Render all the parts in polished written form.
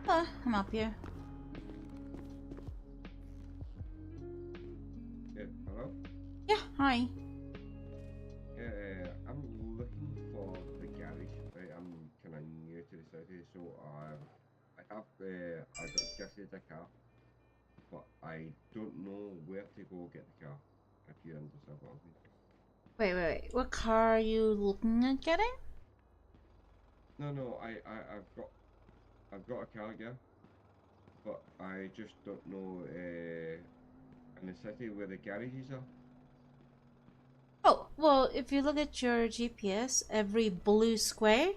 Hello, I'm up here. Yeah, hello? Yeah, hi. I'm looking for the garage. Right, I'm kind of new to the city, so I got gifted a car, but I don't know where to go get the car. If you understand what I mean. Wait. What car are you looking at getting? No, I've got a car, yeah, but I just don't know in the city where the garages are. Oh, well, if you look at your GPS, every blue square,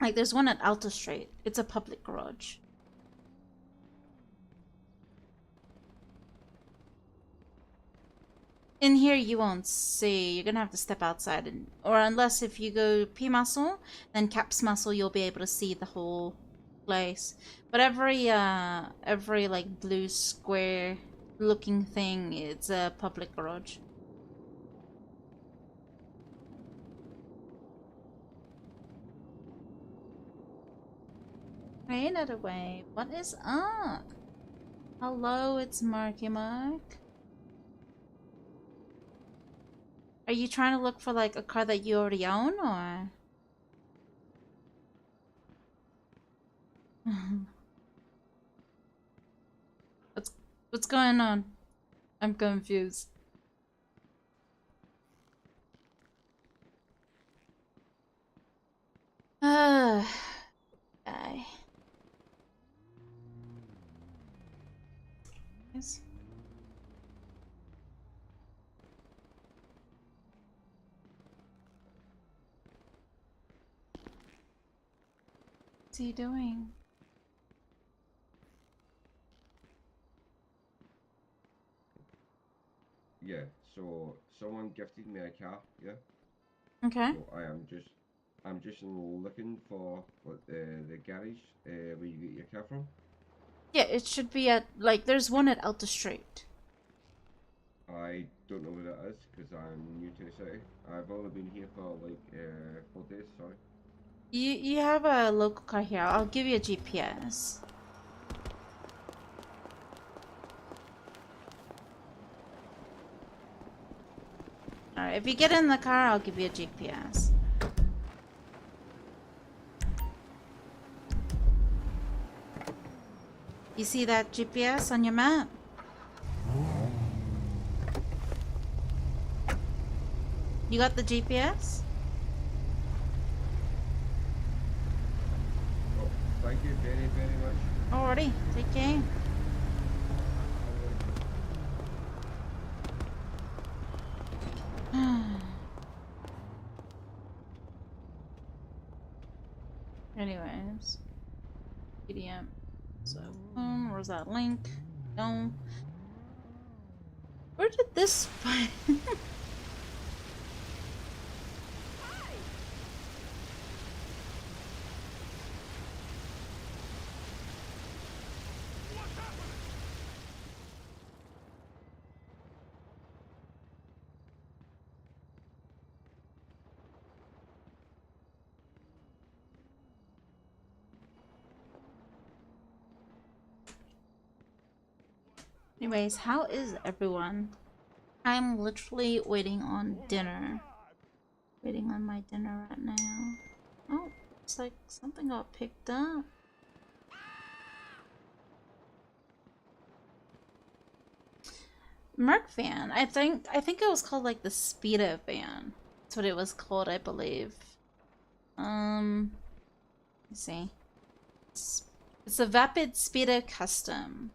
like there's one at Alta Street. It's a public garage. In here, you won't see. You're gonna have to step outside, or unless if you go P muscle, then caps muscle, you'll be able to see the whole place. But every like blue square looking thing, it's a public garage. Hey, another way. What is up? Hello, it's Marky Mark. Are you trying to look for like a car that you already own, or? what's what's going on? I'm confused. Ah, guy. Yes. What's he doing? Yeah, so someone gifted me a car, yeah. Okay. So I'm just looking for what the garage where you get your car from. Yeah, it should be at like there's one at Alta Street. I don't know where that is because I'm new to the city. I've only been here for like 4 days. Sorry. You have a local car here. I'll give you a GPS. Alright, if you get in the car, I'll give you a GPS. You see that GPS on your map? You got the GPS? Oh, thank you very much. Alrighty, take care. Anyways, PDM. So, where's that link? No. Where did this find? Anyways, how is everyone? I'm literally waiting on dinner. Waiting on my dinner right now. Oh, looks like something got picked up. Merc van. I think it was called like the Speedo van. That's what it was called, I believe. Let's see. It's a Vapid Speedo Custom.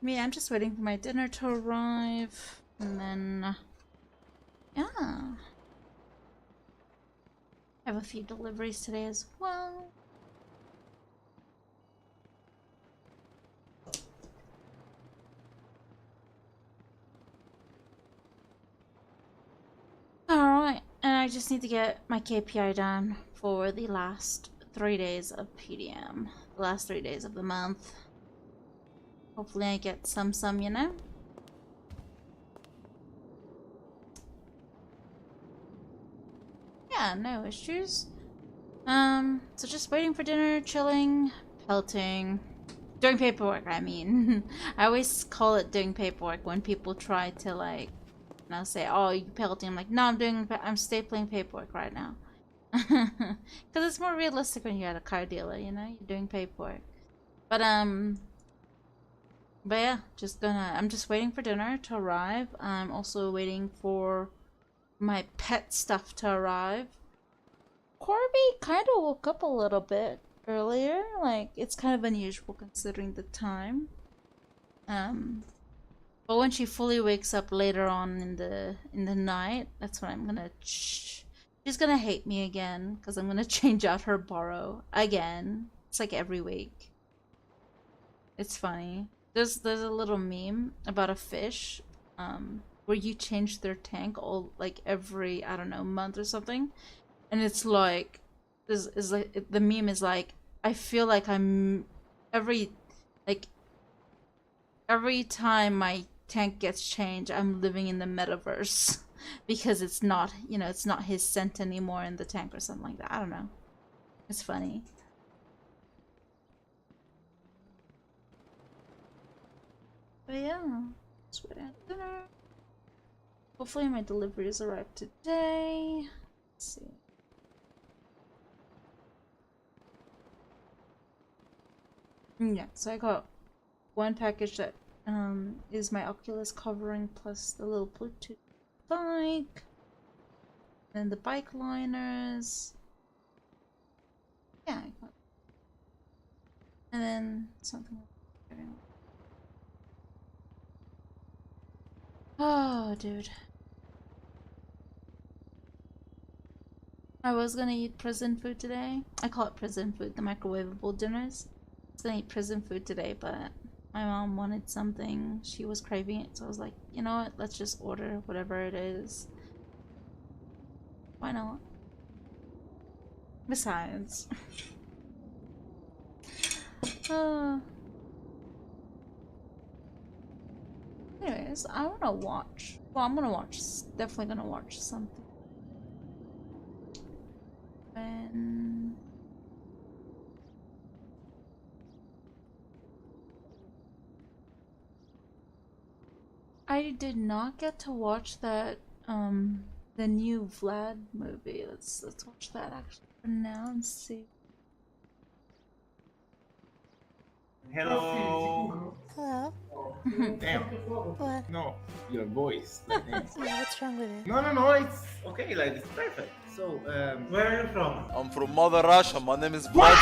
Me, I'm just waiting for my dinner to arrive, and then yeah, I have a few deliveries today as well. Alright, and I just need to get my KPI done for the last 3 days of PDM. The last 3 days of the month. Hopefully I get some, you know? yeah, no issues. So just waiting for dinner, chilling, pelting. Doing paperwork, I mean. I always call it doing paperwork when people try to, like, you know, say, oh, you pelting. I'm like, no, I'm stapling paperwork right now. Because it's more realistic when you're at a car dealer, you know? You're doing paperwork. But yeah, I'm just waiting for dinner to arrive. I'm also waiting for my pet stuff to arrive. Corby kind of woke up a little bit earlier. Like, it's kind of unusual considering the time. But when she fully wakes up later on in the night, that's when I'm gonna she's gonna hate me again because I'm gonna change out her borrow again. It's like every week. It's funny. There's a little meme about a fish, where you change their tank all like every, I don't know, month or something, and it's like is like the meme is like, I feel like I'm every every time my tank gets changed, I'm living in the metaverse because it's not, you know, it's not his scent anymore in the tank or something like that. I don't know. It's funny. But yeah, that's what I had dinner. Hopefully my deliveries arrive today. Let's see. Yeah, so I got one package that is my Oculus covering plus the little Bluetooth bike, and the bike liners. Yeah, I got, and then something. Oh, dude. I was gonna eat prison food today. I call it prison food, the microwavable dinners. I was gonna eat prison food today, but my mom wanted something. She was craving it, so I was like, you know what? Let's just order whatever it is. Why not? Besides. Anyways, I wanna watch. Well, I'm gonna watch. Definitely gonna watch something. And I did not get to watch that the new Vlad movie. Let's watch that actually for now and see. Hello. Hello? Damn. What? No, your voice. Like this. Yeah, what's wrong with it? No, it's okay. Like it's perfect. So, where are you from? I'm from Mother Russia. My name is Vlad.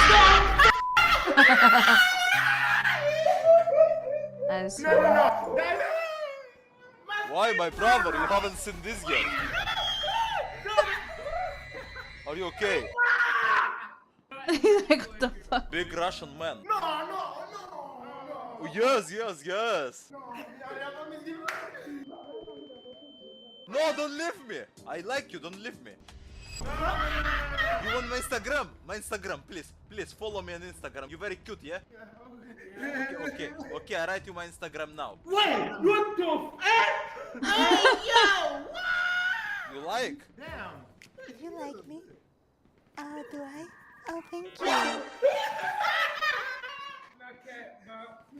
No. Why, my brother? You haven't seen this yet. Are you okay? Like, what the fuck? Big Russian man. No. Oh, yes. No, don't leave me. I like you. Don't leave me. You want my Instagram? My Instagram, please follow me on Instagram. You're very cute, yeah? Okay. I write you my Instagram now. Wait, what the f? Hey, yo! You like? Damn. You like me? Do I? Oh, thank you.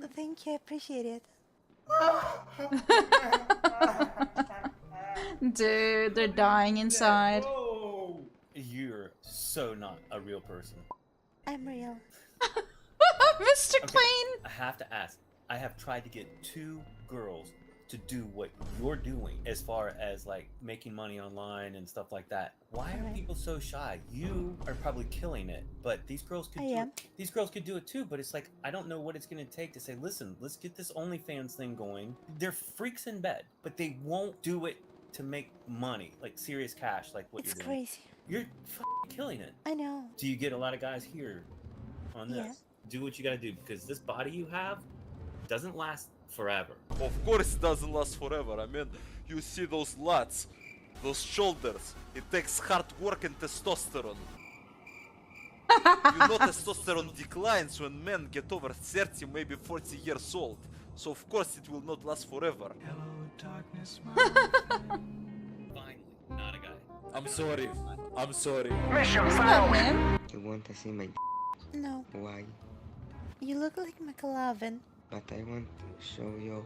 Oh, thank you, I appreciate it. Dude, they're dying inside. Oh. You're so not a real person. I'm real. Mr. Okay. Clean! I have to ask. I have tried to get 2 girls to do what you're doing as far as like making money online and stuff like that. Why are Alright. people so shy? You are probably killing it, but these girls could I do am. it. These girls could do it too, but it's like I don't know what it's gonna take to say, listen, let's get this OnlyFans thing going. They're freaks in bed, but they won't do it to make money, like serious cash, like what It's you're doing. crazy. You're f***ing killing it. I know. Do you get a lot of guys here on this? Yeah. Do what you gotta do, because this body you have doesn't last forever. Of course it doesn't last forever. I mean, you see those lats, those shoulders. It takes hard work and testosterone. You know testosterone declines when men get over 30, maybe 40 years old. So of course it will not last forever. Finally, not a guy. I'm sorry. I'm sorry. Isn't that him? You want to see my No, why? you look like McLovin. But I want to show you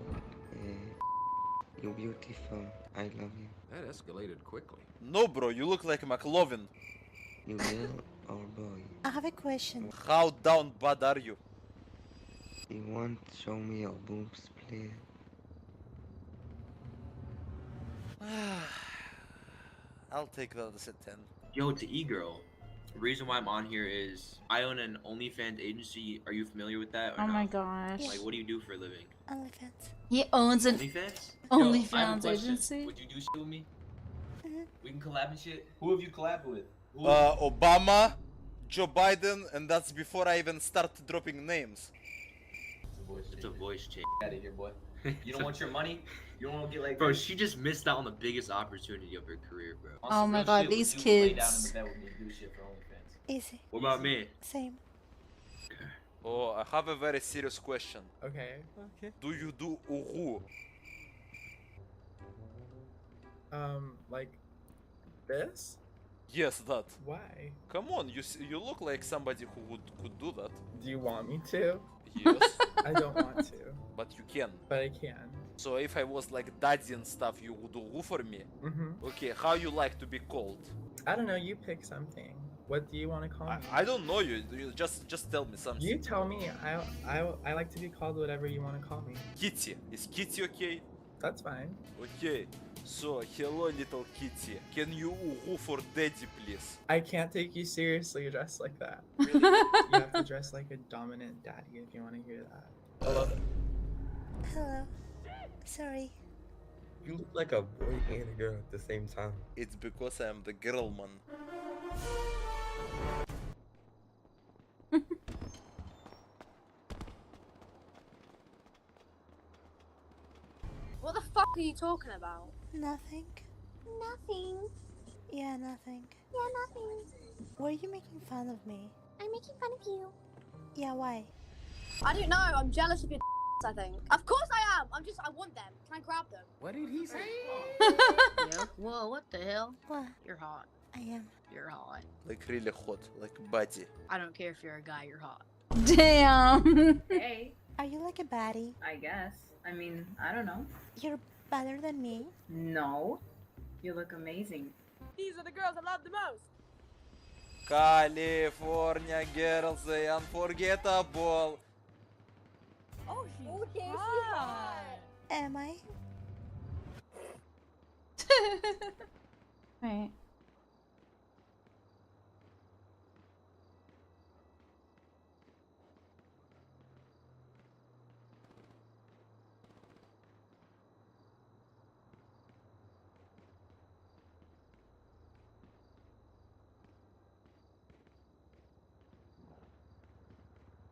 you're beautiful. I love you. That escalated quickly. No, bro, you look like McLovin. You girl or boy? I have a question. How down bad are you? You want to show me your boobs, please? I'll take that as a 10. Yo, to E-Girl. The reason why I'm on here is I own an OnlyFans agency. Are you familiar with that? Or Oh no? my gosh. Like, what do you do for a living? OnlyFans. He owns an OnlyFans? OnlyFans Yo, I have a question. agency? Would you do shit with me? Mhm. We can collab and shit. Who have you collabed with? Who Obama, Joe Biden, and that's before I even start dropping names. It's a voice change. Get out of here, boy. You don't want your money? You don't want to get like. Bro, she just missed out on the biggest opportunity of her career, bro. On Oh some my real God, shit, these would you lay down in kids. the bed with me and do shit for OnlyFans? Easy. What about me? Same. Oh, I have a very serious question. Okay. Do you do uhu? Like this? Yes, that. Why? Come on, you look like somebody who could do that. Do you want me to? Yes, I don't want to, but you can. but I can. So if I was like daddy and stuff, you would do for me. Okay, how you like to be called? I don't know. You pick something. What do you want to call me? I don't know you. You just tell me something. You tell me. I like to be called whatever you want to call me. Kitty. Is Kitty okay? That's fine. Okay. So hello, little Kitty. Can you uhu for daddy, please? I can't take you seriously dressed like that. Really? You have to dress like a dominant daddy if you want to hear that. Hello. Hello. Sorry. You look like a boy and a girl at the same time. It's because I am the girl man. What the fuck are you talking about? Nothing. Nothing. Yeah, nothing. Yeah, nothing. Why are you making fun of me? I'm making fun of you. Yeah, why? I don't know. I'm jealous of your I think. Of course I am. I want them. Can I grab them? What did he say? Yeah. Whoa, what the hell? What? You're hot. I am. You're hot. Like really hot, like body. I don't care if you're a guy, you're hot. Damn. Hey, Are you like a baddie? I guess. I mean, I don't know. You're better than me. No. You look amazing. These are the girls I love the most. California girls, they unforgettable. Oh, she's hot. Am I? Right.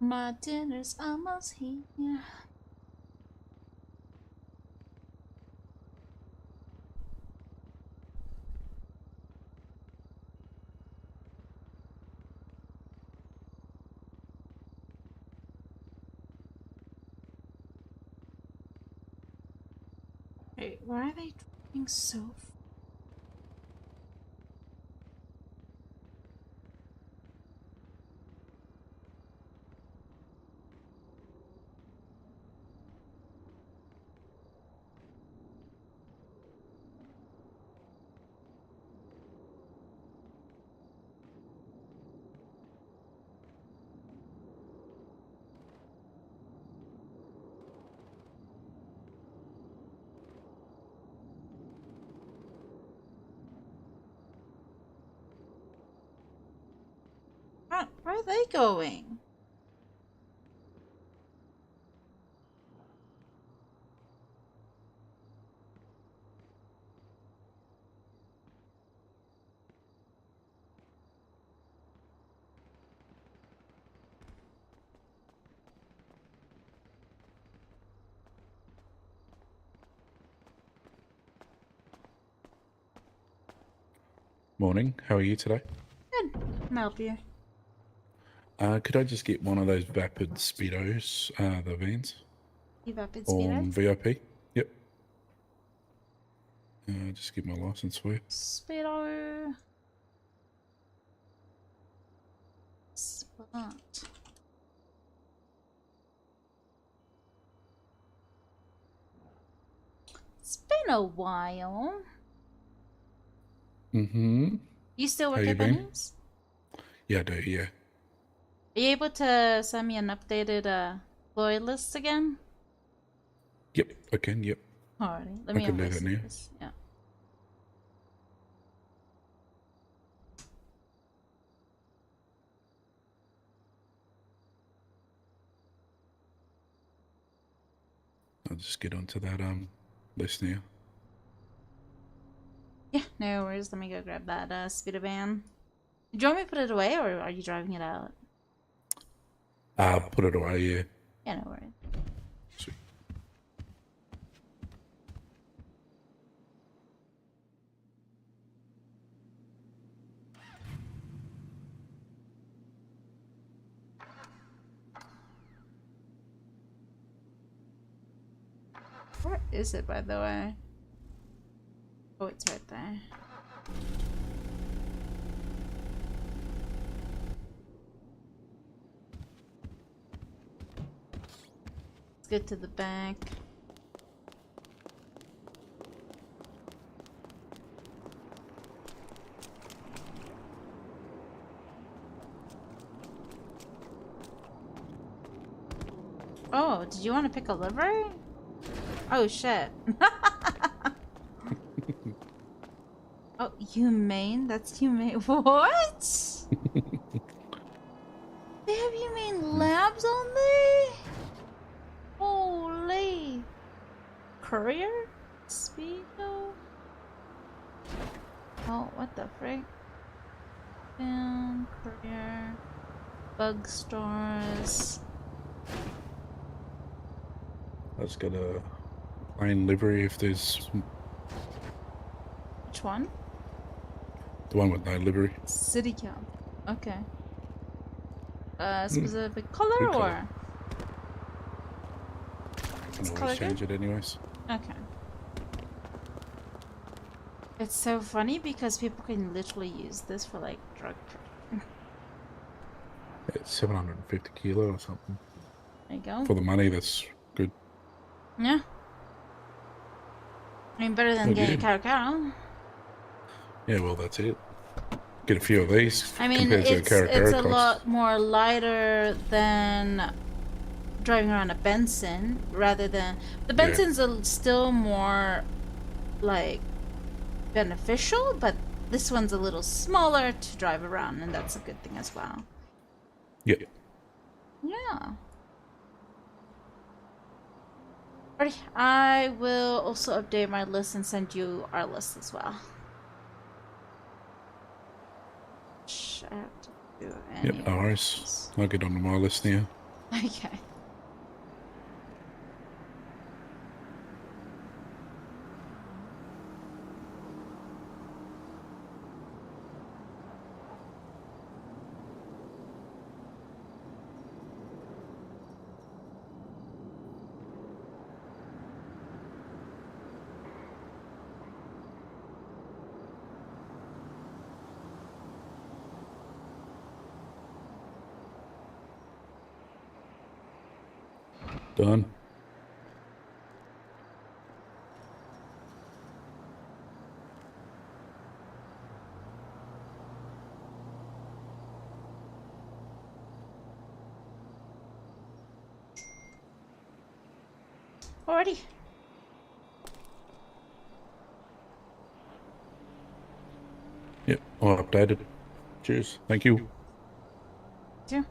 My dinner's almost here. Wait, why are they driving so Where are they going? Morning, how are you today? Good. Can I help you? Could I just get one of those Vapid Speedos, the vans? You vapid On speedo? VIP? Yep. Just get my license for you. Speedo. that. It's been a while. Mm-hmm. You still How work you at been? Benny's? Yeah, I do, yeah. Are you able to send me an updated employee list again? Yep, I can, yep. Alrighty, let I me can do always that see now. this. Yeah. I'll just get onto that list now. Yeah, no worries. Let me go grab that speeder van. Do you want me to put it away, or are you driving it out? Put it away, yeah. Yeah, no worries. Sweet. Where is it, by the way? Oh, it's right there. Let's get to the back. Oh, did you want to pick a livery? Oh, shit. Oh, humane? That's humane. What? They have humane labs on there? Holy. Courier? Speedo? Oh, what the frick? Down, courier. Bug stars. I just got a plain livery if there's Which one? the one with no livery. City count. Okay. Specific Good color colour. or? Can Is color always change good? it anyways. Okay. It's so funny because people can literally use this for like drug trafficking. It's 750 kilo or something. There you go. For the money, that's good. Yeah. I mean, better than Oh, getting a good. Caro. Yeah, well, that's it. Get a few of these I mean, compared to a it's Caro a cost. lot more lighter than driving around a Benson, rather than the Yeah. Benson's still more like beneficial, but this one's a little smaller to drive around, and that's a good thing as well. Yep. Yeah. Alrighty, I will also update my list and send you our list as well. I have to do any Yep, no worries. I'll get onto my list now. Okay. Done. Alrighty. Yep, all updated. Cheers. Thank you. Yeah.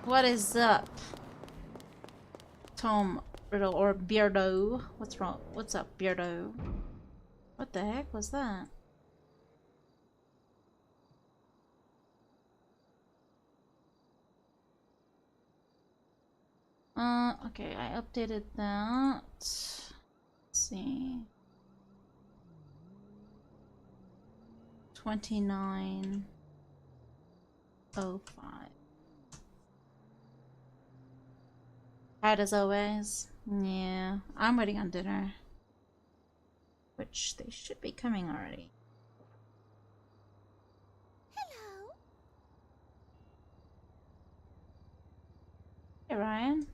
What is up, Tom Riddle or Beardo? What's wrong? What's up, Beardo? What the heck was that? Okay, I updated that. Let's see. 2905. Tired as always. Yeah, I'm waiting on dinner. Which they should be coming already. Hello. Hey Ryan.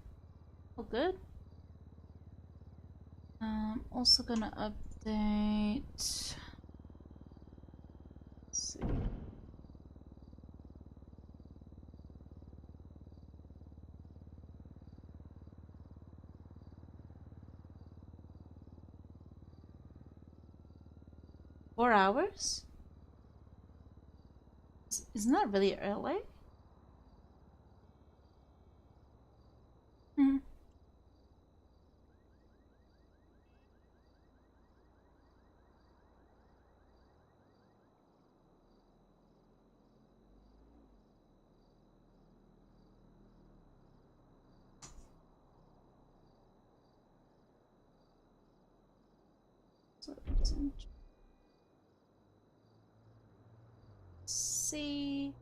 All good? Also gonna update. Let's see. Four hours? Isn't that really early? Hmm. See.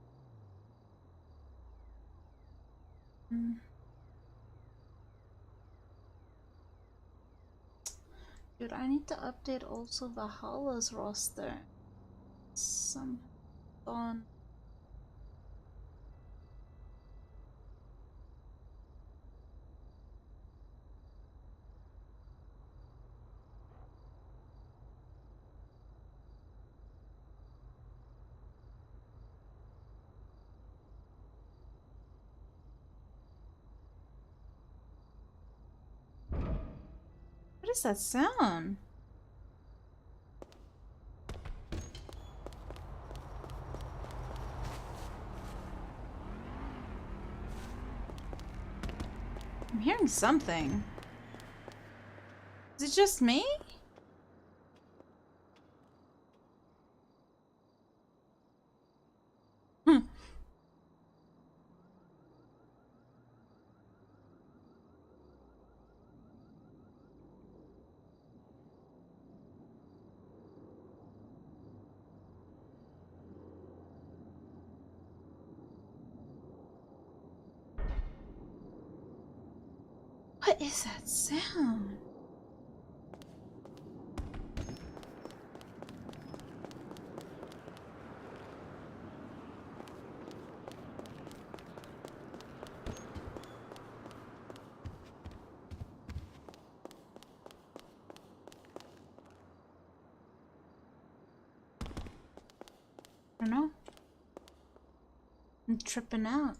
Dude, I need to update also the Hollows roster. Some on. What is that sound? I'm hearing something. Is it just me? What is that sound? I don't know. I'm tripping out.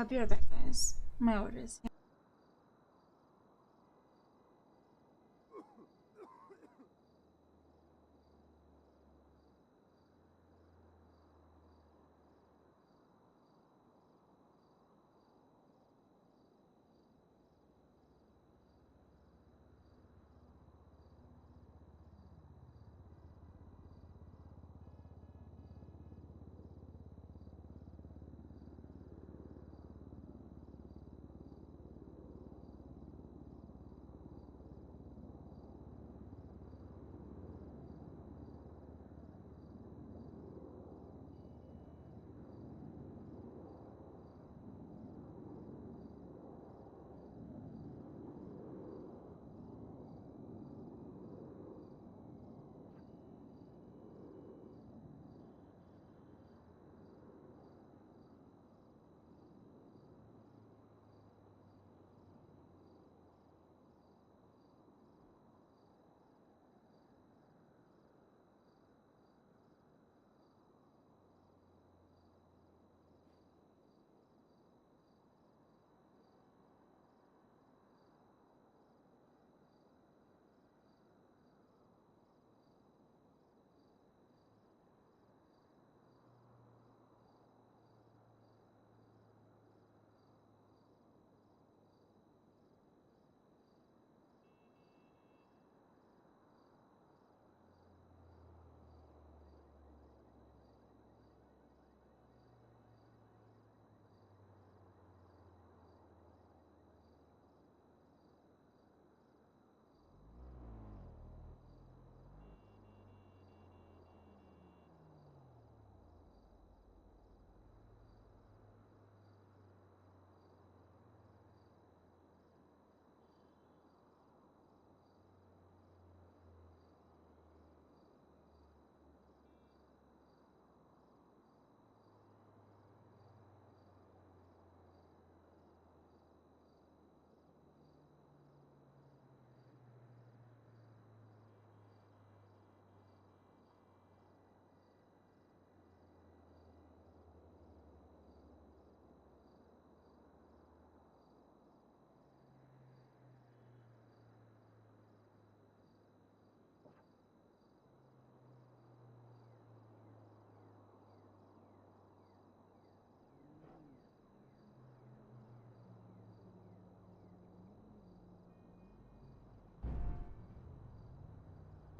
Be right back, guys. My orders.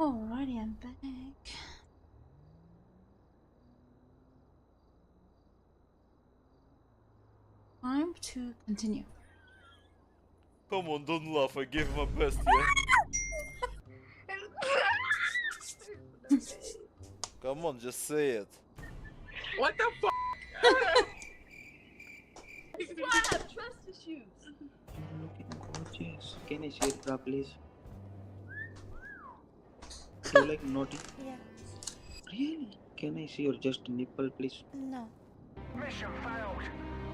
Alrighty, I'm back. Time to continue. Come on, don't laugh. I gave my best, yeah? Come on, just say it. What the fuck? This is why I have trust issues. Gorgeous. Can I see it, bra, please? Do you like naughty? Yeah. Really? Can I see your just nipple, please? No. Mission failed.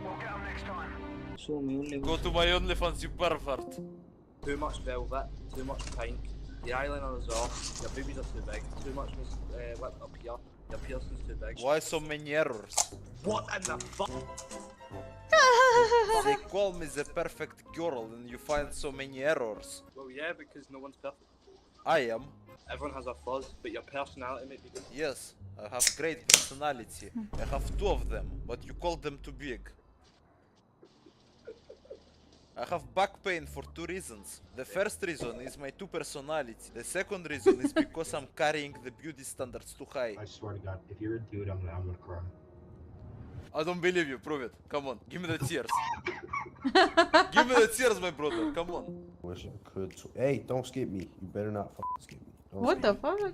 We'll get them next time. So my only Go to my OnlyFans, you pervert. Too much velvet, too much pink. Your eyeliner is off. Your boobies are too big. Too much was lip up here. Your piercing's too big. Why so many errors? What in the fuck? They call me the perfect girl and you find so many errors. Well, yeah, because no one's perfect. I am. Everyone has a flaws, but your personality might be good. Yes, I have great personality. I have 2 of them, but you call them too big. I have back pain for 2 reasons. The first reason is my 2 personality. The second reason is because I'm carrying the beauty standards too high. I swear to God, if you're a dude, I'm gonna cry. I don't believe you, prove it. Come on, give me the tears. Give me the tears, my brother, come on. Wish I could. Hey, don't skip me. You better not fucking skip me. Don't What skip the me. fuck? You're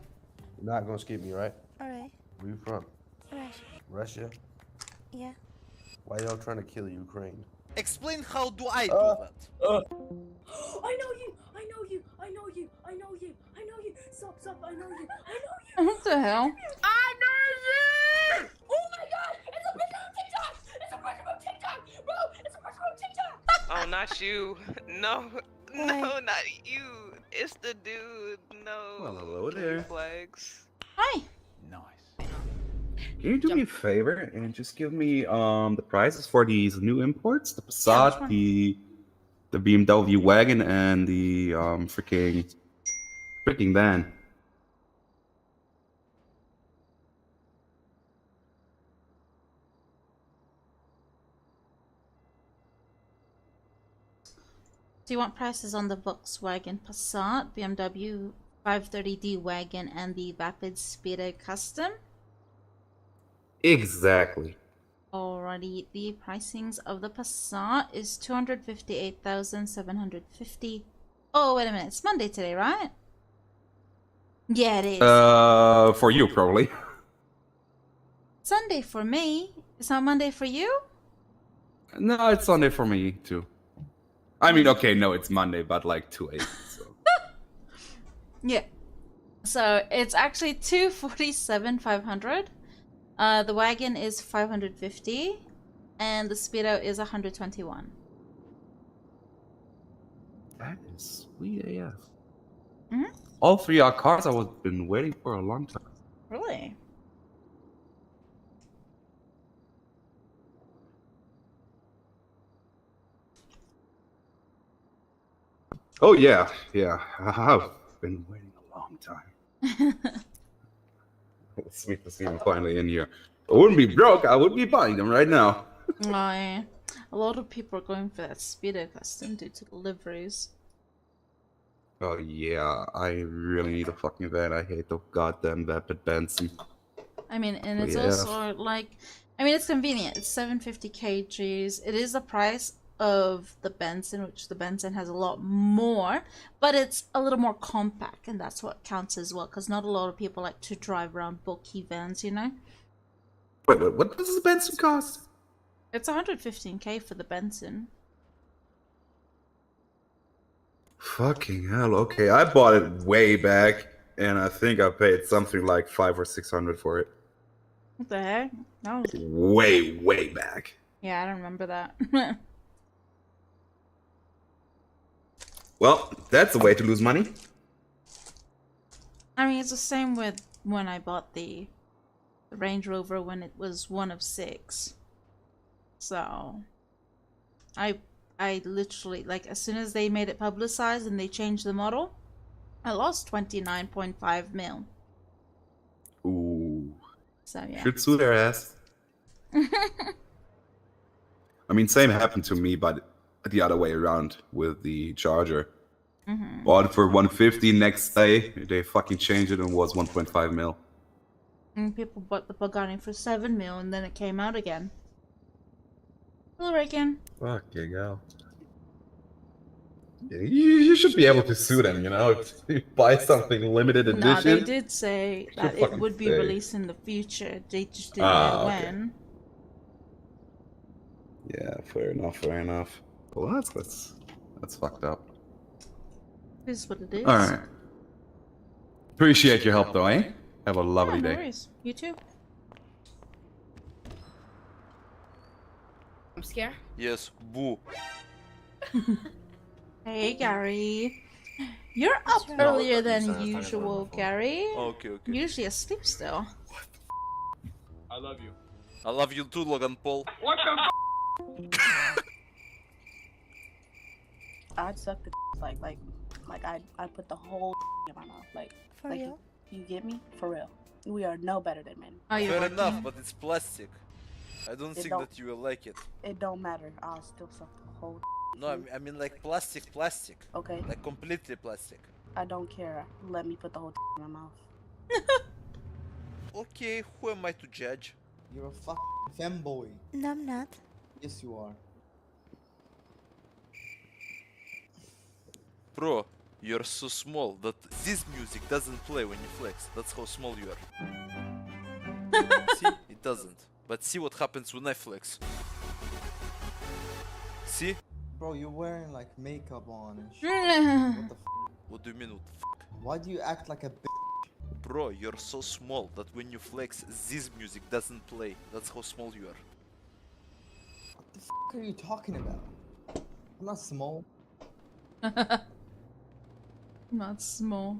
not gonna skip me, right? Alright. Where you from? Russia. Russia? Yeah. Why y'all trying to kill Ukraine? Explain how do I do that? I know you. I know you. I know you. I know you. I know you. Stop. Stop. I know you. I know you. What the hell? I know you. Oh my God! It's a person on TikTok. It's a person on TikTok, bro. It's a person on TikTok. Oh, not you. No, no, not you. It's the dude. No. Well, hello there. Flags. Hi. Nice. Can you do me a favor and just give me the prices for these new imports? The Passat, the BMW wagon, and the freaking van. Do you want prices on the Volkswagen Passat, BMW 530D wagon, and the Vapid Speedo Custom? Exactly. Alrighty, the pricings of the Passat is 258,750. Oh, wait a minute. It's Monday today, right? Yeah, it is. For you probably. Sunday for me. It's not Monday for you? No, it's Sunday for me too. I mean, okay, no, it's Monday, but like 2 8. So. Yeah. So it's actually 247,500. The wagon is 550, and the Speedo is 121. That is sweet AF. Mhm. All 3 are cars I've been waiting for a long time. Really? Oh yeah, yeah. I've been waiting a long time. Smith is even finally in here. I wouldn't be broke. I would be buying them right now. Oh, yeah. A lot of people are going for that Speedo Custom due to deliveries. Oh yeah, I really need a fucking van. I hate the goddamn Vapid Benson. I mean, and it's Yeah. also like, I mean, it's convenient. It's 750 kgs. It is the price of the Benson, which the Benson has a lot more, but it's a little more compact, and that's what counts as well, because not a lot of people like to drive around bulky vans, you know? Wait, what does the Benson cost? It's 115k for the Benson. Fucking hell, okay. I bought it way back, and I think I paid something like 500 or 600 for it. What the heck? That was... Way back. Yeah, I don't remember that. Well, that's a way to lose money. I mean, it's the same with when I bought the Range Rover when it was one of 6. So, I literally, like, as soon as they made it publicized and they changed the model, I lost 29.5 mil. Ooh. So, yeah. Should sue their ass. I mean, same happened to me, but the other way around with the Charger. Bought it for 150. Next day, they fucking changed it and was 1.5 mil. And people bought the Pagani for 7 mil, and then it came out again. Hello, Reagan. Fuck you, go. Yeah, you should be able to sue them, you know, if you buy something limited edition. Nah, they did say that it fucking would be say. released in the future. They just didn't know okay. when. Yeah, fair enough, fair enough. Well, that's fucked up. It is what it is. Alright. Appreciate your help, though, eh? Have a lovely No day. worries. You too. I'm scared. Yes, boo. Hey, Gary. You're up earlier than usual, Gary. Okay, okay. Usually asleep still. I love you. I love you too, Logan Paul. What the I'd suck the like I put the whole in my mouth. Like real? You get me? For real. We are no better than men. Fair enough, but it's plastic. I don't think don't- that you will like it. It don't matter. I'll still suck the whole. No, I mean like plastic. Okay. Like completely plastic. I don't care. Let me put the whole in my mouth. Okay, who am I to judge? You're a fucking femboy. No, I'm not. Yes, you are. Bro, you're so small that this music doesn't play when you flex. That's how small you are. See? It doesn't. But see what happens when I flex. See? Bro, you're wearing like makeup on and shit. Yeah. What the What do you mean what the fuck? Why do you act like a bitch? Bro, you're so small that when you flex, this music doesn't play. That's how small you are. What the fuck are you talking about? I'm not small. Not small.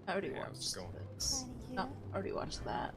I already watched this. Oh, already watched that.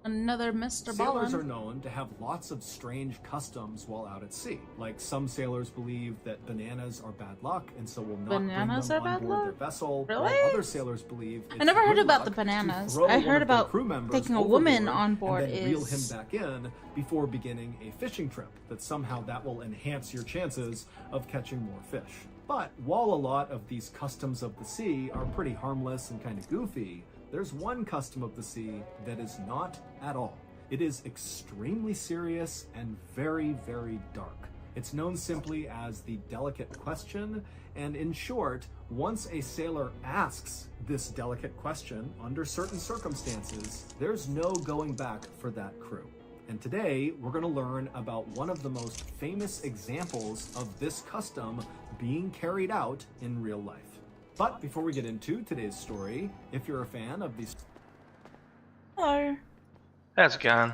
Another Mr. Sailors are Ballin. known to have lots of strange customs while out at sea. Like some sailors believe that bananas are bad luck and so will not Bananas bring are them on bad board luck? their vessel. Really? While other sailors believe I it's never heard good about luck the to bananas. throw I one heard of their about crew members taking a woman overboard on board and then reel him is- back in before beginning a fishing trip. That somehow that will enhance your chances of catching more fish. But while a lot of these customs of the sea are pretty harmless and kind of goofy, there's one custom of the sea that is not at all. It is extremely serious and very, very dark. It's known simply as the delicate question, and in short, once a sailor asks this delicate question under certain circumstances, there's no going back for that crew. And today, we're going to learn about one of the most famous examples of this custom being carried out in real life. But before we get into today's story, if you're a fan of these... Hello. How's it going?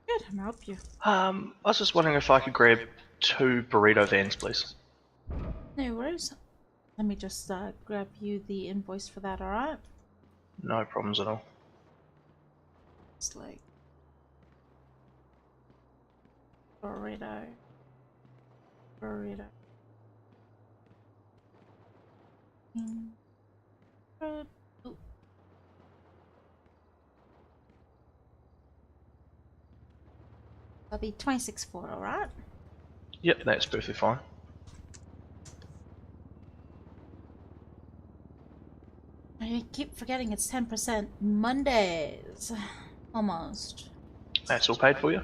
Good, I'm help you. I was just wondering if I could grab 2 burrito vans, please. No worries. Let me just grab you the invoice for that, alright? No problems at all. It's like burrito. Ooh. That'll be 26.4, alright? Yep, that's perfectly fine. I keep forgetting it's 10% Mondays. Almost. That's all paid for you.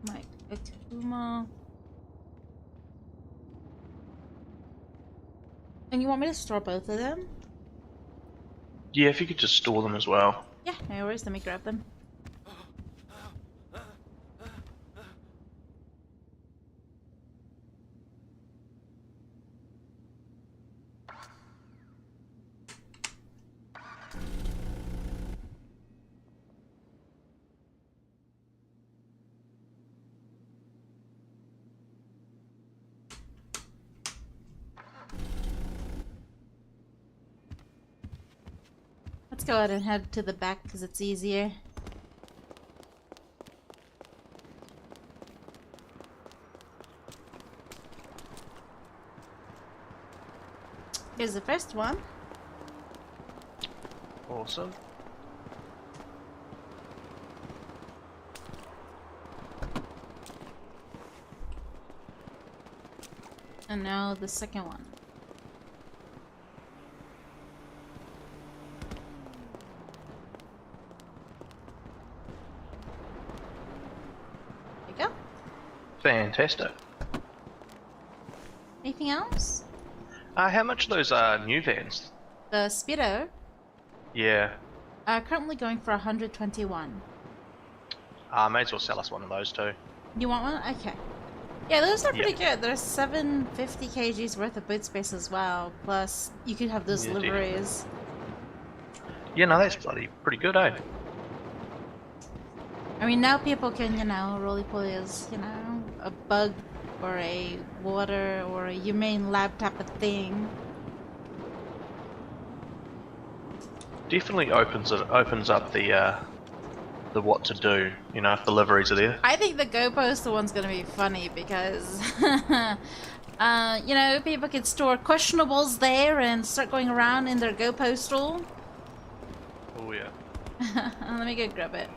Mike Akuma. And you want me to store both of them? Yeah, if you could just store them as well. Yeah, no worries, let me grab them. Let's go ahead and head to the back because it's easier. Here's the first one. Awesome. And now the second one. There you go. Fantastic. Anything else? How much are those new vans? The Speedo Yeah. are currently going for 121. May as well sell us one of those too. You want one? Okay. Yeah, those are pretty good. There's 750 kgs worth of boot space as well. Plus, you could have those Yeah, liveries. Yeah, no, that's bloody pretty good, eh? I mean, now people can, you know, roly-poly as, you know, a bug or a water or a humane lab type of thing. Definitely opens up the what to do, you know, if the liveries are there. I think the Go Postal one's gonna be funny because, you know, people could store questionables there and start going around in their Go Postal. Oh yeah. Let me go grab it.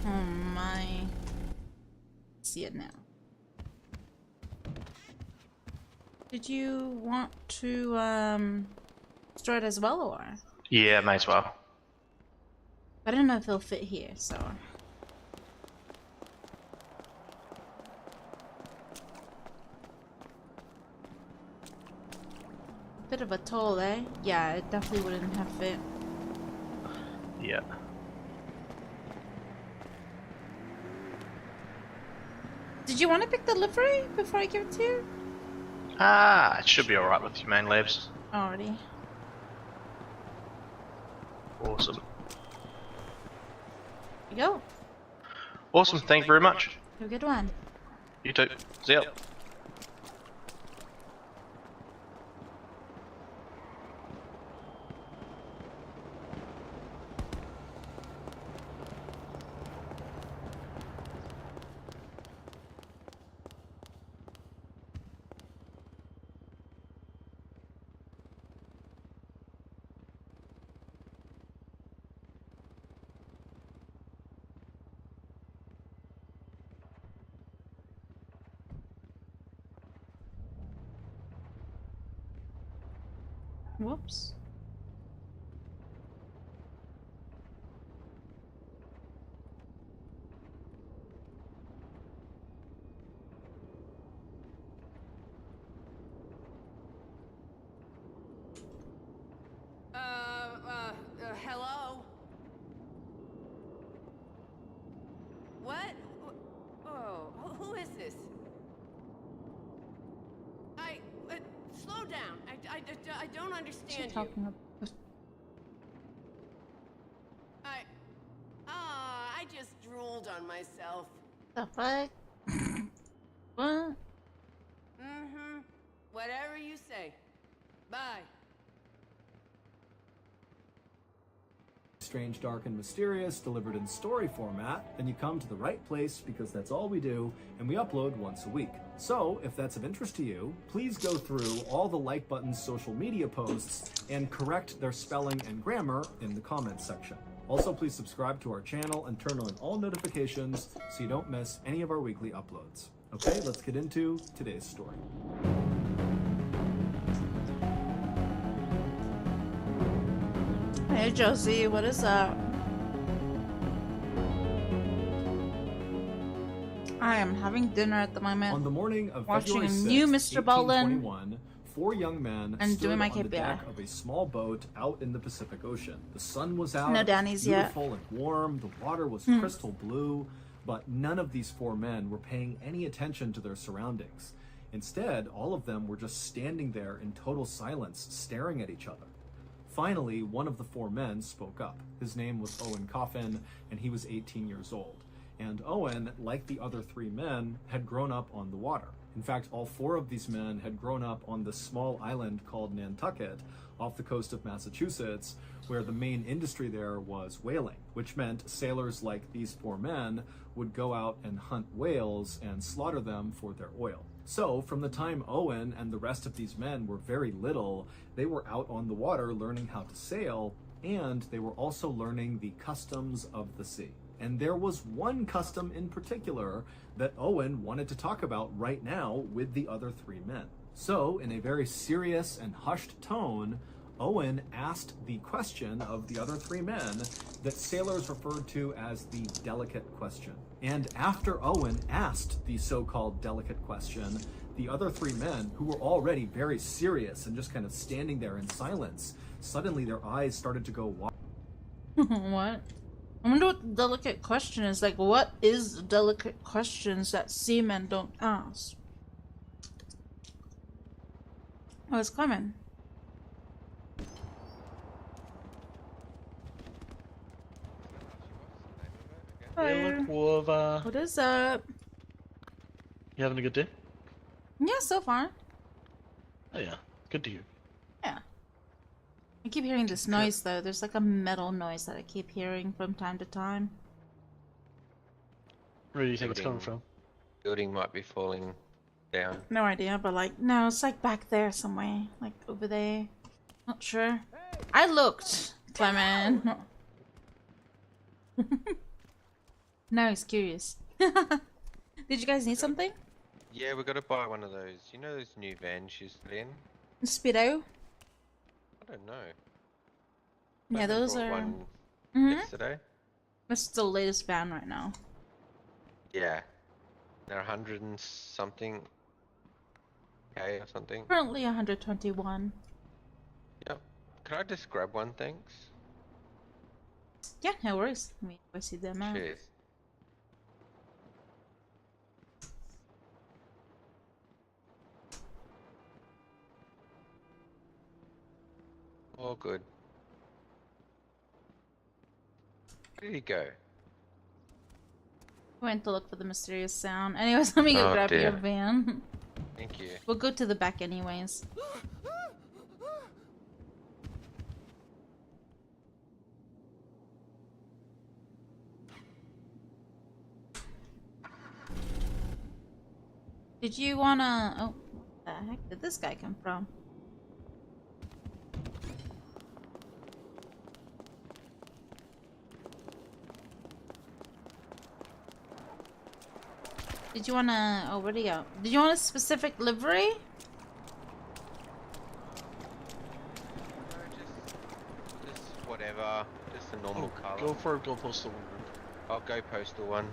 Oh my. See it now. Did you want to store it as well, or? Yeah, may as well. I don't know if it'll fit here, so. Bit of a toll, eh? Yeah, it definitely wouldn't have fit. Yeah. Did you want to pick the livery before I give it to you? It should be alright with Humane Labs. Alrighty. Awesome. Here you go. Awesome, thank you very much. Have a good one. You too. See ya. Whoops. Hello? What? Oh, who is this? Slow down. I don't understand you. I just drooled on myself. The fuck? What? Mm-hmm. Whatever you say. Bye. Strange, dark, and mysterious, delivered in story format, then you come to the right place because that's all we do, and we upload once a week. So, if that's of interest to you, please go through all the Like Button's social media posts and correct their spelling and grammar in the comments section. Also, please subscribe to our channel and turn on all notifications so you don't miss any of our weekly uploads. Okay, let's get into today's story. Hey Josie, what is up? I am having dinner at the moment. On the morning of watching February 6th, new Mr. Baldwin 1821, 4 young men and stood doing my on the KPI. deck of a small boat out in the Pacific Ocean. The sun was out, No Danny's yet. beautiful and warm, the water was crystal blue, but none of these 4 men were paying any attention to their surroundings. Instead, all of them were just standing there in total silence, staring at each other. Finally, one of the 4 men spoke up. His name was Owen Coffin, and he was 18 years old. And Owen, like the other 3 men, had grown up on the water. In fact, all 4 of these men had grown up on this small island called Nantucket off the coast of Massachusetts, where the main industry there was whaling, which meant sailors like these 4 men would go out and hunt whales and slaughter them for their oil. So from the time Owen and the rest of these men were very little, they were out on the water learning how to sail, and they were also learning the customs of the sea. And there was one custom in particular that Owen wanted to talk about right now with the other three men. So, in a very serious and hushed tone, Owen asked the question of the other three men that sailors referred to as the delicate question. And after Owen asked the so-called delicate question, the other three men, who were already very serious and just kind of standing there in silence, suddenly their eyes started to go wide. What? I wonder what the delicate question is. Like, what is the delicate questions that seamen don't ask? Oh, it's coming. Hey, look, What is up? You having a good day? Yeah, so far. Oh yeah, good to hear. Yeah. I keep hearing this noise though. There's like a metal noise that I keep hearing from time to time. Where do you think it's coming from? Building might be falling down. No idea, but like, no, it's like back there somewhere. Like over there. Not sure. I looked, Clement. Now he's curious. Did you guys need something? Yeah, we gotta buy one of those. You know those new vans she's in? Speedo? I don't know. Yeah, those bought are. one yesterday. That's the latest van right now. Yeah. They're 100 and something K or something. Currently 121. Yep. Could I just grab one, thanks? Yeah, no worries. Let me go see them out. Cheers. All good. Where did he go? Went to look for the mysterious sound. Anyways, let me go grab your van. Thank you. We'll go to the back anyways. Did you wanna... Oh, what the heck did this guy come from? Did you wanna... Oh, where'd he go? Did you want a specific livery? Just whatever. Just a normal color. Go for a go postal one. I'll go postal one.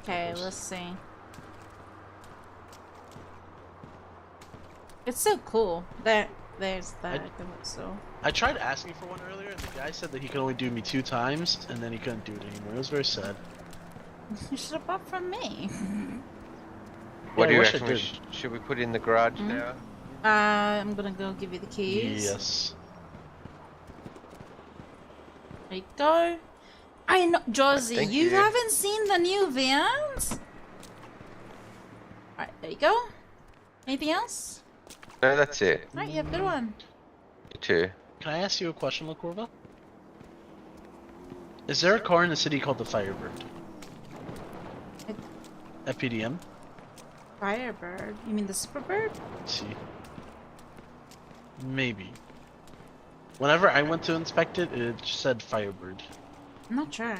Okay, let's see. It's so cool. There's that. So. I tried asking for one earlier, and the guy said that he could only do me 2 times, and then he couldn't do it anymore. It was very sad. You should have bought from me. What do you reckon? Should we put it in the garage now? I'm gonna go give you the keys. Yes. There you go. I know, Josie, Thank you you. haven't seen the new vans? Alright, there you go. Anything else? No, that's it. Alright, you have a good one. You too. Can I ask you a question, Lacorva? Is there a car in the city called the Firebird? At PDM? Firebird? You mean the Superbird? Let's see. Maybe. Whenever I went to inspect it, it said Firebird. I'm not sure.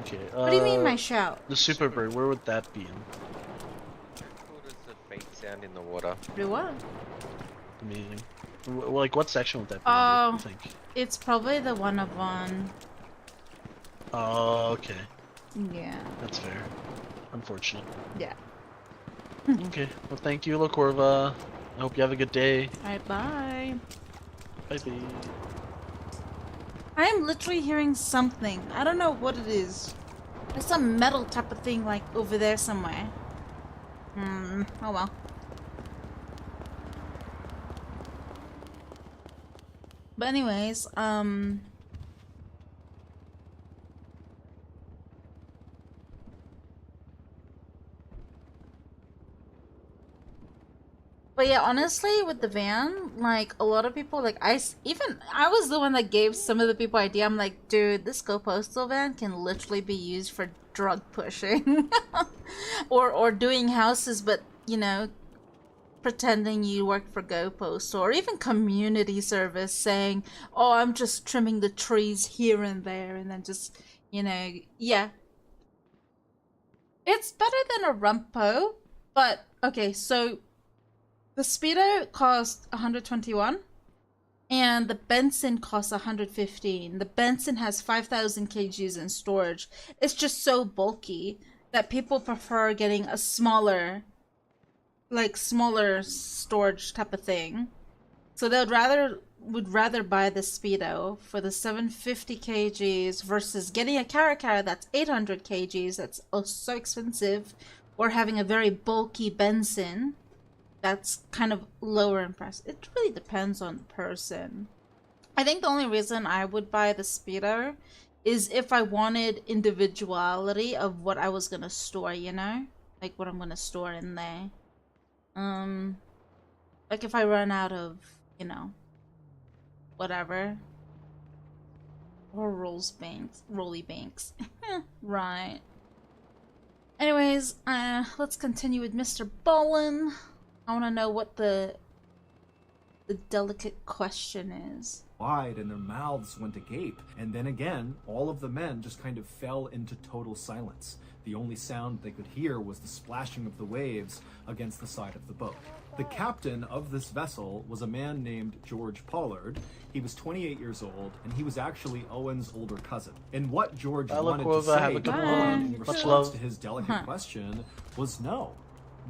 Okay. What do you mean my shout? The Superbird, where would that be in? How cool does the feet sound in the water? Do what? Amazing. Like, what section would that be in, Oh, you think? it's probably the one of one. Oh, okay. Yeah. That's fair. Unfortunate. Yeah. Okay. Well, thank you, Lacorva. I hope you have a good day. Alright, bye. Bye-bye. I am literally hearing something. I don't know what it is. There's some metal type of thing, like, over there somewhere. Oh well. But anyways, But yeah, honestly, with the van, like, a lot of people, like, I was the one that gave some of the people idea. I'm like, dude, this Go Postal van can literally be used for drug pushing. or doing houses, but, you know, pretending you work for GoPost, or even community service saying, oh, I'm just trimming the trees here and there, and then just, you know, yeah. It's better than a Rumpo, but, okay, so the Speedo cost 121, and the Benson costs 115. The Benson has 5,000 kgs in storage. It's just so bulky that people prefer getting a smaller storage type of thing. So they would rather buy the Speedo for the 750 kgs versus getting a Caracara that's 800 kgs that's so expensive, or having a very bulky Benson that's kind of lower in price. It really depends on the person. I think the only reason I would buy the Speedo is if I wanted individuality of what I was gonna store, you know? Like what I'm gonna store in there. Like if I run out of, you know, whatever. Or Rolly Banks. Right. Anyways, let's continue with Mr. Bolin. I want to know what the delicate question is. Wide, and their mouths went agape, and then again, all of the men just kind of fell into total silence. The only sound they could hear was the splashing of the waves against the side of the boat. The captain of this vessel was a man named George Pollard. He was 28 years old, and he was actually Owen's older cousin. And what George wanted to say to Owen in response to his delicate question was no.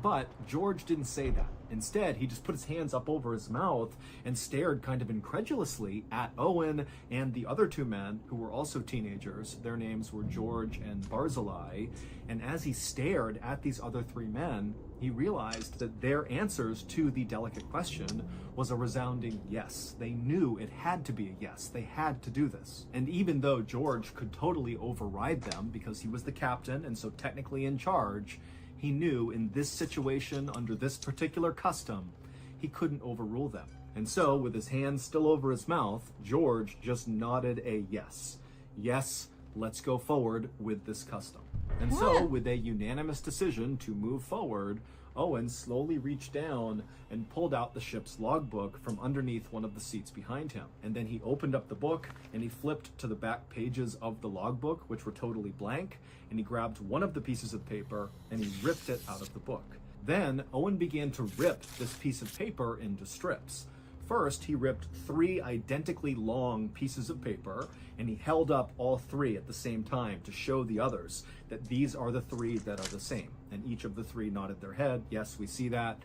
But George didn't say that. Instead, he just put his hands up over his mouth and stared kind of incredulously at Owen and the other two men who were also teenagers. Their names were George and Barzillai. And as he stared at these other three men, he realized that their answers to the delicate question was a resounding yes. They knew it had to be a yes. They had to do this. And even though George could totally override them because he was the captain and so technically in charge, he knew in this situation, under this particular custom, he couldn't overrule them. And so, with his hands still over his mouth, George just nodded a yes. Yes, let's go forward with this custom. And so, with a unanimous decision to move forward, Owen slowly reached down and pulled out the ship's logbook from underneath one of the seats behind him. And then he opened up the book and he flipped to the back pages of the logbook, which were totally blank, and he grabbed one of the pieces of paper and he ripped it out of the book. Then Owen began to rip this piece of paper into strips. First, he ripped 3 identically long pieces of paper, and he held up all 3 at the same time to show the others that these are the 3 that are the same. And each of the 3 nodded their head, yes, we see that.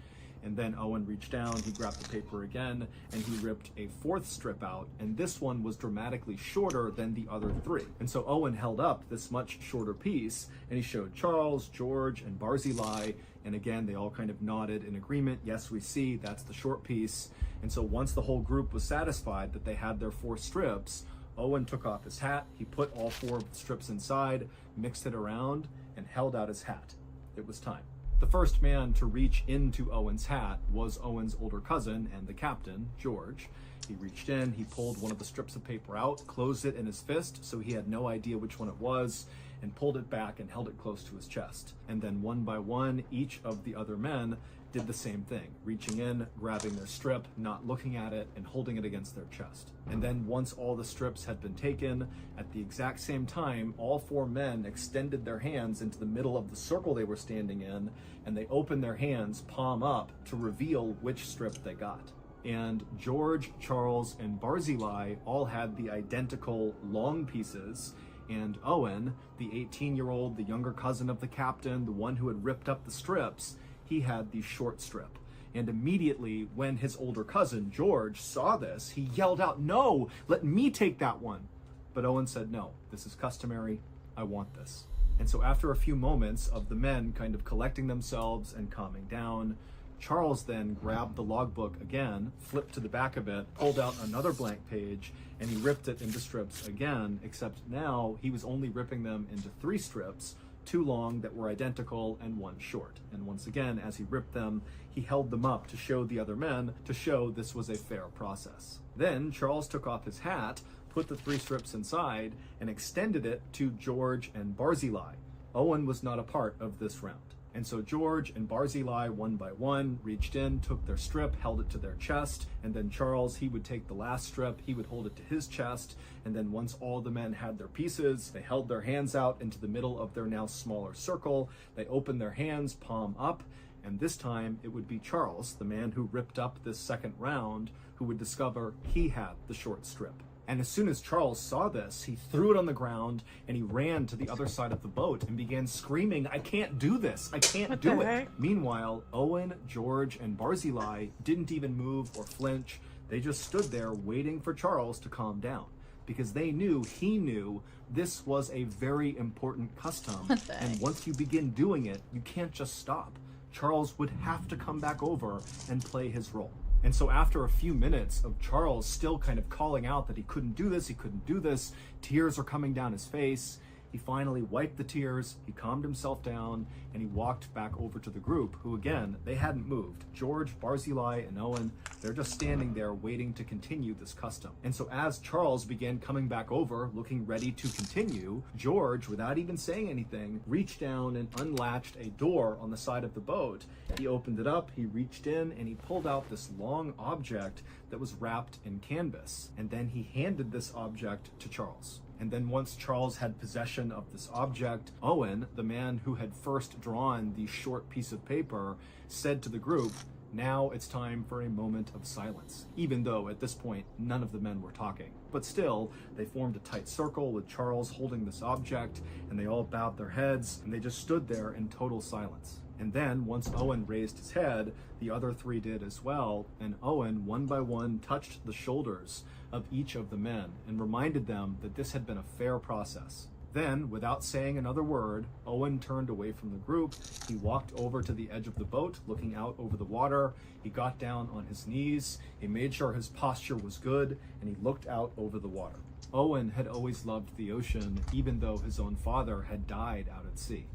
And then Owen reached down, he grabbed the paper again, and he ripped a 4th strip out, and this one was dramatically shorter than the other 3. And so Owen held up this much shorter piece, and he showed Charles, George, and Barzillai, and again, they all kind of nodded in agreement, yes, we see, that's the short piece. And so once the whole group was satisfied that they had their 4 strips, Owen took off his hat, he put all 4 of the strips inside, mixed it around, and held out his hat. It was time. The first man to reach into Owen's hat was Owen's older cousin and the captain, George. He reached in, he pulled one of the strips of paper out, closed it in his fist so he had no idea which one it was, and pulled it back and held it close to his chest. And then one by one, each of the other men did the same thing, reaching in, grabbing their strip, not looking at it, and holding it against their chest. And then once all the strips had been taken, at the exact same time, all 4 men extended their hands into the middle of the circle they were standing in, and they opened their hands palm up to reveal which strip they got. And George, Charles, and Barzillai all had the identical long pieces, and Owen, the 18-year-old, the younger cousin of the captain, the one who had ripped up the strips, he had the short strip. And immediately when his older cousin, George, saw this, he yelled out, "No, let me take that one." But Owen said, "No, this is customary. I want this." And so after a few moments of the men kind of collecting themselves and calming down, Charles then grabbed the logbook again, flipped to the back of it, pulled out another blank page, and he ripped it into strips again, except now he was only ripping them into 3 strips, 2 long that were identical and 1 short. And once again, as he ripped them, he held them up to show the other men, to show this was a fair process. Then Charles took off his hat, put the 3 strips inside, and extended it to George and Barzillai. Owen was not a part of this round. And so George and Barzillai, one by one, reached in, took their strip, held it to their chest, and then Charles, he would take the last strip, he would hold it to his chest, and then once all the men had their pieces, they held their hands out into the middle of their now smaller circle, they opened their hands, palm up, and this time it would be Charles, the man who ripped up this second round, who would discover he had the short strip. And as soon as Charles saw this, he threw it on the ground and he ran to the other side of the boat and began screaming, "I can't do this! I can't do it!" Meanwhile, Owen, George, and Barzillai didn't even move or flinch. They just stood there waiting for Charles to calm down, because they knew he knew this was a very important custom. And once you begin doing it, you can't just stop. Charles would have to come back over and play his role. And so after a few minutes of Charles still kind of calling out that he couldn't do this, tears are coming down his face, he finally wiped the tears, he calmed himself down, and he walked back over to the group, who again, they hadn't moved. George, Barzillai, and Owen, they're just standing there waiting to continue this custom. And so as Charles began coming back over, looking ready to continue, George, without even saying anything, reached down and unlatched a door on the side of the boat. He opened it up, he reached in, and he pulled out this long object that was wrapped in canvas. And then he handed this object to Charles. And then once Charles had possession of this object, Owen, the man who had first drawn the short piece of paper, said to the group, "Now it's time for a moment of silence," even though at this point none of the men were talking. But still, they formed a tight circle with Charles holding this object, and they all bowed their heads, and they just stood there in total silence. And then, once Owen raised his head, the other three did as well, and Owen, one by one, touched the shoulders of each of the men and reminded them that this had been a fair process. Then, without saying another word, Owen turned away from the group. He walked over to the edge of the boat, looking out over the water. He got down on his knees. He made sure his posture was good, and he looked out over the water. Owen had always loved the ocean, even though his own father had died out at sea.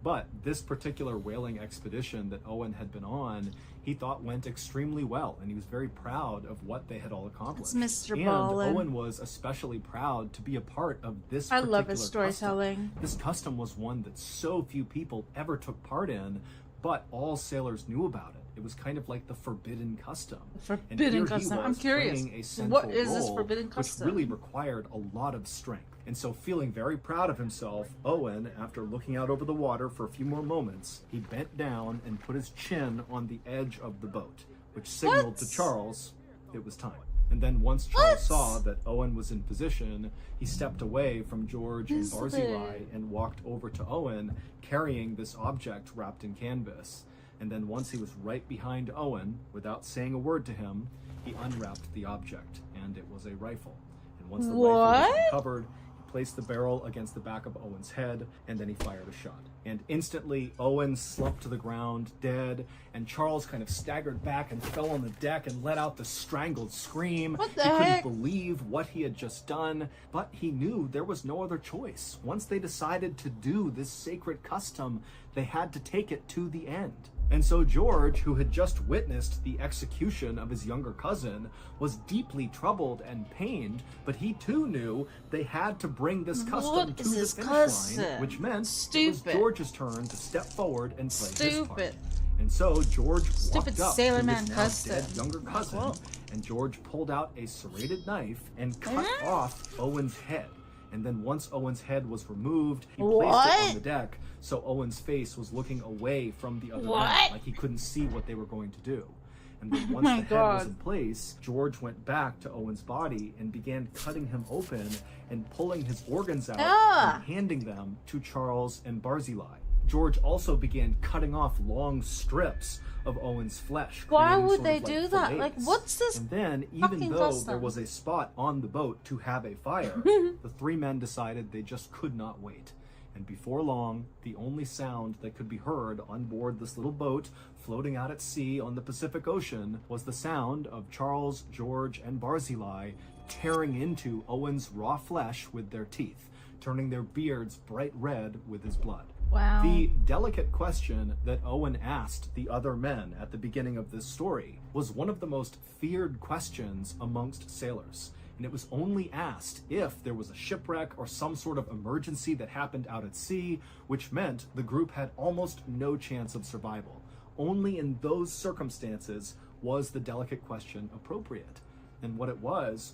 But this particular whaling expedition that Owen had been on, he thought went extremely well, and he was very proud of what they had all accomplished. It's Mr. And Ballin. Owen was especially proud to be a part of this I particular love his storytelling. custom. This custom was one that so few people ever took part in, but all sailors knew about it. It was kind of like the forbidden custom. Forbidden custom. I'm curious. What is this forbidden custom? Which really required a lot of strength. And so, feeling very proud of himself, Owen, after looking out over the water for a few more moments, he bent down and put his chin on the edge of the boat, which signaled to Charles it was time. And then once Charles saw that Owen was in position, he stepped away from George and Barzillai and walked over to Owen, carrying this object wrapped in canvas. And then once he was right behind Owen, without saying a word to him, he unwrapped the object, and it was a rifle. And once the rifle was uncovered, he placed the barrel against the back of Owen's head, and then he fired a shot. And instantly, Owen slumped to the ground, dead, and Charles kind of staggered back and fell on the deck and let out the strangled scream. What the He heck? couldn't believe what he had just done, but he knew there was no other choice. Once they decided to do this sacred custom, they had to take it to the end. And so George, who had just witnessed the execution of his younger cousin, was deeply troubled and pained, but he too knew they had to bring this custom to the finish line, which meant it was George's turn to step forward and play his part. And so George walked up to his now dead younger cousin, and George pulled out a serrated knife and cut off Owen's head. And then once Owen's head was removed, he placed it on the deck, so Owen's face was looking away from the other men, like he couldn't see what they were going to do. And then once the head was in place, George went back to Owen's body and began cutting him open and pulling his organs out and handing them to Charles and Barzillai. George also began cutting off long strips of Owen's flesh. Why would creating they sort of do that? fillets. Like, what's this And then, even fucking though custom? there was a spot on the boat to have a fire, the three men decided they just could not wait. And before long, the only sound that could be heard on board this little boat floating out at sea on the Pacific Ocean was the sound of Charles, George, and Barzillai tearing into Owen's raw flesh with their teeth, turning their beards bright red with his blood. Wow. The delicate question that Owen asked the other men at the beginning of this story was one of the most feared questions amongst sailors. and it was only asked if there was a shipwreck or some sort of emergency that happened out at sea, which meant the group had almost no chance of survival. Only in those circumstances was the delicate question appropriate. And what it was,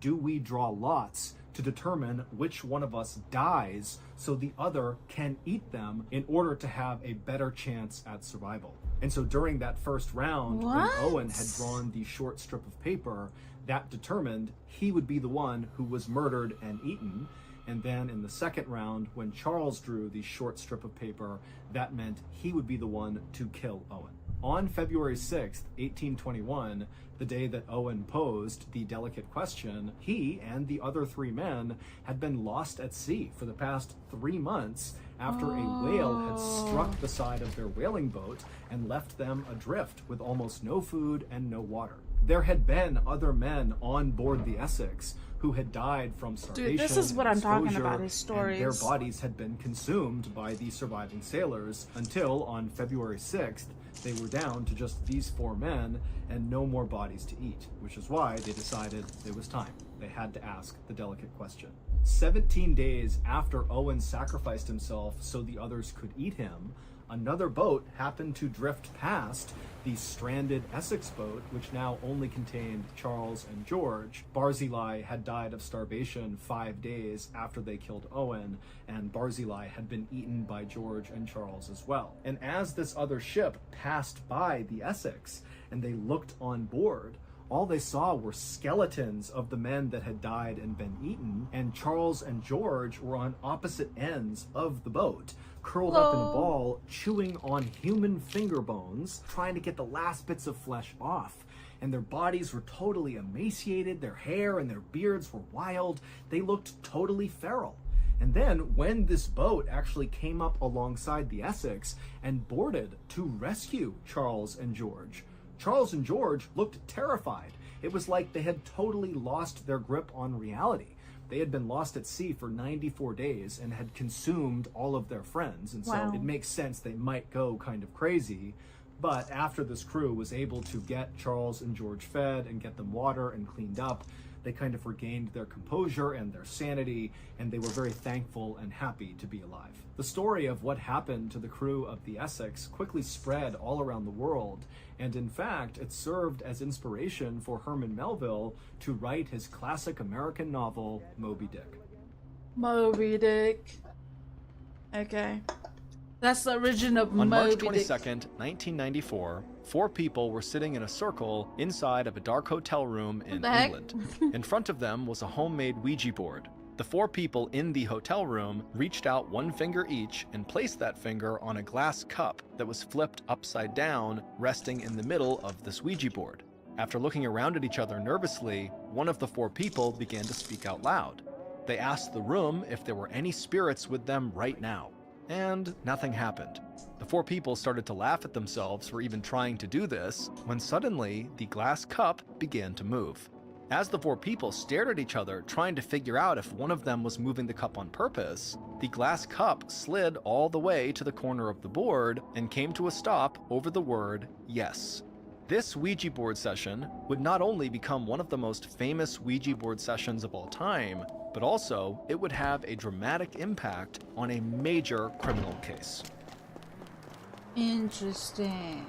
do we draw lots to determine which one of us dies so the other can eat them in order to have a better chance at survival? And so during that first round, when Owen had drawn the short strip of paper, that determined he would be the one who was murdered and eaten. And then in the second round, when Charles drew the short strip of paper, that meant he would be the one to kill Owen. On February 6th, 1821, the day that Owen posed the delicate question, he and the other 3 men had been lost at sea for the past 3 months after a whale had struck the side of their whaling boat and left them adrift with almost no food and no water. There had been other men on board the Essex who had died from starvation. Dude, this is what I'm talking about, his and stories. their bodies had been consumed by the surviving sailors until on February 6th, they were down to just these 4 men and no more bodies to eat, which is why they decided it was time. They had to ask the delicate question. 17 days after Owen sacrificed himself so the others could eat him, another boat happened to drift past the stranded Essex boat, which now only contained Charles and George. Barzillai had died of starvation 5 days after they killed Owen, and Barzillai had been eaten by George and Charles as well. And as this other ship passed by the Essex and they looked on board, all they saw were skeletons of the men that had died and been eaten, and Charles and George were on opposite ends of the boat, curled up in a ball, chewing on human finger bones, trying to get the last bits of flesh off. And their bodies were totally emaciated, their hair and their beards were wild, they looked totally feral. And then when this boat actually came up alongside the Essex and boarded to rescue Charles and George looked terrified. It was like they had totally lost their grip on reality. They had been lost at sea for 94 days and had consumed all of their friends. And so it makes sense they might go kind of crazy. But after this crew was able to get Charles and George fed and get them water and cleaned up, they kind of regained their composure and their sanity, and they were very thankful and happy to be alive. The story of what happened to the crew of the Essex quickly spread all around the world, and in fact, it served as inspiration for Herman Melville to write his classic American novel, Moby Dick. Moby Dick. Okay. That's the origin of On March Moby Dick. 22nd, 1994, 4 people were sitting in a circle inside of a dark hotel room in England. In front of them was a homemade Ouija board. The 4 people in the hotel room reached out 1 finger each and placed that finger on a glass cup that was flipped upside down, resting in the middle of this Ouija board. After looking around at each other nervously, one of the 4 people began to speak out loud. They asked the room if there were any spirits with them right now. And nothing happened. The 4 people started to laugh at themselves for even trying to do this, when suddenly the glass cup began to move. As the 4 people stared at each other, trying to figure out if one of them was moving the cup on purpose, the glass cup slid all the way to the corner of the board and came to a stop over the word yes. This Ouija board session would not only become one of the most famous Ouija board sessions of all time, but also it would have a dramatic impact on a major criminal case. Interesting.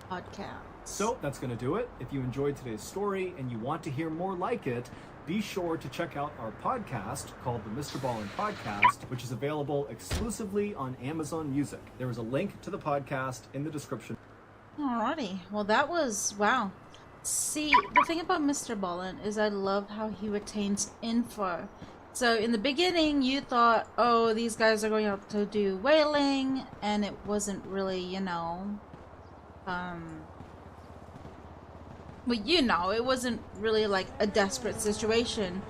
Podcast. So that's going to do it. If you enjoyed today's story and you want to hear more like it, be sure to check out our podcast called the Mr. Ballin Podcast, which is available exclusively on Amazon Music. There is a link to the podcast in the description. Alrighty. Well, that was, wow. See, the thing about Mr. Ballin is I love how he retains info. So in the beginning, you thought, oh, these guys are going out to do whaling, and it wasn't really, you know, well, you know, it wasn't really like a desperate situation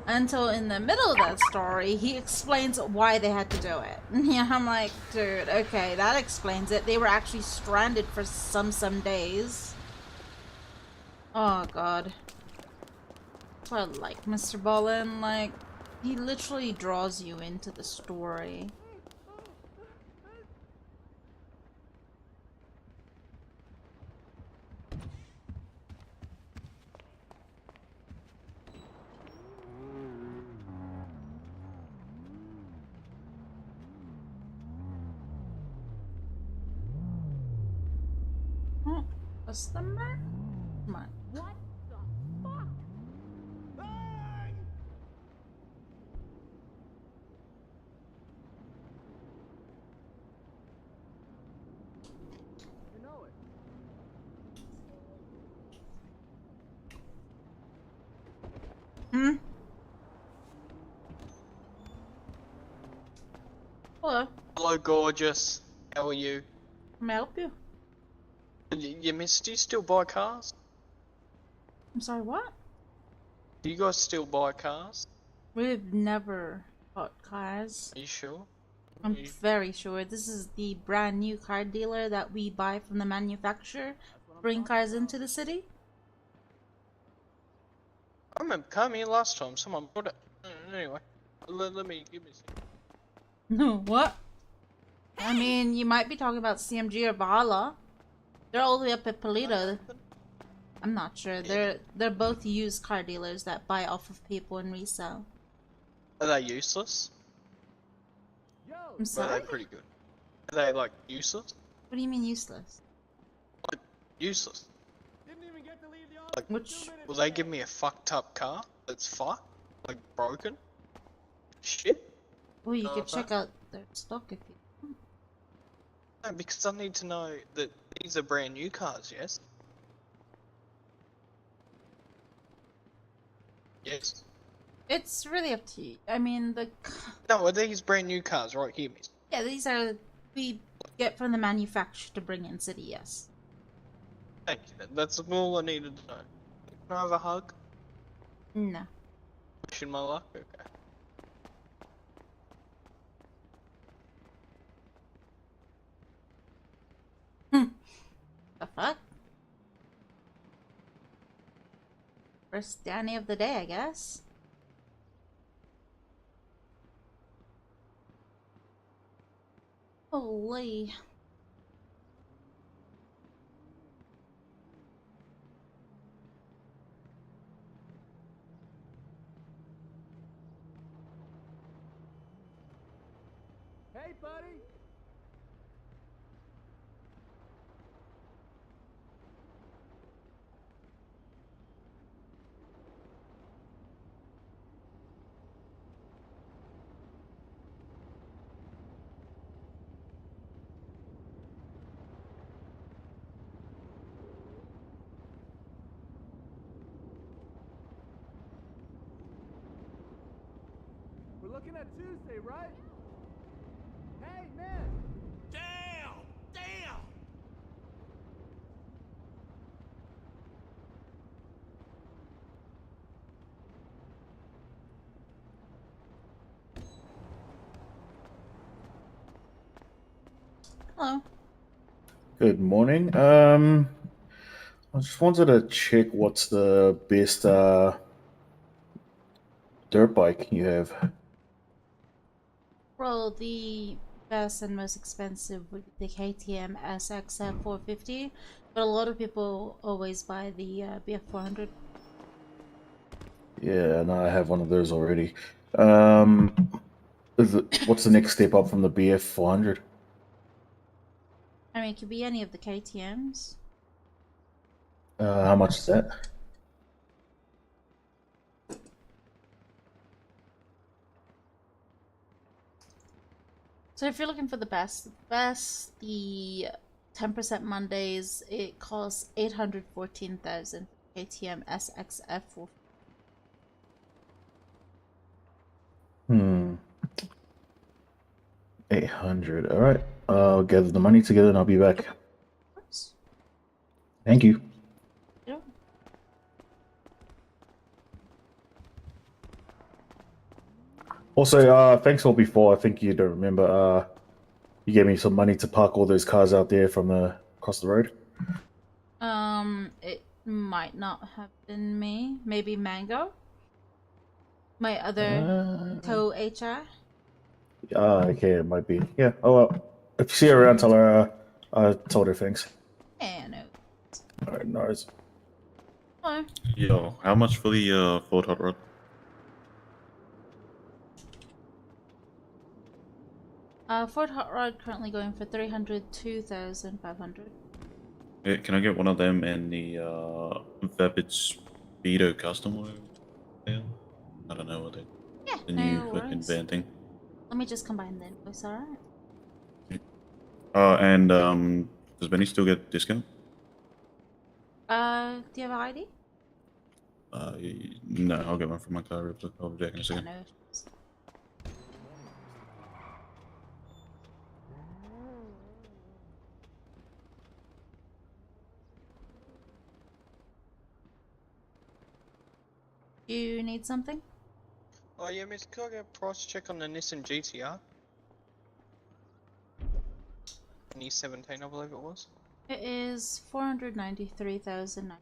until in the middle of that story, he explains why they had to do it. Yeah, I'm like, dude, okay, that explains it. They were actually stranded for some days. Oh, God. That's why I like Mr. Ballin. Like, he literally draws you into the story. Oh, customer? Come on. What the fuck? You know it. Hmm? Hello. Hello, gorgeous. How are you? Can I help you? You missed. Do you still buy cars? I'm sorry, what? Do you guys still buy cars? We've never bought cars. Are you sure? I'm very sure. This is the brand new car dealer that we buy from the manufacturer, bring cars into the city. I remember coming here last time. Someone brought it. Anyway, let me give me a second. No, what? I mean, you might be talking about CMG or Valhalla. They're all the way up at Polito. I'm not sure. They're both used car dealers that buy off of people and resell. Are they useless? I'm Or sorry? are they pretty good? Are they like useless? What do you mean useless? Like useless? Like, Which? will they give me a fucked up car that's fucked? Like broken? Shit? Well, you Oh, could check out their stock if you want. No, because I need to know that these are brand new cars, yes? Yes. It's really up to you. I mean, No, are these brand new cars right here, miss? yeah, these are we get from the manufacturer to bring in city. Yes. Thank you. That's all I needed to know. Can I have a hug? No. Wishing my luck? Okay. The fuck? First Danny of the day, I guess. Holy. Hey, buddy. We're looking at Tuesday, right? Hey, man! Damn! Damn! Hello. Good morning. I just wanted to check what's the best dirt bike you have. Well, the best and most expensive would be the KTM SXF 450, but a lot of people always buy the BF 400. Yeah, and I have one of those already. What's the next step up from the BF 400? I mean, it could be any of the KTMs. How much is that? So if you're looking for the best, the 10% Mondays, it costs 814,000 KTM SXF 450. 800. All right. I'll gather the money together and I'll be back. Thank you. Yeah. Also, thanks all before. I think you don't remember. You gave me some money to park all those cars out there from across the road. It might not have been me. Maybe Mango. My other co-HR. Okay, it might be. Yeah. Oh well. If you see her around, tell her I told her thanks. Yeah, no. All right, no worries. Hello. Yo, how much for the Ford Hot Rod? Ford Hot Rod currently going for 302,500. Yeah, can I get one of them and the Vapid Speedo custom or yeah? I don't know what they. Yeah, The no new fucking worries. van thing. Let me just combine the invoice, alright? And does Benny still get discount? Do you have an ID? No, I'll get one from my car real quick. I'll be back in a Yeah, second. no issues. You need something? Oh yeah, Miss, could I get a price check on the Nissan GTR? 2017, I believe it was. It is 493,000.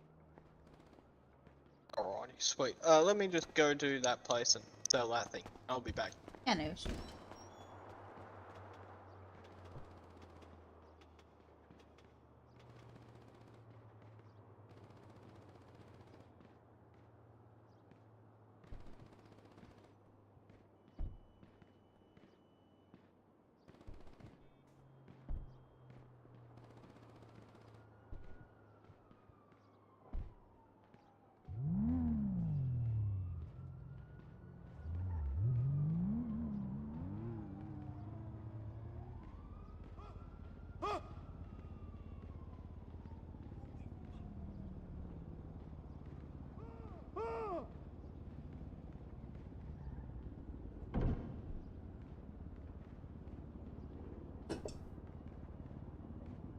Alrighty, sweet. Let me just go to that place and sell that thing. I'll be back. Yeah, no issue.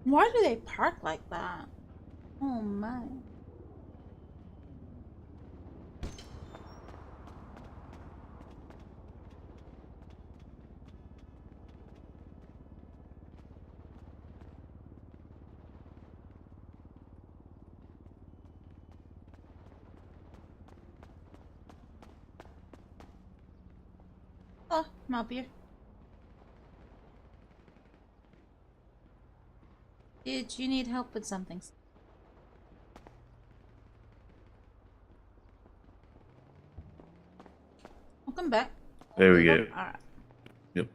Why do they park like that? Oh my. Oh, I'm up here. Did you need help with something? I'll come back. There we go. Alright. Yep.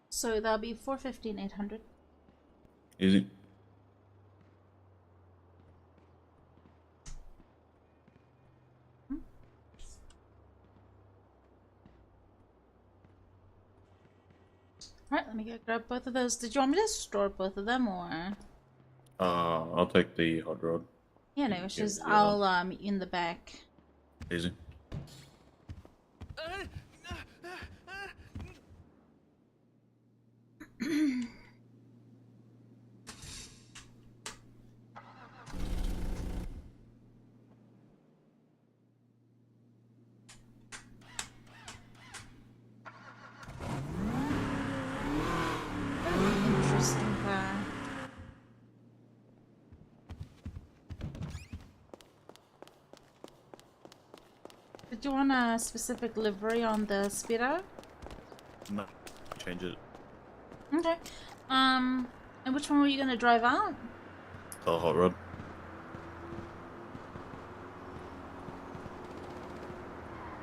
So that'll be 450 and 800. Easy. Alright, let me go grab both of those. Did you want me to store both of them or? I'll take the hot rod. Yeah, no issues. I'll meet you in the back. Easy. Interesting car. Did you want a specific livery on the Speedo? No, change it. Okay. And which one were you gonna drive out? The hot rod.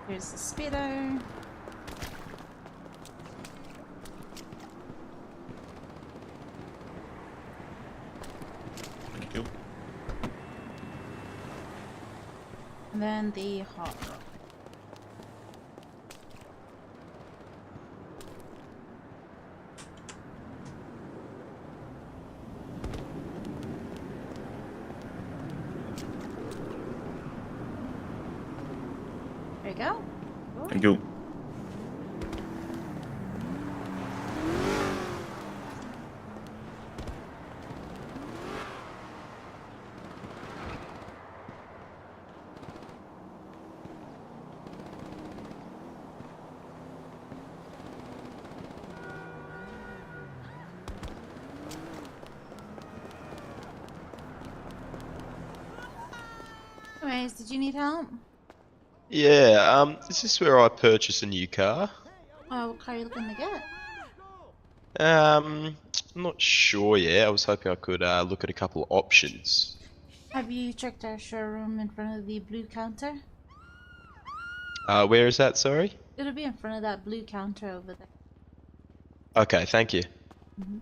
Here's the Speedo. Thank you. And then the hot rod. There you go. Thank you. Anyways, did you need help? Yeah, is this where I purchase a new car? Oh, what car are you looking to get? I'm not sure yet. I was hoping I could look at a couple of options. Have you checked our showroom in front of the blue counter? Where is that, sorry? It'll be in front of that blue counter over there. Okay, thank you. Mhm.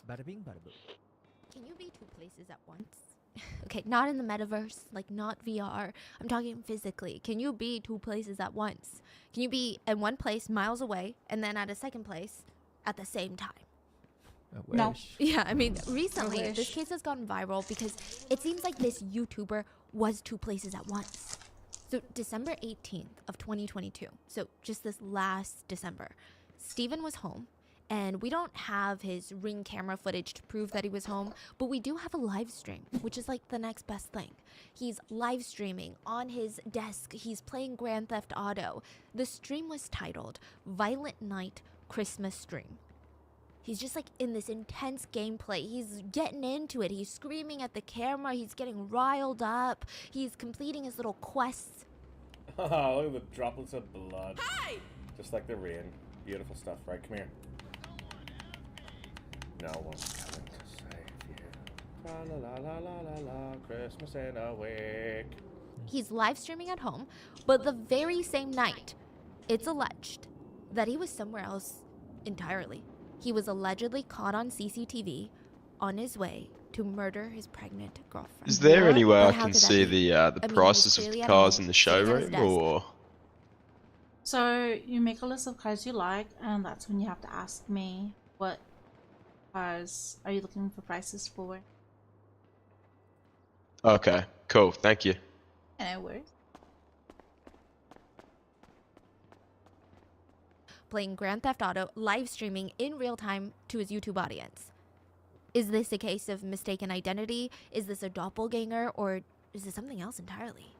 Bada bing, bada boom. Can you be two places at once? Okay, not in the metaverse, like not VR. I'm talking physically. Can you be two places at once? Can you be in one place miles away and then at a second place at the same time? No. Yeah, I mean, recently wish. this case has gone viral because it seems like this YouTuber was two places at once. So December 18th of 2022, so just this last December, Steven was home. And we don't have his Ring camera footage to prove that he was home, but we do have a live stream, which is like the next best thing. He's live streaming on his desk. He's playing Grand Theft Auto. The stream was titled Violent Night Christmas Stream. He's just like in this intense gameplay. He's getting into it. He's screaming at the camera. He's getting riled up. He's completing his little quests. Oh, look at the droplets of blood. Hey! Just like the rain. Beautiful stuff, right? Come here. No one's coming to save you. La la la la la la, Christmas in a week. He's live streaming at home, but the very same night, it's alleged that he was somewhere else entirely. He was allegedly caught on CCTV on his way to murder his pregnant girlfriend. Is there any way But I how can could that see be? the I mean, he was prices of clearly the at cars home, in the sitting at his showroom, desk. or? So you make a list of cars you like, and that's when you have to ask me what cars are you looking for prices for. Okay, cool, thank you. No worries. Playing Grand Theft Auto, live streaming in real time to his YouTube audience. Is this a case of mistaken identity? Is this a doppelganger? Or is this something else entirely?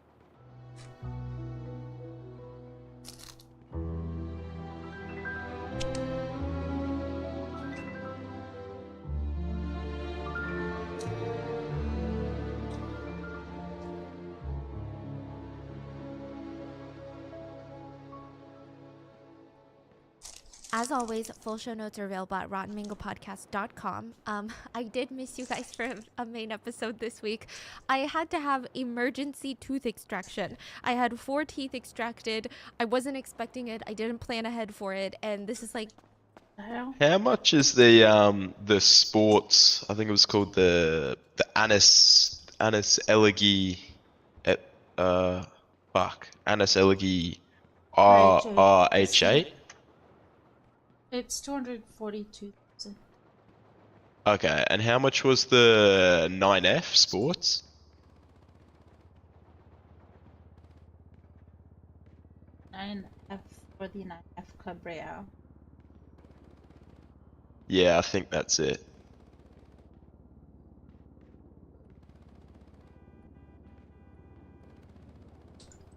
As always, full show notes are available at rottenmangopodcast.com. I did miss you guys for a main episode this week. I had to have emergency tooth extraction. I had 4 teeth extracted. I wasn't expecting it. I didn't plan ahead for it. And this is like... How much is the sports? I think it was called the Anis Elegi, Anis Elegi RRH8. It's 242,000. Okay, and how much was the 9F sports? F for the 9F Cabrera. Yeah, I think that's it.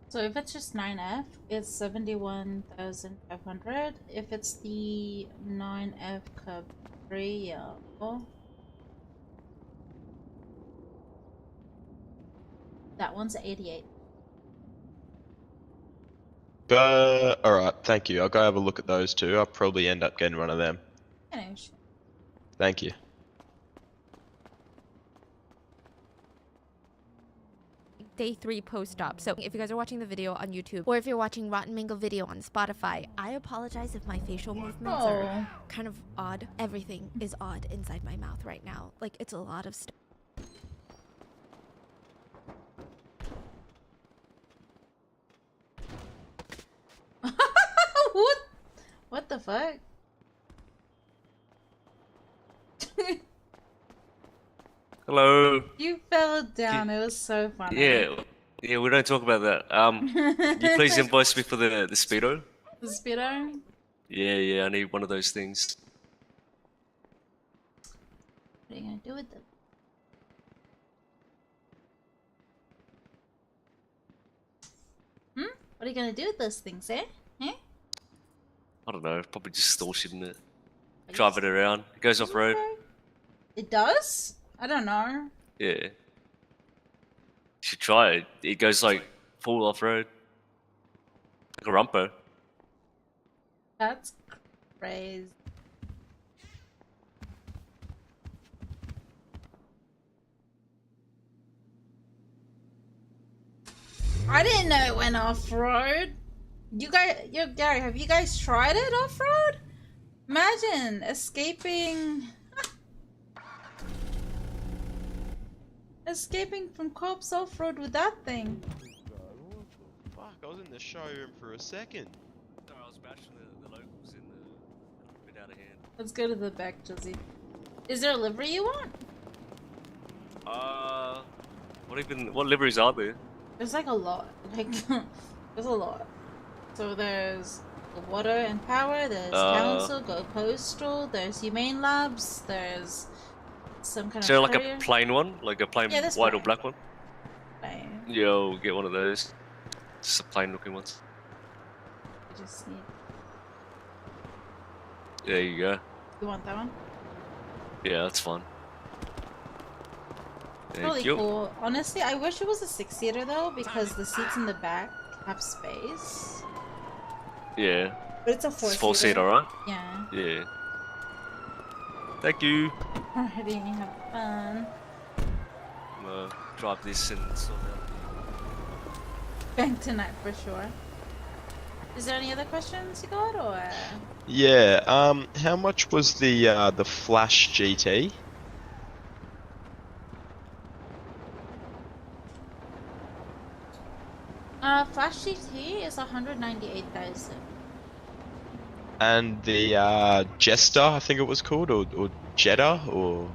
So if it's just 9F, it's 71,500. If it's the 9F Cabrera, that one's 88. Alright, thank you. I'll go have a look at those two. I'll probably end up getting one of them. Thank you. Day 3 post-op. So if you guys are watching the video on YouTube, or if you're watching Rotten Mango video on Spotify, I apologize if my facial movements are kind of odd. Everything is odd inside my mouth right now. Like, it's a lot of stuff. What the fuck? Hello. You fell down. It was so funny. Yeah, we don't talk about that. Can you please invoice me for the speedo? The speedo? Yeah, I need one of those things. What are you gonna do with them? What are you gonna do with those things, eh? Eh? I don't know. Probably just store shit in it. Drive it around. It goes off road. It does? I don't know. Yeah. You should try it. It goes like full off road. Like a rumper. That's crazy. I didn't know it went off-road. Gary, have you guys tried it off-road? Imagine escaping from cops off-road with that thing. Fuck, I was in the showroom for a second. No, I was bashing the locals in the bit out of hand. Let's go to the back, Josie. Is there a livery you want? What liveries are there? There's like a lot. Like there's a lot. So there's the water and power, there's council, go postal, there's humane labs, there's some kind Is there of like courier. a plain one? Like a plain Yeah, white plain. or black one? Plain. Yeah, we'll get one of those. Just a plain looking ones. You just need. There you go. You want that one? Yeah, that's fine. Thank Really you. cool. Honestly, I wish it was a 6-seater though, because the seats in the back have space. Yeah. But it's a 4-seater. 4-seater, right? Yeah. Yeah. Thank you. Alrighty, have fun. I'm gonna drive this and sort out. Back tonight for sure. Is there any other questions you got, or? Yeah. How much was the Flash GT? Flash GT is 198,000. And the Jester, I think it was called, or Jetta, or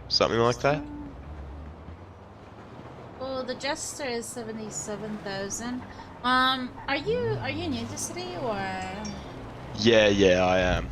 something like that. Well, the Jester is 77,000. Are you new to city, or? Yeah, I am.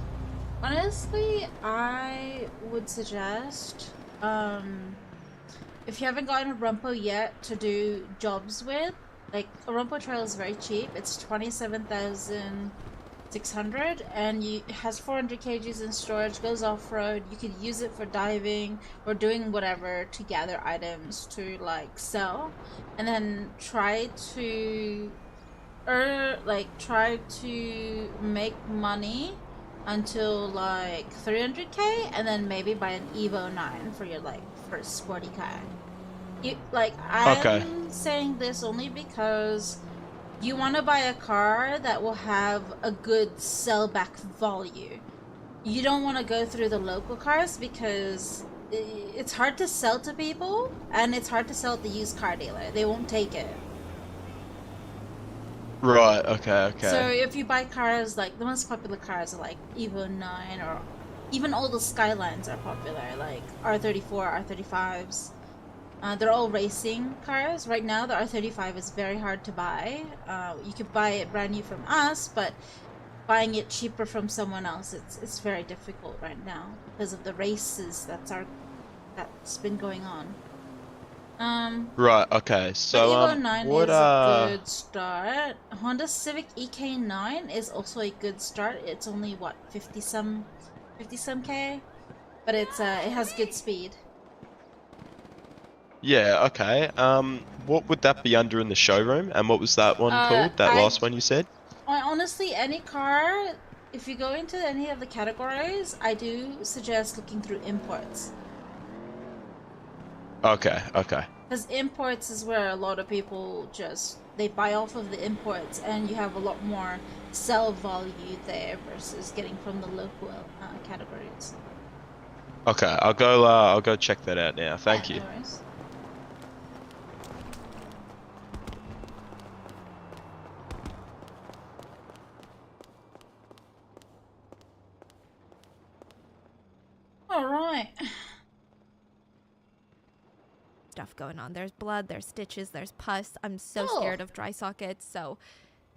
Honestly, I would suggest, if you haven't gotten a Rumpo yet to do jobs with, like, a Rumpo trail is very cheap. It's 27,600, and it has 400 kgs in storage, goes off-road. You could use it for diving or doing whatever to gather items to, like, sell. And then try to make money until like 300k, and then maybe buy an Evo 9 for your like first sporty car. I'm saying this only because you want to buy a car that will have a good sell back value. You don't want to go through the local cars because it's hard to sell to people, and it's hard to sell at the used car dealer. They won't take it. Right, okay. So if you buy cars, like the most popular cars are like Evo 9, or even all the Skylines are popular, like R34, R35s. They're all racing cars. Right now the R35 is very hard to buy. You could buy it brand new from us, but buying it cheaper from someone else, it's very difficult right now because of the races that's been going on. Right, okay. So Evo 9 is a good start. Honda Civic EK9 is also a good start. It's only what, 50 some K, but it has good speed. Yeah, okay. What would that be under in the showroom? And what was that one called? That last one you said? Honestly, any car, if you go into any of the categories, I do suggest looking through imports. Okay. Because imports is where a lot of people they buy off of the imports, and you have a lot more sell value there versus getting from the local categories. Okay, I'll go check that out now. Thank you. No worries. Alright. Stuff going on. There's blood, there's stitches, there's pus. I'm so scared of dry sockets, so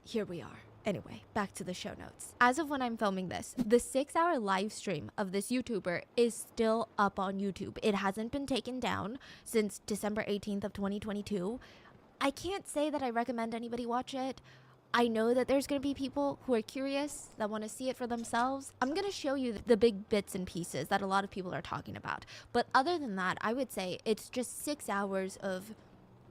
here we are. Anyway, back to the show notes. As of when I'm filming this, the 6-hour live stream of this YouTuber is still up on YouTube. It hasn't been taken down since December 18th of 2022. I can't say that I recommend anybody watch it. I know that there's going to be people who are curious, that want to see it for themselves. I'm going to show you the big bits and pieces that a lot of people are talking about. But other than that, I would say it's just 6 hours of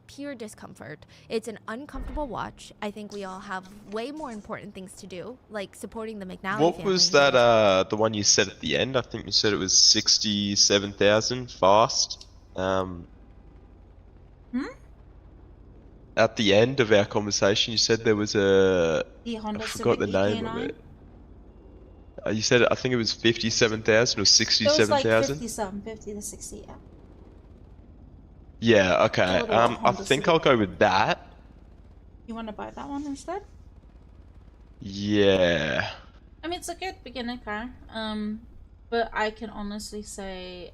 pure discomfort. It's an uncomfortable watch. I think we all have way more important things to do, like supporting the McNally What family. was that, the one you said at the end? I think you said it was 67,000 fast. At the end of our conversation, you said there was The I Honda forgot the Civic name of EK9? it. You said I think it was 57,000 or It was like 67,000. 50 something, 50 to 60, yeah. Yeah. Okay. A little I Honda think Civic. I'll go with that. You want to buy that one instead? Yeah. I mean, it's a good beginner car. But I can honestly say,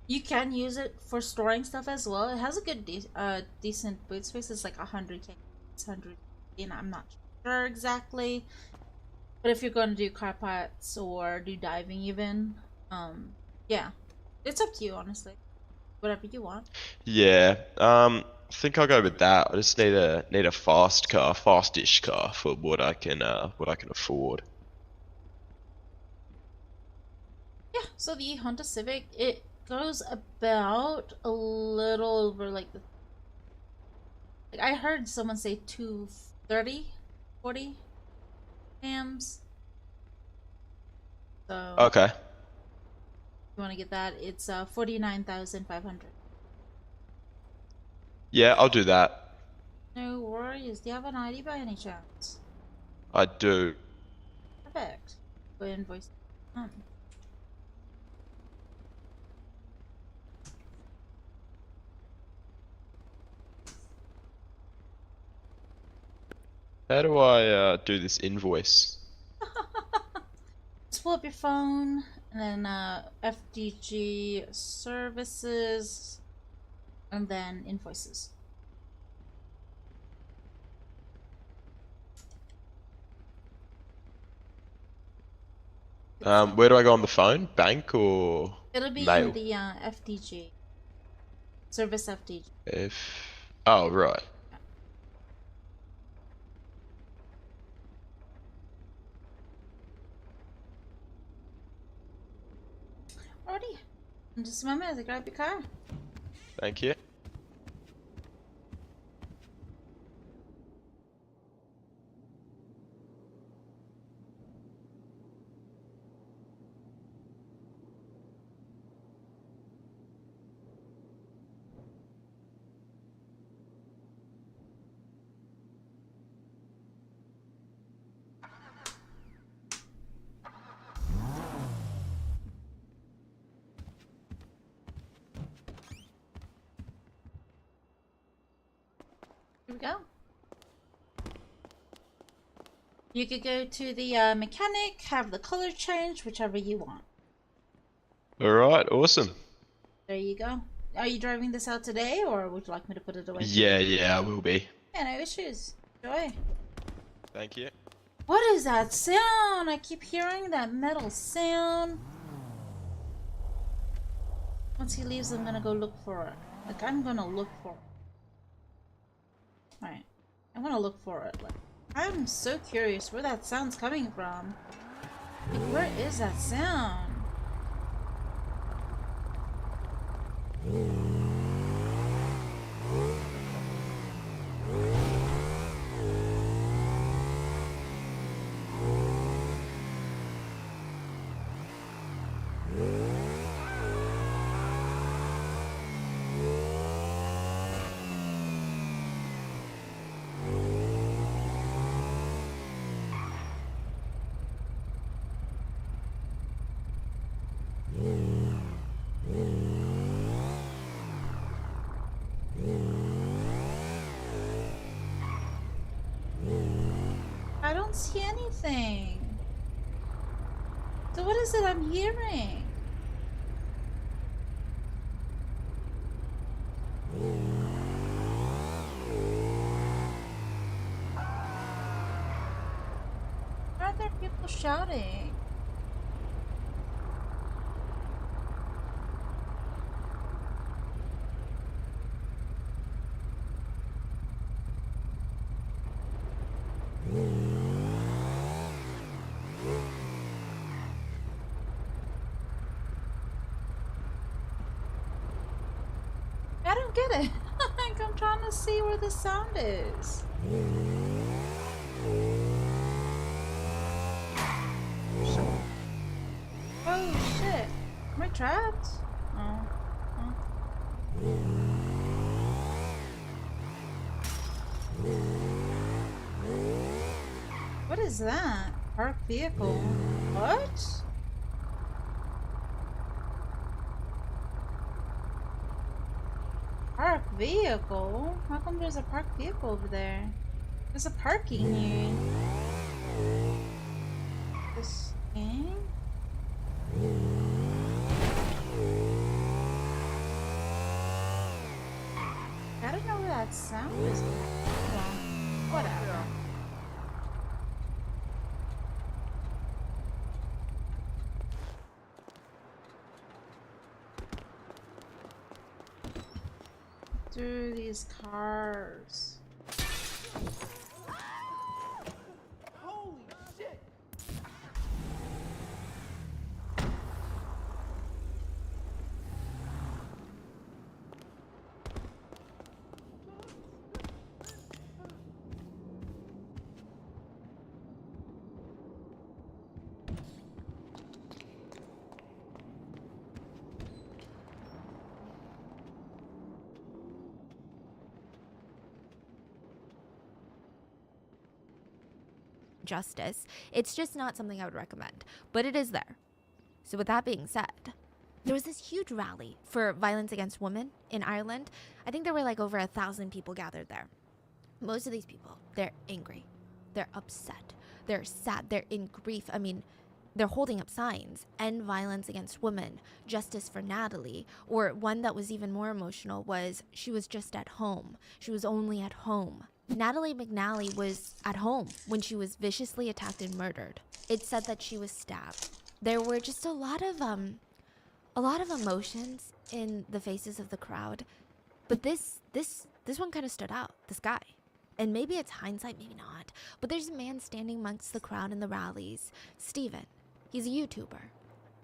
you can use it for storing stuff as well. It has a good, decent boot space. It's like 100k, 100, and I'm not sure exactly. But if you're going to do car parts or do diving even, yeah, it's up to you, honestly. Whatever you want. Yeah. I think I'll go with that. I just need a fastish car for what I can afford. Yeah, so the Honda Civic, it goes about a little over like the... Like I heard someone say 230, 40 amps. So... Okay. If you want to get that, it's 49,500. Yeah, I'll do that. No worries. Do you have an ID by any chance? I do. Perfect. Go invoice. How do I do this invoice? Just pull up your phone and then FDG services and then invoices. Where do I go on the phone? Bank or It'll be mail? in the FDG. Service FDG. Oh, right. Alrighty. In just a moment as I grab your car. Thank you. Here we go. You could go to the mechanic, have the color change, whichever you want. Alright, awesome. There you go. Are you driving this out today, or would you like me to put it away? Yeah, I will be. Yeah, no issues. Enjoy. Thank you. What is that sound? I keep hearing that metal sound. Once he leaves, I'm gonna go look for it. Like, I'm gonna look for it. Alright. I'm gonna look for it. Like, I'm so curious where that sound's coming from. Like, where is that sound? I don't see anything. So what is it I'm hearing? Why are there people shouting? don't get it. Like, I'm trying to see where the sound is. Oh shit. Am I trapped? Oh. What is that? Parked vehicle. What? Parked vehicle? How come there's a parked vehicle over there? There's a parking here. This thing? I don't know where that sound is. Whatever. Through these cars. Holy shit! Justice. It's just not something I would recommend, but it is there. So with that being said, there was this huge rally for violence against women in Ireland. I think there were like over 1,000 people gathered there. Most of these people, they're angry, they're upset, they're sad, they're in grief. I mean, they're holding up signs, end violence against women, justice for Natalie, or one that was even more emotional was she was just at home. She was only at home. Natalie McNally was at home when she was viciously attacked and murdered. It said that she was stabbed. There were just a lot of emotions in the faces of the crowd, but this one kind of stood out. This guy, and maybe it's hindsight, maybe not. But there's a man standing amongst the crowd in the rallies, Steven. He's a YouTuber.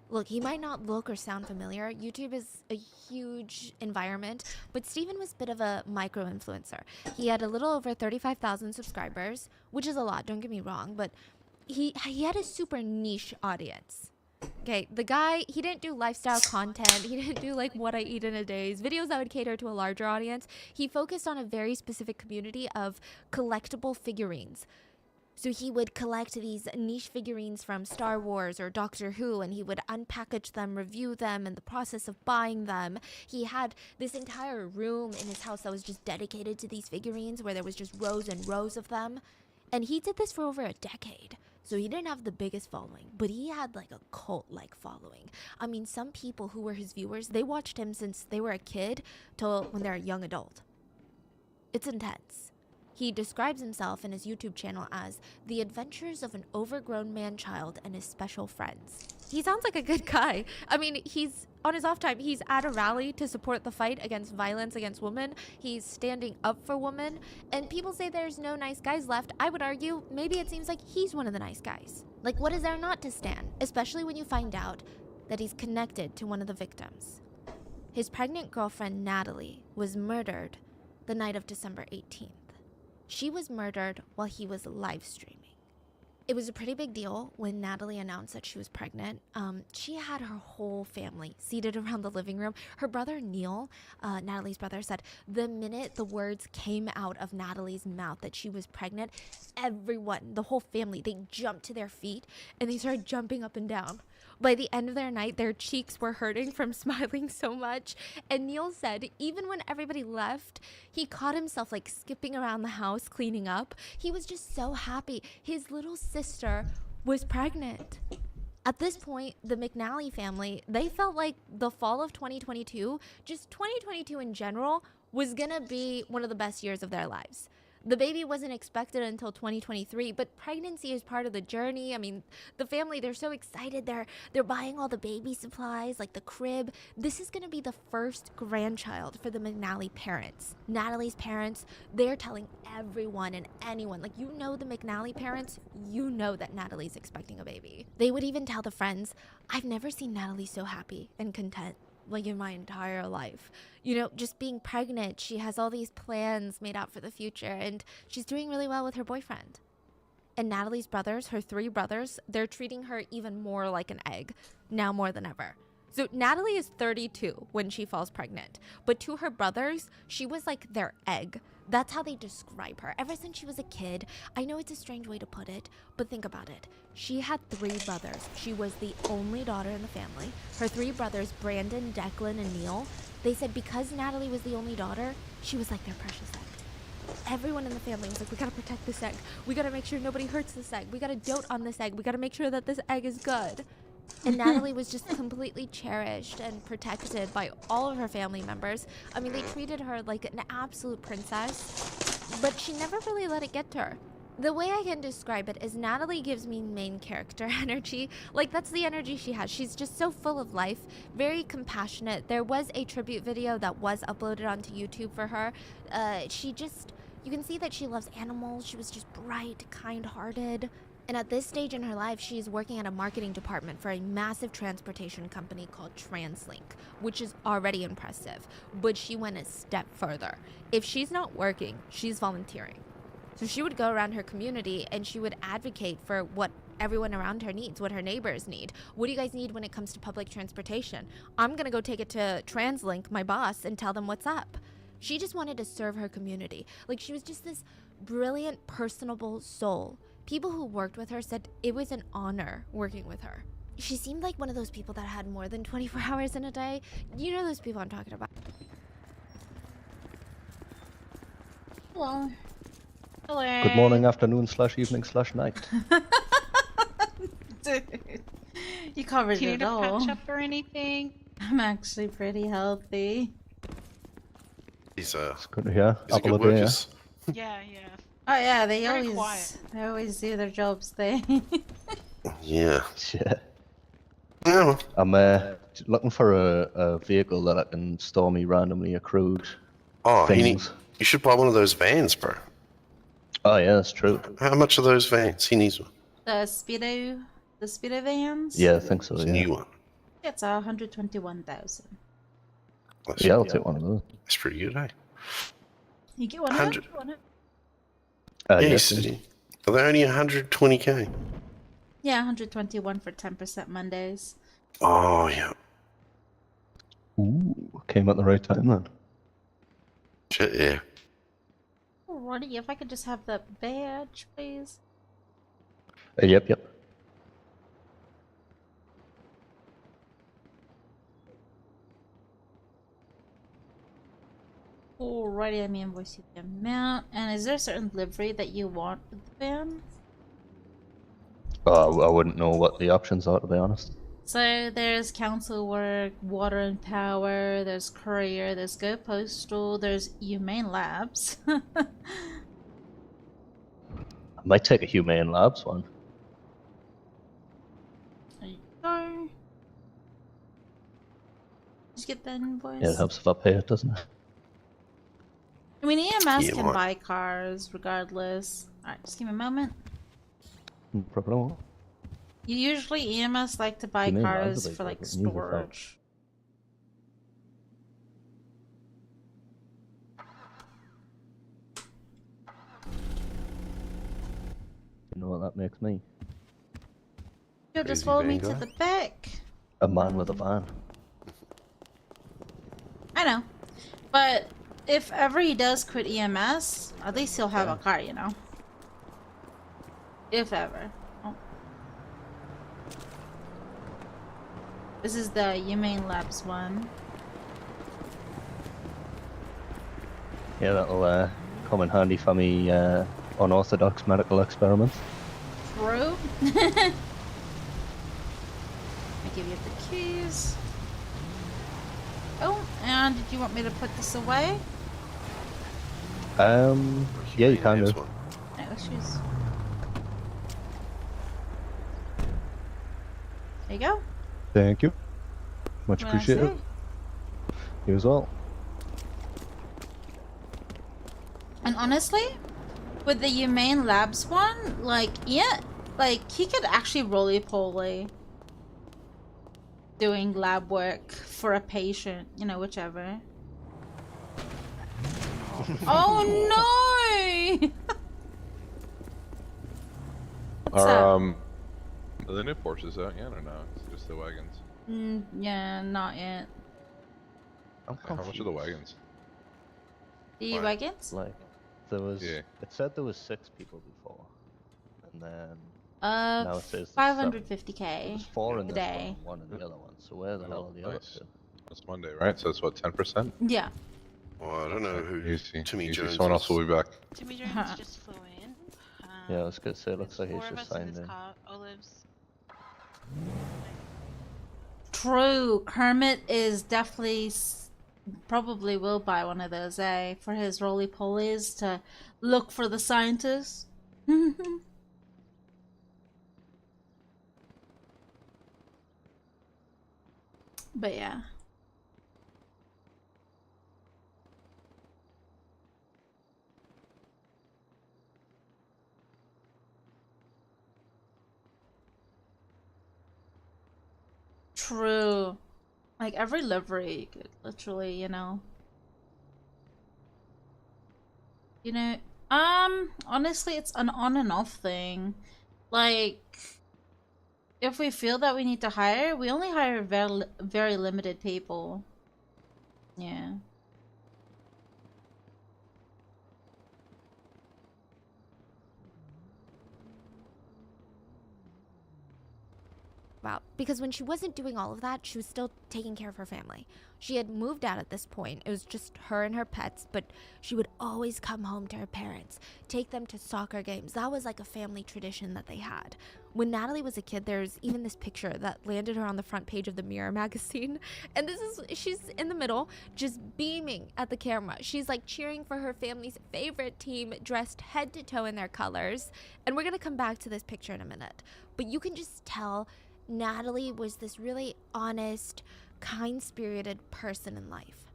Look, he might not look or sound familiar. YouTube is a huge environment, but Steven was a bit of a micro-influencer. He had a little over 35,000 subscribers, which is a lot, don't get me wrong, but he had a super niche audience. Okay, the guy, he didn't do lifestyle content. He didn't do like what I eat in a day, videos that would cater to a larger audience. He focused on a very specific community of collectible figurines. So he would collect these niche figurines from Star Wars or Doctor Who, and he would unpackage them, review them, in the process of buying them. He had this entire room in his house that was just dedicated to these figurines, where there was just rows and rows of them. And he did this for over a decade. So he didn't have the biggest following, but he had like a cult-like following. I mean, some people who were his viewers, they watched him since they were a kid till when they're a young adult. It's intense. He describes himself in his YouTube channel as the adventures of an overgrown man-child and his special friends. He sounds like a good guy. I mean, he's on his off time, he's at a rally to support the fight against violence against women. He's standing up for women. And people say there's no nice guys left. I would argue maybe it seems like he's one of the nice guys. Like, what is there not to stand? Especially when you find out that he's connected to one of the victims. His pregnant girlfriend, Natalie, was murdered the night of December 18th. She was murdered while he was live streaming. It was a pretty big deal when Natalie announced that she was pregnant. She had her whole family seated around the living room. Her brother, Neil, Natalie's brother, said the minute the words came out of Natalie's mouth that she was pregnant, everyone, the whole family, they jumped to their feet and they started jumping up and down. By the end of their night, their cheeks were hurting from smiling so much. And Neil said even when everybody left, he caught himself like skipping around the house, cleaning up. He was just so happy. His little sister was pregnant. At this point, the McNally family, they felt like the fall of 2022, just 2022 in general, was gonna be one of the best years of their lives. The baby wasn't expected until 2023, but pregnancy is part of the journey. I mean, the family, they're so excited. They're buying all the baby supplies, like the crib. This is gonna be the first grandchild for the McNally parents. Natalie's parents, they're telling everyone and anyone, like, you know the McNally parents, you know that Natalie's expecting a baby. They would even tell the friends, I've never seen Natalie so happy and content. like in my entire life. You know, just being pregnant, she has all these plans made out for the future, and she's doing really well with her boyfriend. And Natalie's brothers, her 3 brothers, they're treating her even more like an egg, now more than ever. So Natalie is 32 when she falls pregnant, but to her brothers, she was like their egg. That's how they describe her. Ever since she was a kid, I know it's a strange way to put it, but think about it. She had 3 brothers. She was the only daughter in the family. Her 3 brothers, Brandon, Declan, and Neil, they said because Natalie was the only daughter, she was like their precious egg. Everyone in the family was like, we gotta protect this egg. We gotta make sure nobody hurts this egg. We gotta dote on this egg. We gotta make sure that this egg is good. And Natalie was just completely cherished and protected by all of her family members. I mean, they treated her like an absolute princess, but she never really let it get to her. The way I can describe it is Natalie gives me main character energy. Like, that's the energy she has. She's just so full of life, very compassionate. There was a tribute video that was uploaded onto YouTube for her. You can see that she loves animals. She was just bright, kind-hearted. And at this stage in her life, she's working at a marketing department for a massive transportation company called TransLink, which is already impressive. But she went a step further. If she's not working, she's volunteering. So she would go around her community and she would advocate for what everyone around her needs, what her neighbors need. What do you guys need when it comes to public transportation? I'm gonna go take it to TransLink, my boss, and tell them what's up. She just wanted to serve her community. Like, she was just this brilliant, personable soul. People who worked with her said it was an honor working with her. She seemed like one of those people that had more than 24 hours in a day. You know those people I'm talking about. Hello. Hello. Good morning, afternoon, /evening, /night. Dude, you covered Do you it need a all. patch up or anything? I'm actually pretty healthy. He's good to hear. he's a Apple good a day, worker. Yeah, yeah. Oh yeah, they Very quiet. always do their jobs. They. Yeah. Yeah. Yeah. I'm looking for a vehicle that I can store me randomly accrued Oh, things. you should buy one of those vans, bro. Oh yeah, that's true. How much are those vans? He needs one. The speedo vans. Yeah, I think so. It's a Yeah. new one. It's 121,000. Yeah, I'll take one of those. That's pretty good, eh? You get one of 100. them? You want it? Yes. Are they only 120k? Yeah, 121 for 10% Mondays. Oh, yeah. Ooh, came at the right time then. Shit, yeah. Alrighty, if I could just have that badge, please. Yep. Alrighty, let me invoice you the amount. And is there a certain livery that you want with the van? I wouldn't know what the options are, to be honest. So there's council work, water and power, there's courier, there's go postal, there's humane labs. I might take a Humane Labs one. There you go. Just get that invoice. Yeah, it helps if I pay it, doesn't it? I mean, EMS Yeah, can what? buy cars regardless. Alright, just give me a moment. No problem. You usually EMS like to buy Humane Labs cars are big, for like but neither help. storage. You know what that makes me? You'll just Crazy follow me to van the guy. back. A man with a van. I know. But if ever he does quit EMS, at least he'll have a car, you know? If ever. Oh. This is the Humane Labs one. Yeah, that'll come in handy for me unorthodox medical experiments. True. I give you the keys. Oh, and did you want me to put this away? Yeah, you can do. Alright, let's choose. There you go. Thank you. Much What did I appreciated. say? You as well. And honestly, with the Humane Labs one, like, yeah, like, he could actually roly-poly. doing lab work for a patient, you know, whichever. Oh no! What's up? Are the new Porsches out yet or no? It's just the wagons. Yeah, not yet. How much are the wagons? The wagons? Like, there was. Yeah. It said there was 6 people before, and then now it says there's 7. 550k There's 4 in a this one day. and 1 in the other one. So where the hell are the other nice. 2? It's Monday, right? So it's what, 10%? Yeah. Well, I don't know who Timmy Jones Someone else will be back. Timmy Jones just flew in. Yeah, I was gonna say, it looks like he's 4 of just us in signed this in. car. Olives. True. Kermit is definitely probably will buy one of those, for his roly-polies to look for the scientists. But yeah. True. Like every livery you could literally, you know. Honestly it's an on and off thing. Like if we feel that we need to hire, we only hire very limited people. Yeah. About because when she wasn't doing all of that, she was still taking care of her family. She had moved out at this point. It was just her and her pets, but she would always come home to her parents, take them to soccer games. That was like a family tradition that they had. When Natalie was a kid, there's even this picture that landed her on the front page of the Mirror magazine. And she's in the middle, just beaming at the camera. She's like cheering for her family's favorite team, dressed head to toe in their colors. And we're gonna come back to this picture in a minute. But you can just tell Natalie was this really honest, kind-spirited person in life.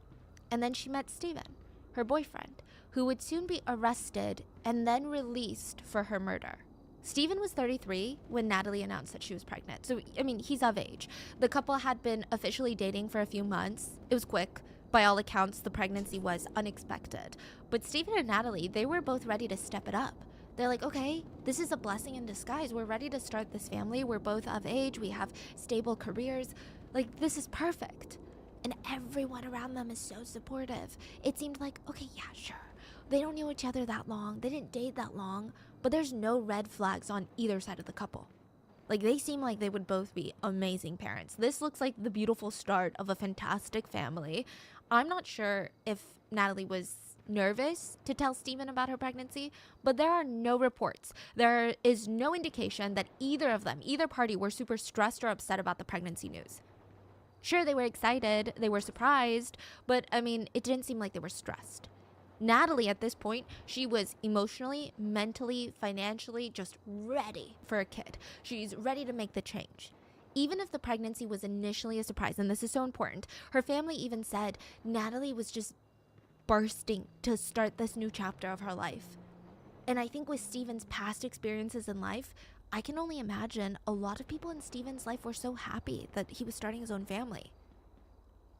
And then she met Steven, her boyfriend, who would soon be arrested and then released for her murder. Steven was 33 when Natalie announced that she was pregnant. So, I mean, he's of age. The couple had been officially dating for a few months. It was quick. By all accounts, the pregnancy was unexpected. But Steven and Natalie, they were both ready to step it up. They're like, okay, this is a blessing in disguise. We're ready to start this family. We're both of age. We have stable careers. Like, this is perfect. And everyone around them is so supportive. It seemed like, okay, yeah, sure. They don't know each other that long. They didn't date that long. But there's no red flags on either side of the couple. Like, they seem like they would both be amazing parents. This looks like the beautiful start of a fantastic family. I'm not sure if Natalie was nervous to tell Steven about her pregnancy, but there are no reports. There is no indication that either of them, either party, were super stressed or upset about the pregnancy news. Sure, they were excited, they were surprised, but I mean, it didn't seem like they were stressed. Natalie, at this point, she was emotionally, mentally, financially just ready for a kid. She's ready to make the change. Even if the pregnancy was initially a surprise, and this is so important, her family even said Natalie was just bursting to start this new chapter of her life. And I think with Steven's past experiences in life, I can only imagine a lot of people in Steven's life were so happy that he was starting his own family.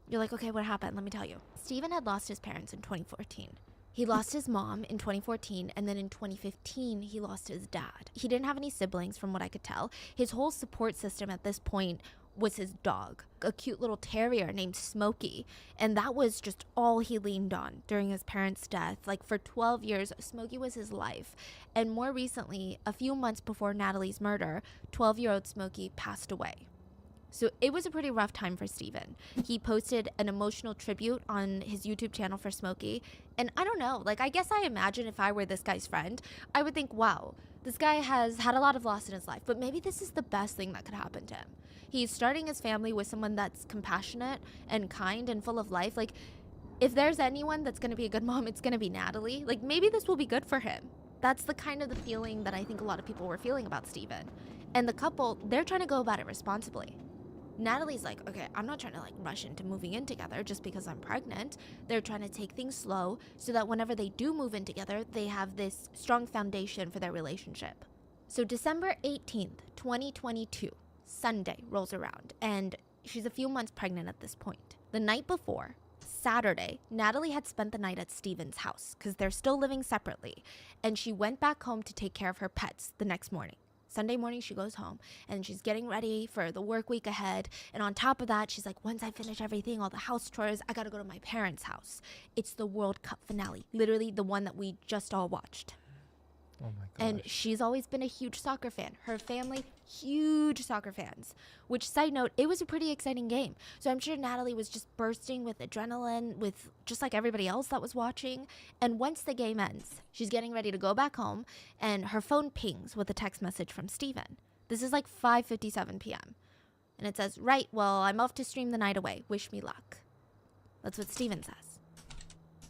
You're like, okay, what happened? Let me tell you. Steven had lost his parents in 2014. He lost his mom in 2014, and then in 2015, he lost his dad. He didn't have any siblings, from what I could tell. His whole support system at this point was his dog, a cute little terrier named Smokey. And that was just all he leaned on during his parents' death. Like, for 12 years, Smokey was his life. And more recently, a few months before Natalie's murder, 12-year-old Smokey passed away. So it was a pretty rough time for Steven. He posted an emotional tribute on his YouTube channel for Smokey. And I don't know, like, I guess I imagine if I were this guy's friend, I would think, wow, this guy has had a lot of loss in his life, but maybe this is the best thing that could happen to him. He's starting his family with someone that's compassionate and kind and full of life. Like, if there's anyone that's going to be a good mom, it's going to be Natalie. Like, maybe this will be good for him. That's the kind of the feeling that I think a lot of people were feeling about Steven. And the couple, they're trying to go about it responsibly. Natalie's like, okay, I'm not trying to like rush into moving in together just because I'm pregnant. They're trying to take things slow so that whenever they do move in together, they have this strong foundation for their relationship. So December 18th, 2022, Sunday rolls around, and she's a few months pregnant at this point. The night before, Saturday, Natalie had spent the night at Steven's house because they're still living separately, and she went back home to take care of her pets the next morning. Sunday morning, she goes home and she's getting ready for the work week ahead. And on top of that, she's like, once I finish everything, all the house chores, I gotta go to my parents' house. It's the World Cup finale, literally the one that we just all watched. Oh my gosh. And she's always been a huge soccer fan. Her family, huge soccer fans. Which, side note, it was a pretty exciting game. So I'm sure Natalie was just bursting with adrenaline, with just like everybody else that was watching. And once the game ends, she's getting ready to go back home, and her phone pings with a text message from Steven. This is like 5:57 p.m. And it says, right, well, I'm off to stream the night away. Wish me luck. That's what Steven says.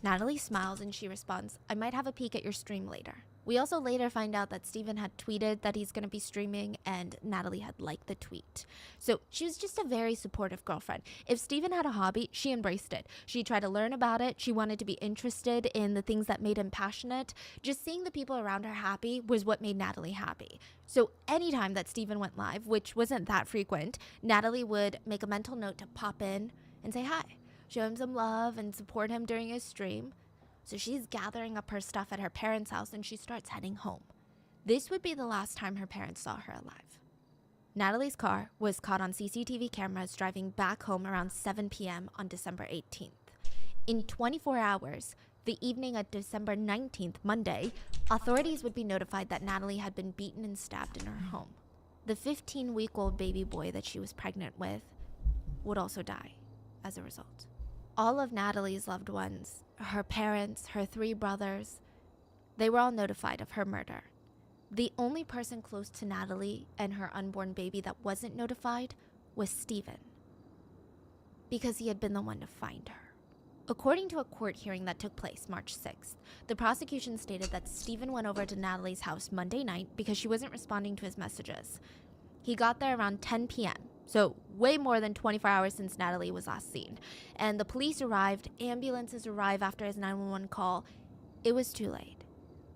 Natalie smiles and she responds, I might have a peek at your stream later. We also later find out that Steven had tweeted that he's going to be streaming, and Natalie had liked the tweet. So she was just a very supportive girlfriend. If Steven had a hobby, she embraced it. She tried to learn about it. She wanted to be interested in the things that made him passionate. Just seeing the people around her happy was what made Natalie happy. So anytime that Steven went live, which wasn't that frequent, Natalie would make a mental note to pop in and say hi, show him some love, and support him during his stream. So she's gathering up her stuff at her parents' house and she starts heading home. This would be the last time her parents saw her alive. Natalie's car was caught on CCTV cameras driving back home around 7 p.m. on December 18th. In 24 hours, the evening of December 19th, Monday, authorities would be notified that Natalie had been beaten and stabbed in her home. The 15-week-old baby boy that she was pregnant with would also die as a result. All of Natalie's loved ones, her parents, her 3 brothers, they were all notified of her murder. The only person close to Natalie and her unborn baby that wasn't notified was Steven, because he had been the one to find her. According to a court hearing that took place March 6th, the prosecution stated that Steven went over to Natalie's house Monday night because she wasn't responding to his messages. He got there around 10 p.m., so way more than 24 hours since Natalie was last seen. And the police arrived, ambulances arrived after his 911 call. It was too late.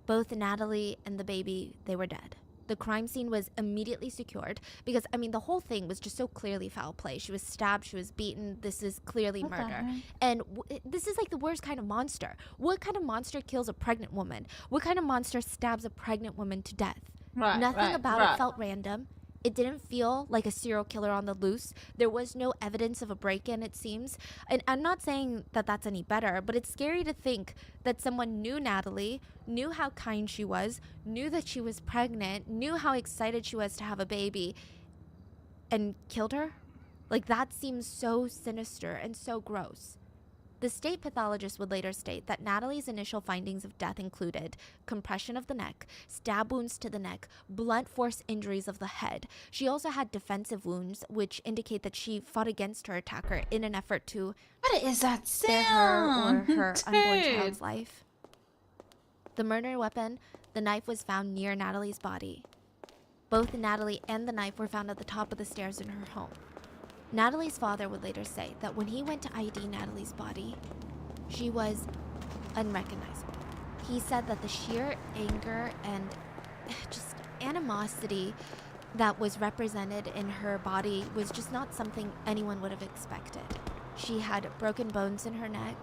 Both Natalie and the baby, they were dead. The crime scene was immediately secured because, the whole thing was just so clearly foul play. She was stabbed, she was beaten. This is clearly murder. And this is like the worst kind of monster. What kind of monster kills a pregnant woman? What kind of monster stabs a pregnant woman to death? Nothing about it felt random. It didn't feel like a serial killer on the loose. There was no evidence of a break-in, it seems. And I'm not saying that that's any better, but it's scary to think that someone knew Natalie, knew how kind she was, knew that she was pregnant, knew how excited she was to have a baby, and killed her? Like, that seems so sinister and so gross. The state pathologist would later state that Natalie's initial findings of death included compression of the neck, stab wounds to the neck, blunt force injuries of the head. She also had defensive wounds, which indicate that she fought against her attacker in an effort to What is that spare her or her unborn Dude. child's life. The murder weapon, the knife, was found near Natalie's body. Both Natalie and the knife were found at the top of the stairs in her home. Natalie's father would later say that when he went to ID Natalie's body, she was unrecognizable. He said that the sheer anger and just animosity that was represented in her body was just not something anyone would have expected. She had broken bones in her neck.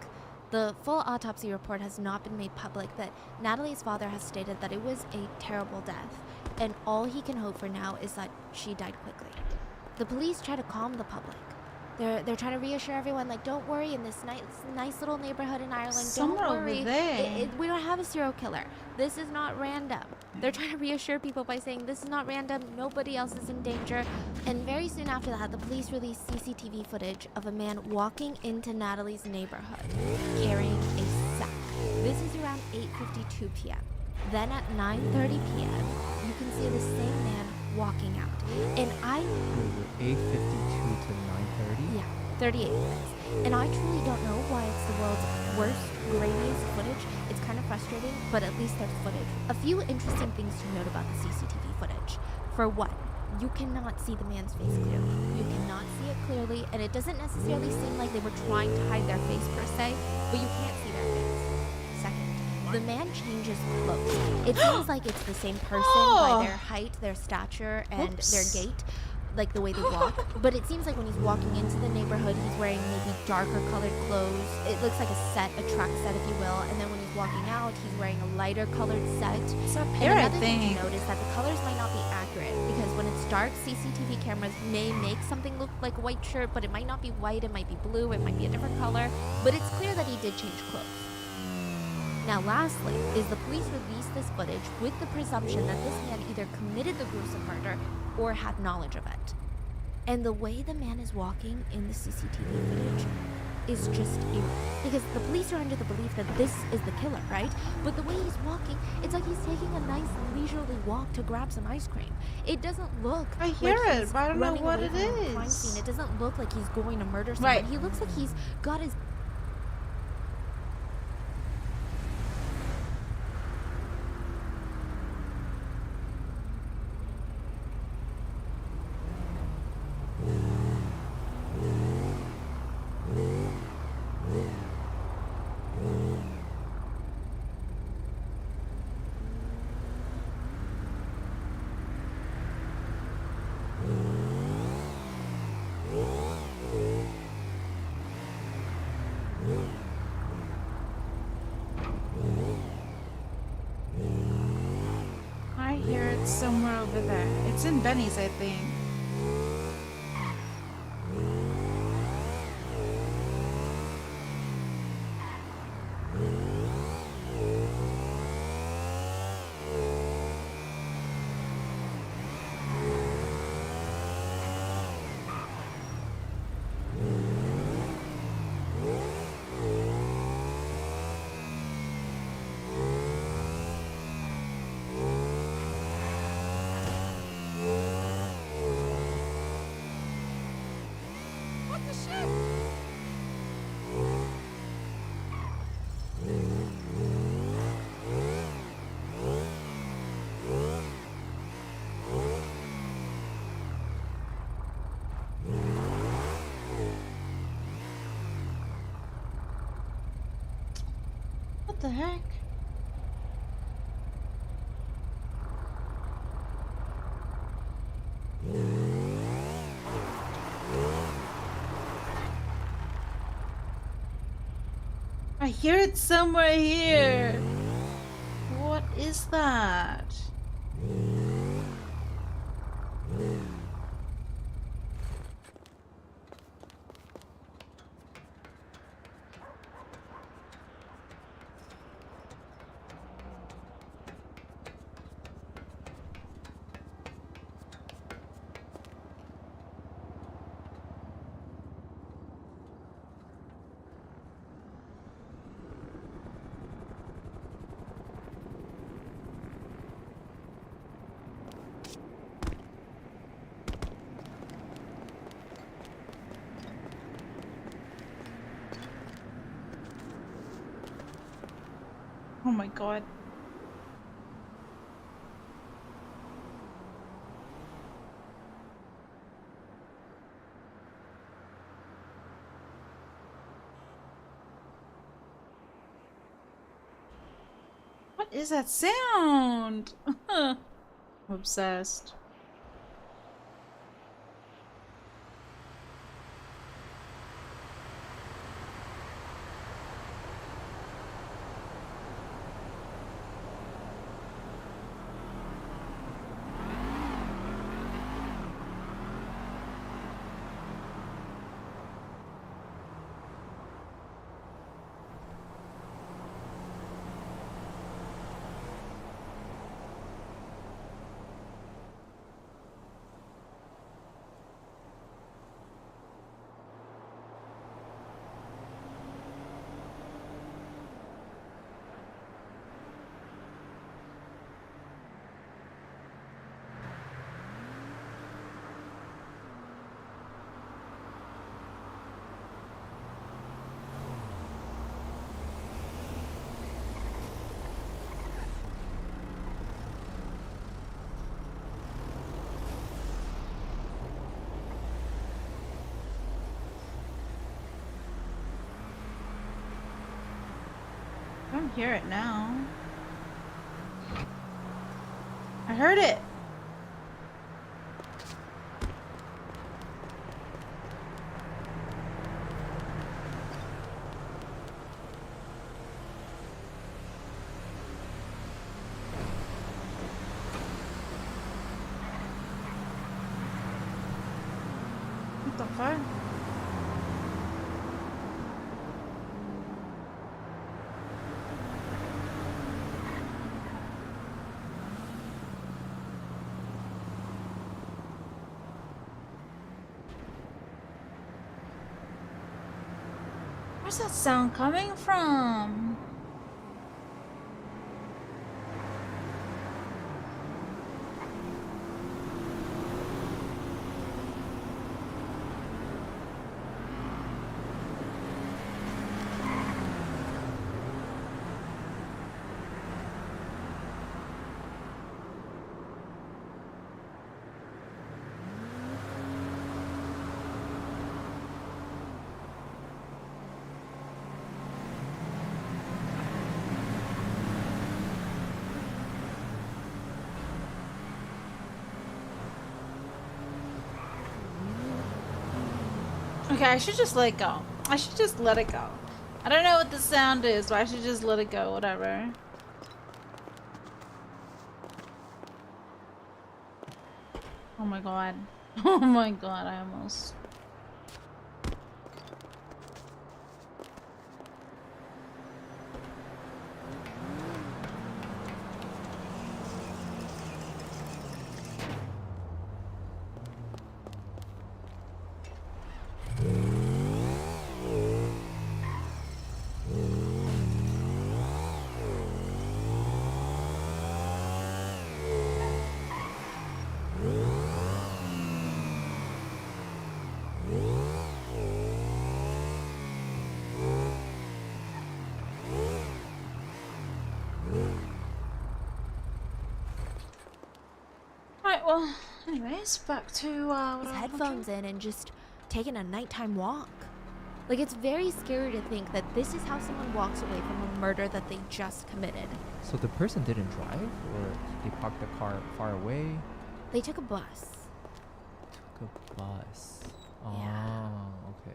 The full autopsy report has not been made public, but Natalie's father has stated that it was a terrible death, and all he can hope for now is that she died quickly. The police try to calm the public. They're trying to reassure everyone, like, don't worry, in this nice little neighborhood in Ireland, Somewhere don't worry. over there. We don't have a serial killer. This is not random. They're trying to reassure people by saying this is not random, nobody else is in danger. And very soon after that, the police released CCTV footage of a man walking into Natalie's neighborhood carrying a sack. This is around 8:52 p.m. Then at 9:30 p.m., you can see the same man walking out. And 8:52 to 9:30? Yeah, 38 minutes. And I truly don't know why it's the world's worst, grainiest footage. It's kind of frustrating, but at least there's footage. A few interesting things to note about the CCTV footage. For one, you cannot see the man's face clearly. You cannot see it clearly, and it doesn't necessarily seem like they were trying to hide their face per se, but you can't see their face. Second, the man changes clothes. It seems like it's the same person by their height, their stature, and their gait. like the way they walk, but it seems like when he's walking into the neighborhood, he's wearing maybe darker colored clothes. It looks like a track set, if you will. And then when he's walking out, he's wearing a lighter colored set. It's up And here, I another thing think. to note is that the colors might not be accurate because when it's dark, CCTV cameras may make something look like a white shirt, but it might not be white. It might be blue. It might be a different color. But it's clear that he did change clothes. Now, lastly, is the police released this footage with the presumption that this man either committed the gruesome murder or had knowledge of it. And the way the man is walking in the CCTV footage is just eerie. Because the police are under the belief that this is the killer, right? But the way he's walking, it's like he's taking a nice leisurely walk to grab some ice cream. It doesn't look I hear like it, he's but I don't know running what away it from a crime is. scene. It doesn't look like he's going to murder someone. Right. He looks like he's got his I hear it somewhere over there. It's in Benny's, I think. What the shit? What the heck? I hear it somewhere here. What is that? Oh my god. What is that sound? I'm obsessed. I don't hear it now. I heard it. What the fuck? Where's that sound coming from? Okay, I should just let it go. I should just let it go. I don't know what the sound is, but I should just let it go, whatever. Oh my god. Oh my god, I almost... Right, well, anyways, back to His headphones in and just taking a nighttime walk. Like, it's very scary to think that this is how someone walks away from a murder that they just committed. So the person didn't drive, or they parked the car far away? They took a bus. Took a bus. Yeah. Oh, okay.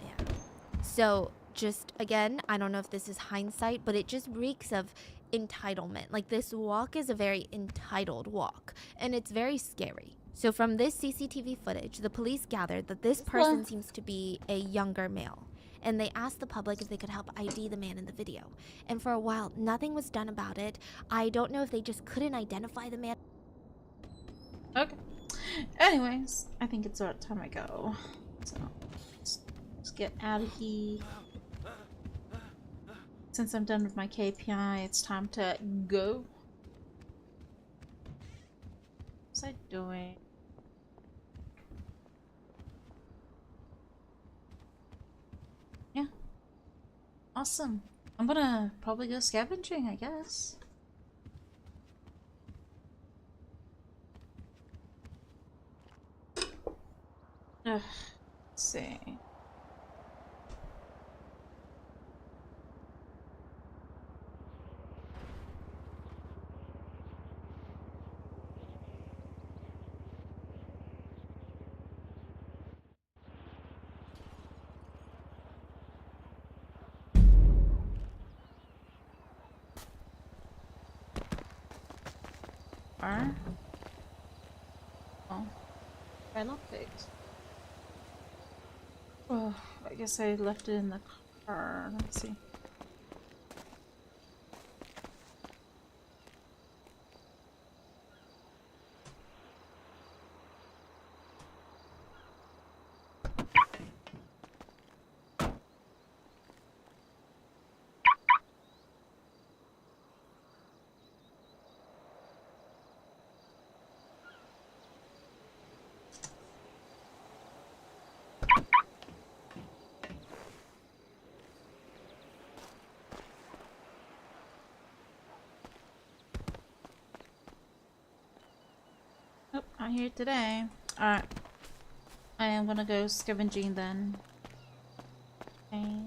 Yeah. So, just again, I don't know if this is hindsight, but it just reeks of entitlement. Like, this walk is a very entitled walk, and it's very scary. So from this CCTV footage, the police gathered that this person seems to be a younger male, and they asked the public if they could help ID the man in the video. And for a while, nothing was done about it. I don't know if they just couldn't identify the man. Okay. Anyways, I think it's about time I go. So, let's get out of here. Since I'm done with my KPI, it's time to go. What's I doing? Yeah. Awesome. I'm gonna probably go scavenging, I guess. Ugh. Let's see. Oh. I love pigs. Oh, I guess I left it in the car. Let's see. Nope, not here today. Alright. I am gonna go scavenging then. Okay.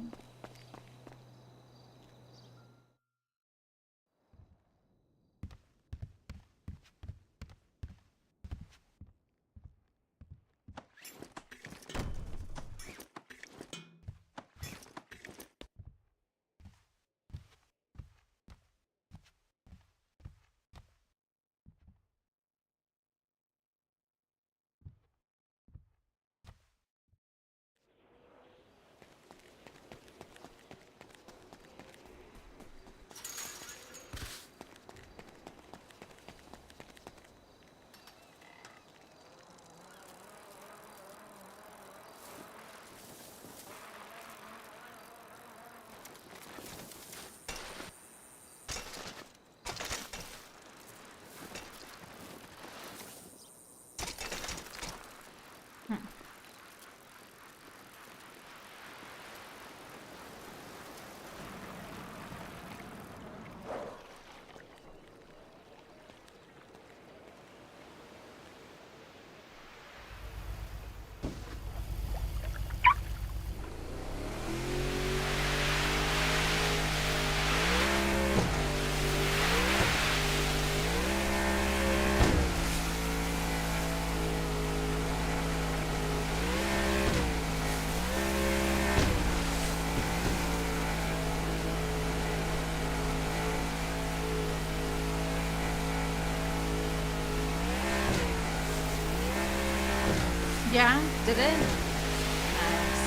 Yeah, did it? Nice.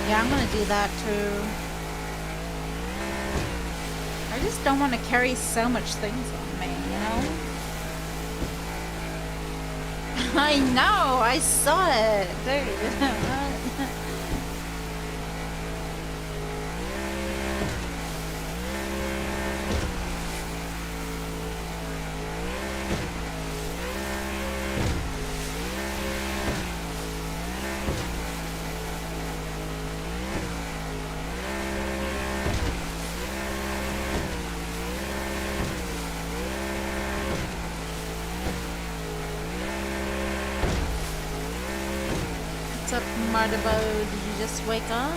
Yeah, I'm gonna do that too. I just don't want to carry so much things on me, you know? I know, I saw it, dude. What's up, Martabo? Did you just wake up?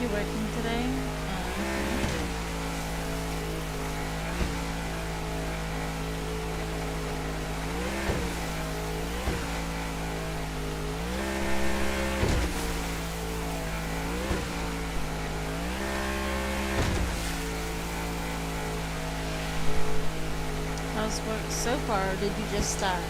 You working today? How's work so far, or did you just start?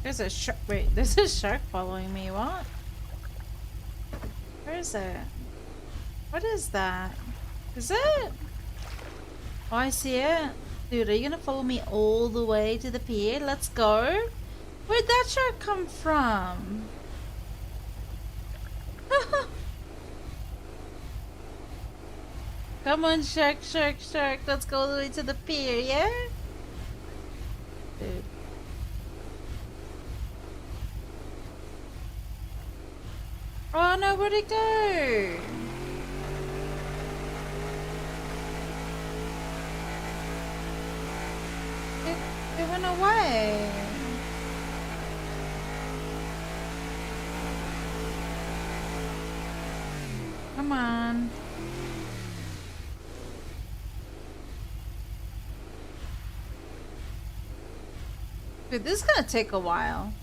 There's a shark. Wait, there's a shark following me. What? Where is it? What is that? Is it? Oh, I see it. Dude, are you gonna follow me all the way to the pier? Let's go. Where'd that shark come from? Come on, shark, shark, shark. Let's go all the way to the pier, yeah? Dude. Oh no, where'd it go? It went away. Come on. Dude, this is gonna take a while.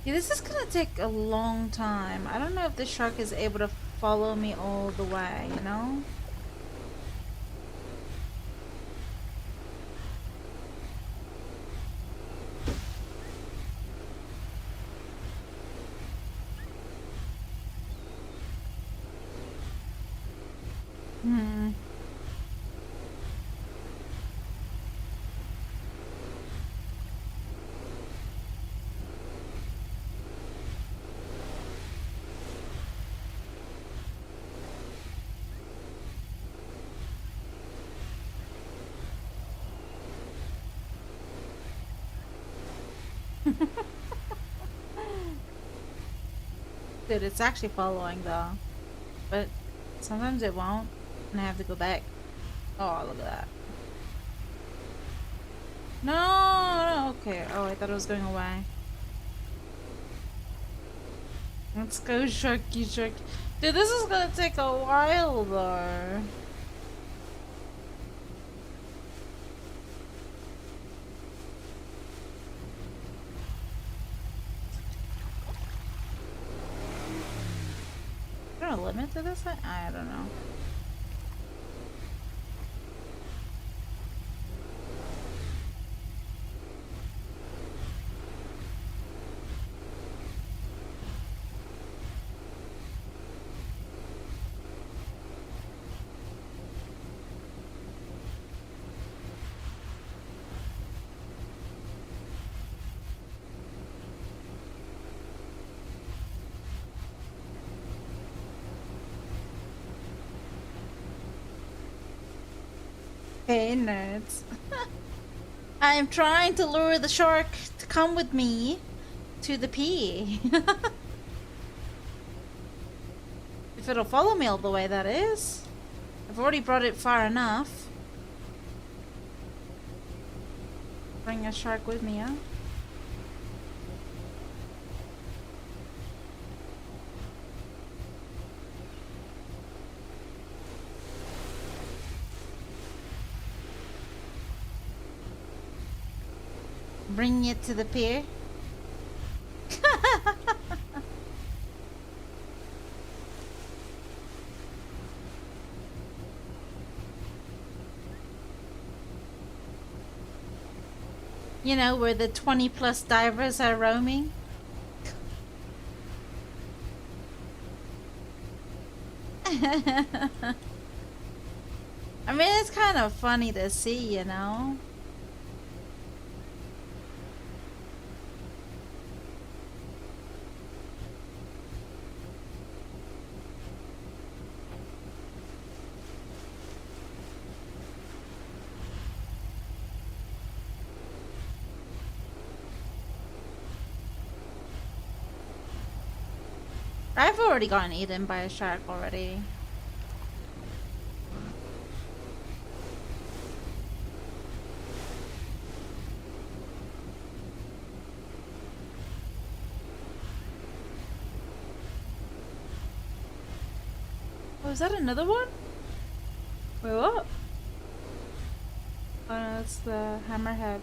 Yeah, this is gonna take a long time. I don't know if the shark is able to follow me all the way, you know? Hmm. Dude, it's actually following though. But sometimes it won't, and I have to go back. Oh, look at that. No, no, okay. Oh, I thought it was going away. Let's go, Sharky Shark. Dude, this is gonna take a while though. Is there a limit to this? I don't know. Hey, nerds. I am trying to lure the shark to come with me to the P. If it'll follow me all the way, that is. I've already brought it far enough. Bring a shark with me, huh? Bring it to the pier. You know, where the 20+ divers are roaming. I mean, it's kind of funny to see, you know? I've already gotten eaten by a shark already. Oh, is that another one? Wait, what? Oh no, it's the hammerhead.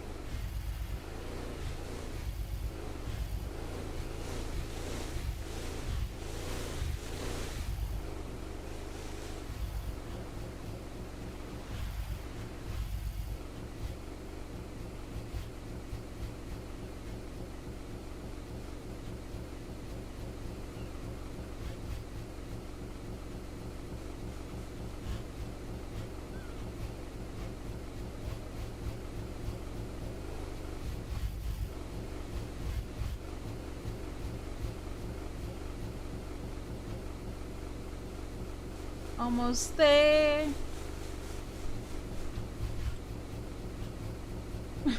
Almost there.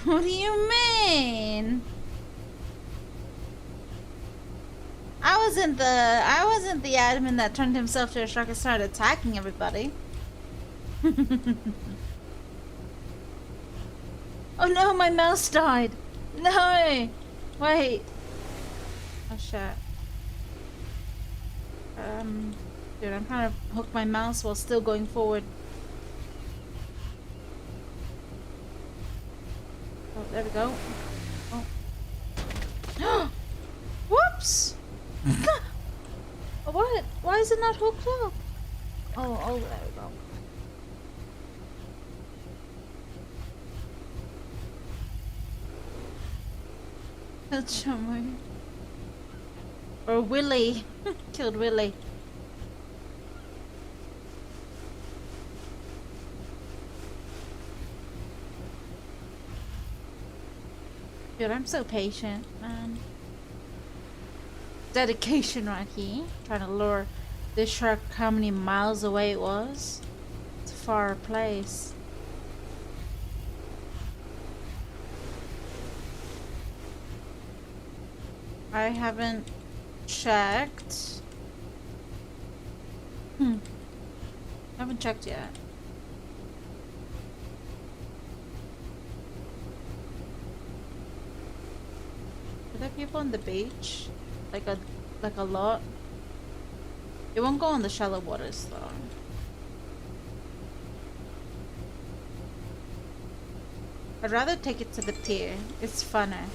What do you mean? I wasn't the admin that turned himself to a shark and started attacking everybody. Oh no, my mouse died. No! Wait. Oh shit. Dude, I'm trying to hook my mouse while still going forward. Oh, there we go. Oh. Whoops! What? Why is it not hooked up? Oh, there we go. That's charming. Or Willy. Killed Willy. Dude, I'm so patient, man. Dedication right here. Trying to lure this shark how many miles away it was. It's a far place. I haven't checked. I haven't checked yet. Are there people on the beach? Like a lot? It won't go on the shallow waters though. I'd rather take it to the pier. It's funner.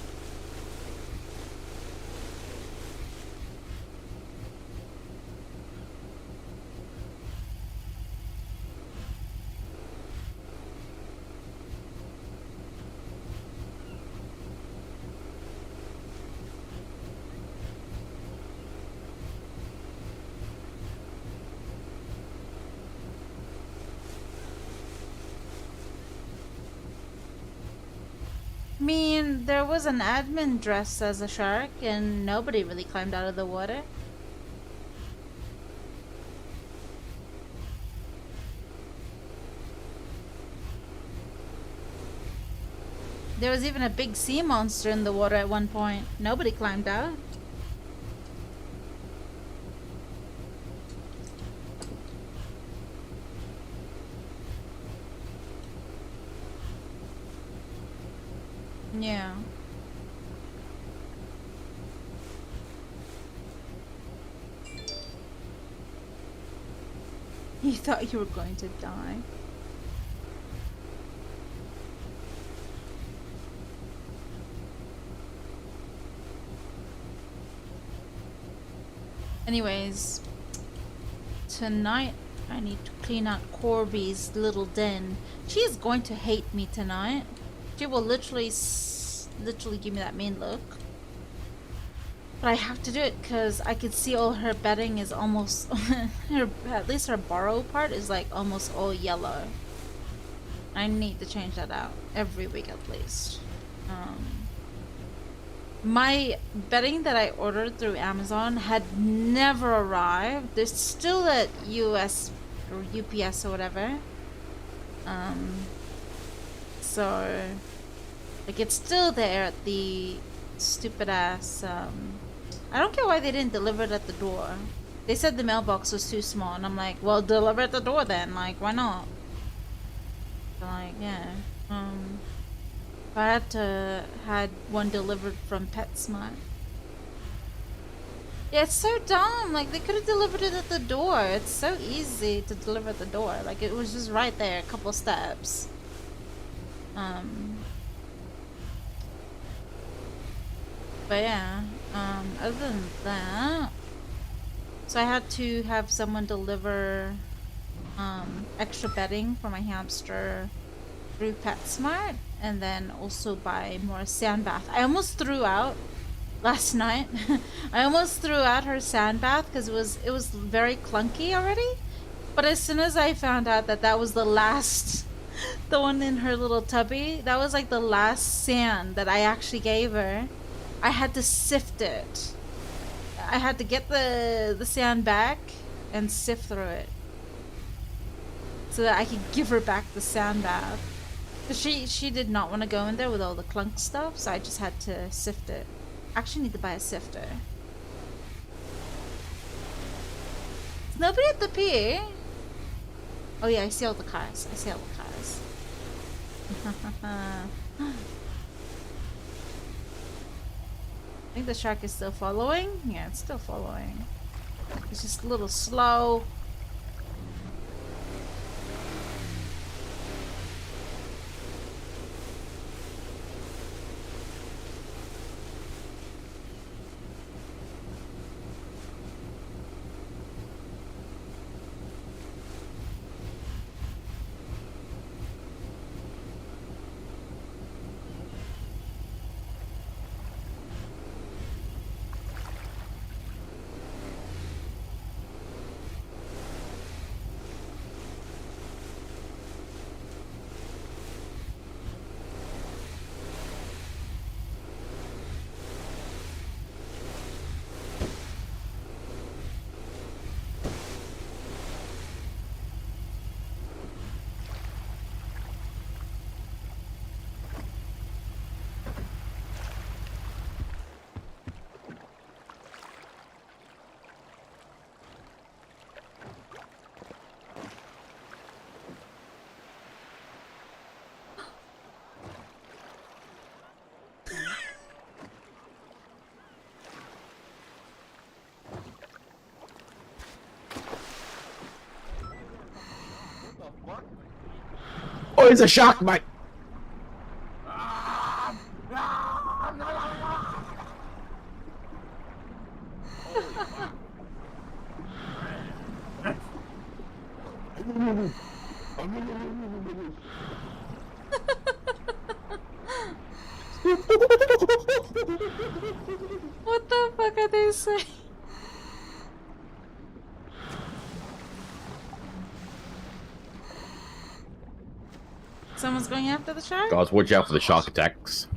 I mean, there was an admin dressed as a shark and nobody really climbed out of the water. There was even a big sea monster in the water at one point. Nobody climbed out. Yeah. You thought you were going to die. Anyways, tonight I need to clean out Corby's little den. She is going to hate me tonight. She will literally give me that mean look. But I have to do it because I could see all her bedding is almost at least her borrow part is like almost all yellow. I need to change that out every week at least. My bedding that I ordered through Amazon had never arrived. There's still at US or UPS or whatever. So like it's still there at the stupid ass I don't care why they didn't deliver it at the door. They said the mailbox was too small and I'm like, well, deliver at the door then, like why not? So, like, yeah. I had one delivered from PetSmart. Yeah, it's so dumb. Like they could have delivered it at the door. It's so easy to deliver at the door. Like it was just right there, a couple steps. But yeah, other than that, so I had to have someone deliver extra bedding for my hamster through PetSmart, and then also buy more sand bath. I almost threw out last night. I almost threw out her sand bath because it was very clunky already. But as soon as I found out that that was the last, the one in her little tubby, that was like the last sand that I actually gave her. I had to sift it. I had to get the sand back and sift through it so that I could give her back the sand bath. She did not want to go in there with all the clunk stuff, so I just had to sift it. I actually need to buy a sifter. Is nobody at the pier? Oh yeah, I see all the cars. I see all the cars. I think the shark is still following. Yeah, it's still following. It's just a little slow. Oh, it's a shark, mate! What the fuck are they saying? Someone's going after the shark? Guys, watch out for the shark attacks.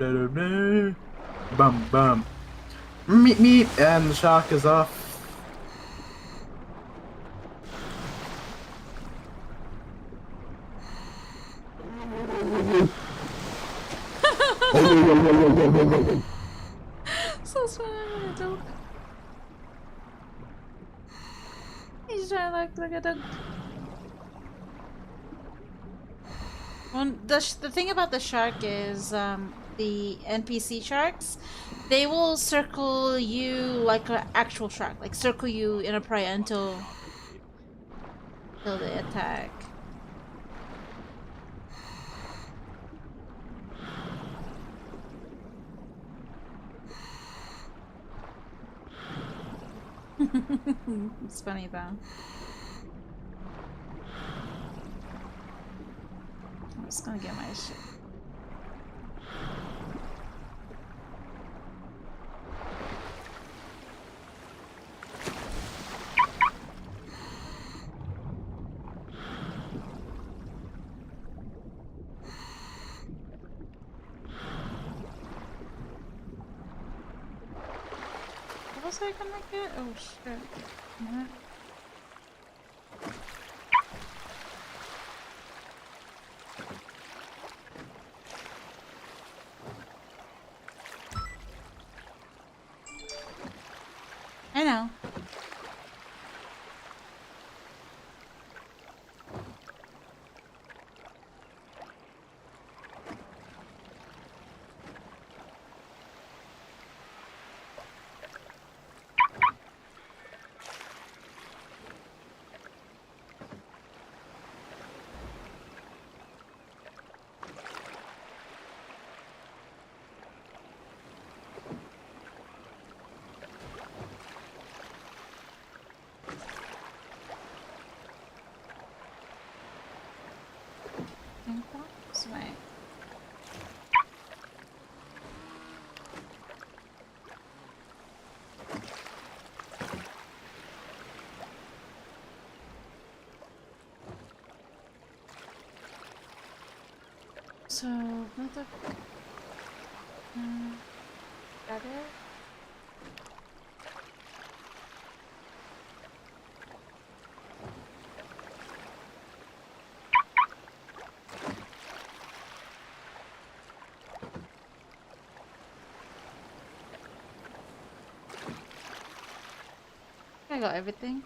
Bum bum. Meep meep, and the shark is off. So funny, a dog. He's trying to act like a dog. Well, the thing about the shark is, the NPC sharks, they will circle you like an actual shark, like circle you in a prey until they attack. It's funny though. I'm just gonna get my shit. What was I gonna get? Oh shit. What? I know. This way. So, what the... got it? I got everything.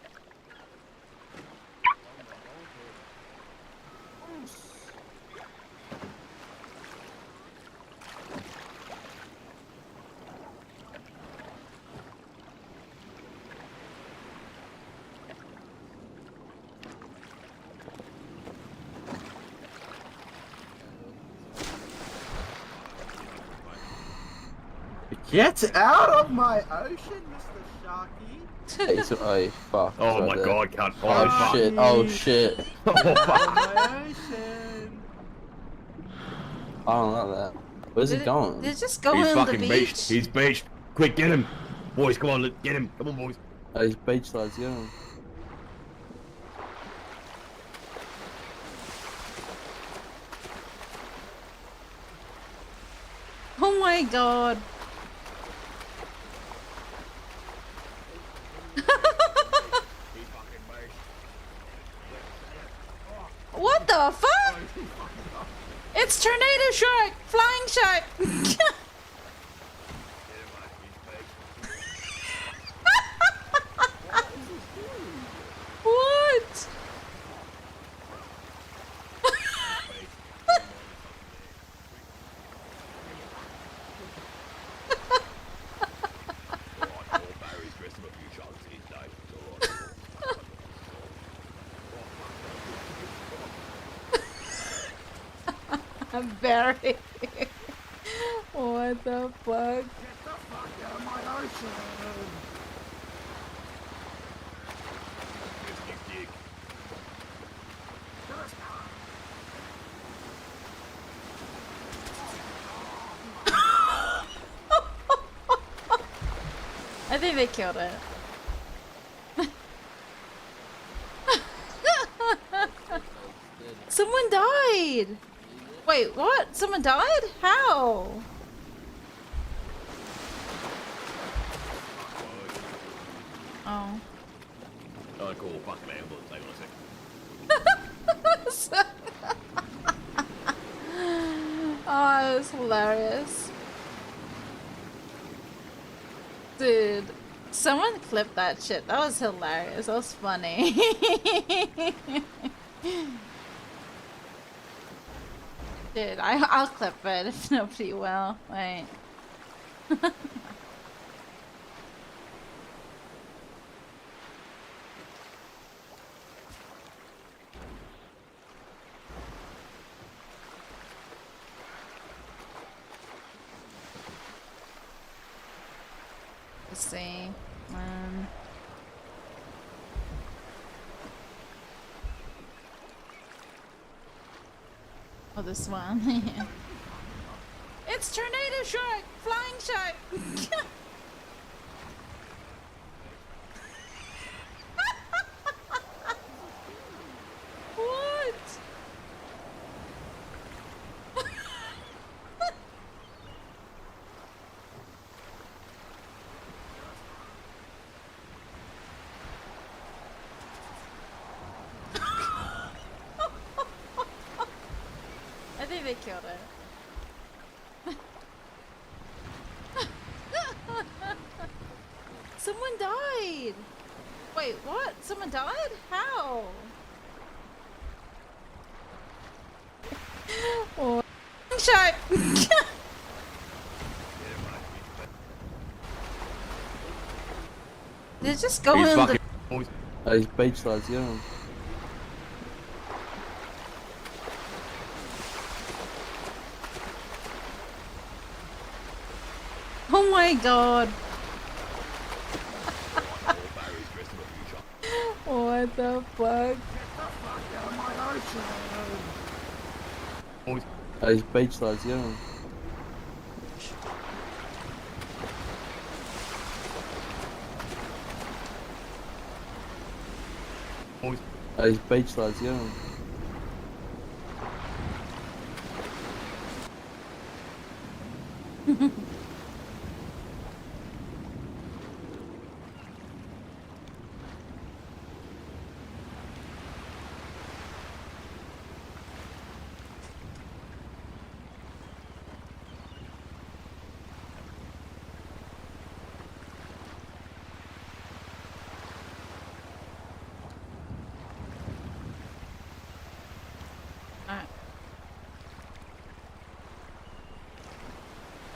Get out of my ocean, Mr. Sharky! Hey, so, oh, fuck. Oh right my there. god, can't follow. Oh shit, oh shit. Oh fuck. My ocean! I don't like that. Where's it going? They're just going He's on the fucking beach. beached. He's beached. Quick, get him. Boys, come on, get him. Come on, boys. Oh, he's beachside, yeah. Oh my god. What the fuck? It's tornado shark, flying shark. What? I'm very. What the fuck? I think they killed it. Someone died! Wait, what? Someone died? How? Oh. Oh, cool. Fuck me. Hang on a sec. Oh, it was hilarious. Dude, someone clipped that shit. That was hilarious. That was funny. Dude, I'll clip it if nobody will. Wait. Let's see. Oh, this one. It's Tornado Shark! Flying Shark! What? I think they killed it. Someone died! Wait, what? Someone died? How? Oh, shark! They just go in the... He's beach lads, yeah. Oh my god. What the fuck? He's beach lads, yeah. He's beach lads, yeah.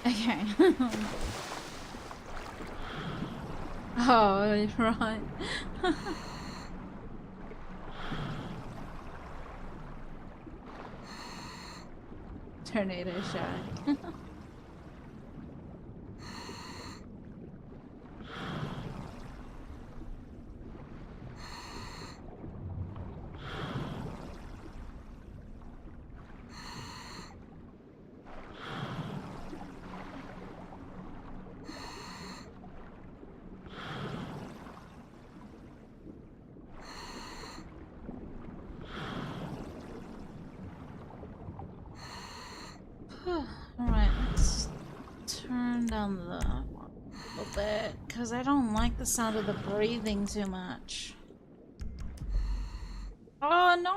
Okay. Oh, right. Tornado Shark. Alright, let's turn down the a little bit, because I don't like the sound of the breathing too much. Oh no!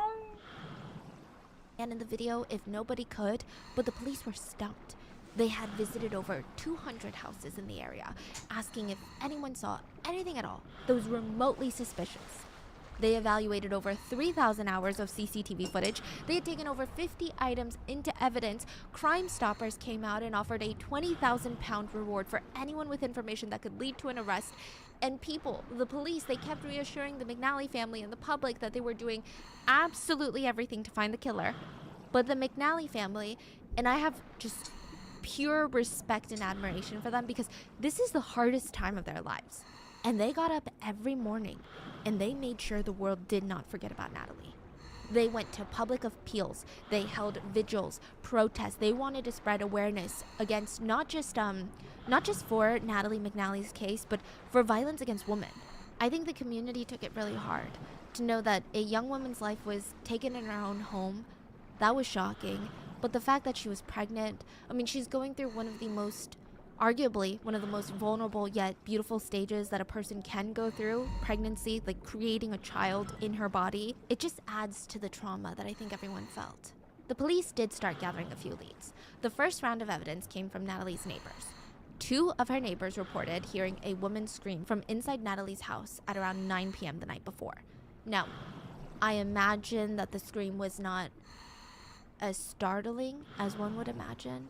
And in the video, if nobody could, but the police were stumped. They had visited over 200 houses in the area, asking if anyone saw anything at all that was remotely suspicious. They evaluated over 3,000 hours of CCTV footage. They had taken over 50 items into evidence. Crime Stoppers came out and offered a £20,000 reward for anyone with information that could lead to an arrest. And people, the police, they kept reassuring the McNally family and the public that they were doing absolutely everything to find the killer. But the McNally family, and I have just pure respect and admiration for them because this is the hardest time of their lives. And they got up every morning and they made sure the world did not forget about Natalie. They went to public appeals, they held vigils, protests. They wanted to spread awareness against not just for Natalie McNally's case, but for violence against women. I think the community took it really hard to know that a young woman's life was taken in her own home. That was shocking. But the fact that she was pregnant, I mean, she's going through one of the most Arguably, one of the most vulnerable yet beautiful stages that a person can go through, pregnancy, like creating a child in her body, it just adds to the trauma that I think everyone felt. The police did start gathering a few leads. The first round of evidence came from Natalie's neighbors. 2 of her neighbors reported hearing a woman scream from inside Natalie's house at around 9 p.m. the night before. Now, I imagine that the scream was not as startling as one would imagine.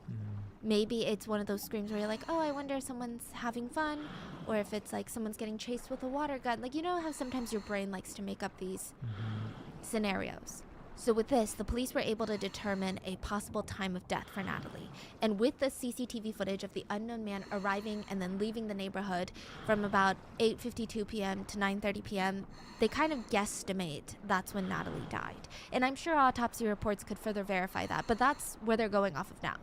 Maybe it's one of those screams where you're like, oh, I wonder if someone's having fun, or if it's like someone's getting chased with a water gun. Like, you know how sometimes your brain likes to make up these scenarios. So with this, the police were able to determine a possible time of death for Natalie. And with the CCTV footage of the unknown man arriving and then leaving the neighborhood from about 8:52 p.m. to 9:30 p.m., they kind of guesstimate that's when Natalie died. And I'm sure autopsy reports could further verify that, but that's where they're going off of now.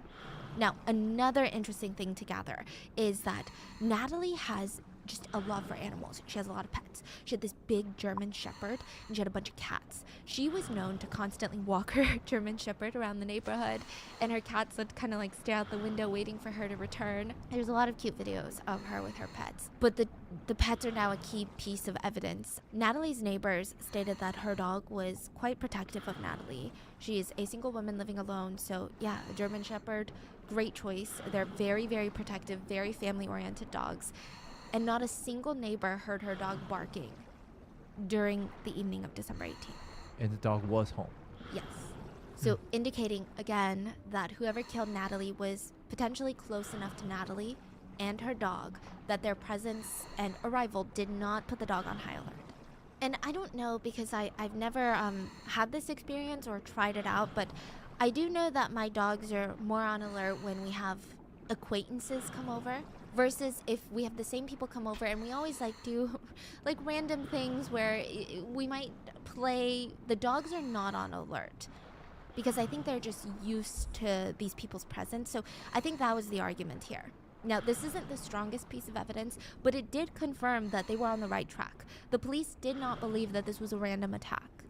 Now, another interesting thing to gather is that Natalie has just a love for animals. She has a lot of pets. She had this big German Shepherd, and she had a bunch of cats. She was known to constantly walk her German Shepherd around the neighborhood, and her cats would kind of like stare out the window waiting for her to return. There's a lot of cute videos of her with her pets. But the pets are now a key piece of evidence. Natalie's neighbors stated that her dog was quite protective of Natalie. She is a single woman living alone, so yeah, a German Shepherd, great choice. They're very, very protective, very family-oriented dogs. And not a single neighbor heard her dog barking during the evening of December 18th. And the dog was home. Yes. So indicating, again, that whoever killed Natalie was potentially close enough to Natalie and her dog that their presence and arrival did not put the dog on high alert. And I don't know, because I've never had this experience or tried it out, but I do know that my dogs are more on alert when we have acquaintances come over versus if we have the same people come over, and we always like do like random things where we might play. The dogs are not on alert because I think they're just used to these people's presence. So I think that was the argument here. Now, this isn't the strongest piece of evidence, but it did confirm that they were on the right track. The police did not believe that this was a random attack.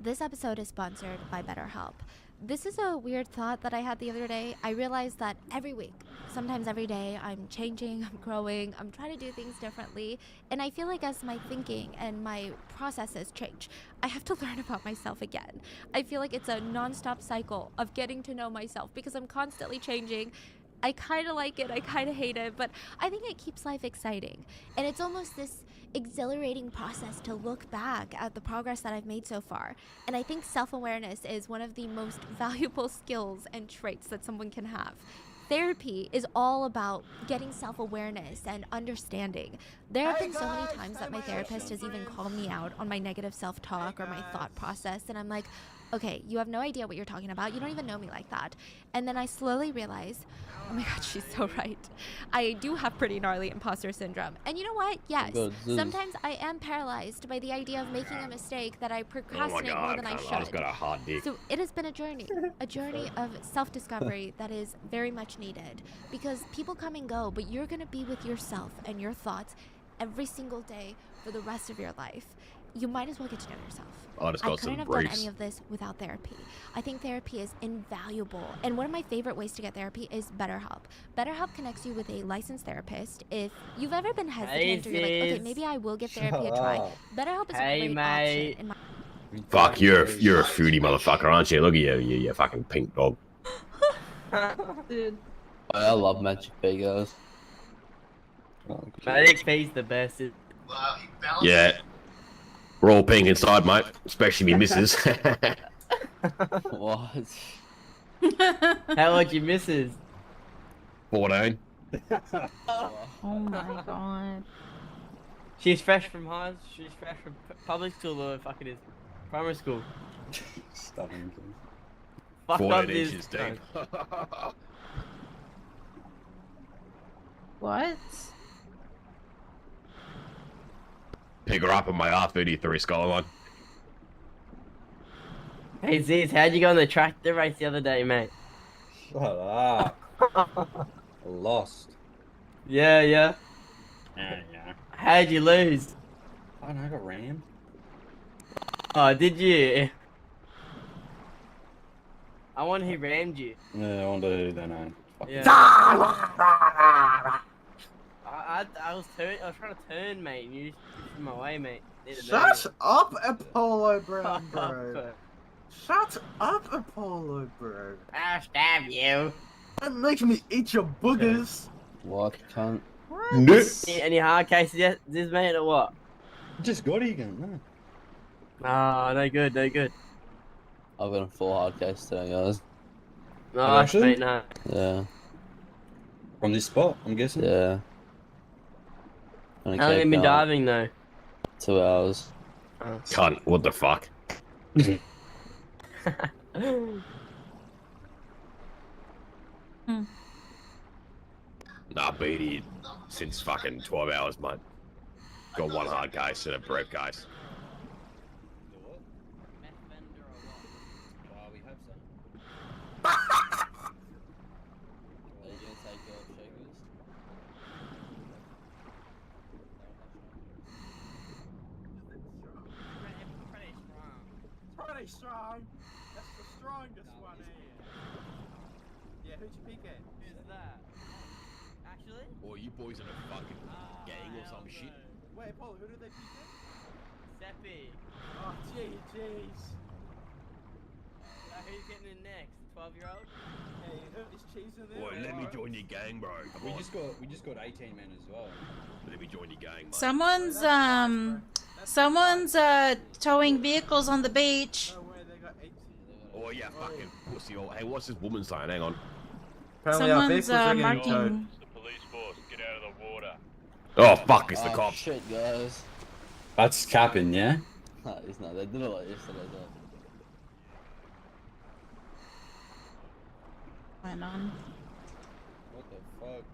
This episode is sponsored by BetterHelp. This is a weird thought that I had the other day. I realized that every week, sometimes every day, I'm changing, I'm growing, I'm trying to do things differently. And I feel like as my thinking and my processes change, I have to learn about myself again. I feel like it's a non-stop cycle of getting to know myself because I'm constantly changing. I kind of like it, I kind of hate it, but I think it keeps life exciting. And it's almost this exhilarating process to look back at the progress that I've made so far. And I think self-awareness is one of the most valuable skills and traits that someone can have. Therapy is all about getting self-awareness and understanding. There have been so many times that my therapist has even called me out on my negative self-talk or my thought process, and I'm like, okay, you have no idea what you're talking about. You don't even know me like that. And then I slowly realize, oh my god, she's so right. I do have pretty gnarly imposter syndrome. And you know what? Yes, sometimes I am paralyzed by the idea of making a mistake that I procrastinate more than I should. I just got a hot dick. So it has been a journey of self-discovery that is very much needed. Because people come and go, but you're going to be with yourself and your thoughts every single day for the rest of your life. You might as well get to know yourself. I just got couldn't some have briefs. done any of this without therapy. I think therapy is invaluable. And one of my favorite ways to get therapy is BetterHelp. BetterHelp connects you with a licensed therapist. If you've ever been hesitant or you're like, okay, maybe I will give therapy a try. BetterHelp is a great option. In my Fuck, you're a foodie motherfucker, aren't you? Look at you fucking pink dog. Dude. I love Magic Bagos. Magic Bay's the best. Yeah. We're all pink inside, mate. Especially me missus. What? How old your missus? 14. Oh my god. She's fresh from public school or fucking is primary school. Stunning. Fuck 14 up this. inches deep. What? Pick her up on my R33 Skyline. Hey Ziz, how'd you go on the tractor race the other day, mate? Shut up. Lost. Yeah. Yeah. How'd you lose? I don't know, I got rammed. Oh, did you? I wonder who rammed you. Yeah, I wonder who they know. Yeah. I was trying to turn, mate. And you just pushed my way, mate. Shut up, Apollo Brown, Fuck bro. off. Shut up, Apollo, bro. I'll stab you. Don't make me eat your boogers. What cunt? Any hard cases yet, this mate, or what? Just got it again. No. Oh, no good, no good. I've got a 4 hard case today, guys. Nice, mate, no. Yeah. From this spot, I'm guessing? Yeah. How long have you been diving, though? 2 hours. Cunt, what the fuck? Nah, been here since fucking 12 hours, mate. Got 1 hard case and a prep case. Pretty strong. That's the strongest one here. Yeah, who'd you pick at? Who's that? Actually? Or you boys in a fucking gang or some shit? Wait, Paul, who did they pick at? Seppi. Oh, jeez. Who's getting in next? 12-year-old? Hey, is cheese in there? Boy, let me join your gang, bro. Come We on. just got 18 men as well. Let me join your gang, mate. Someone's towing vehicles on the beach. Oh yeah, fucking pussy. Oh, hey, what's this woman saying? Hang on. Apparently our Someone's vehicles are getting marking. towed. Oh fuck, it's the Oh, cops. shit, guys. That's capping, yeah? No, it's not. They did it like yesterday, though. Went on. What the fuck?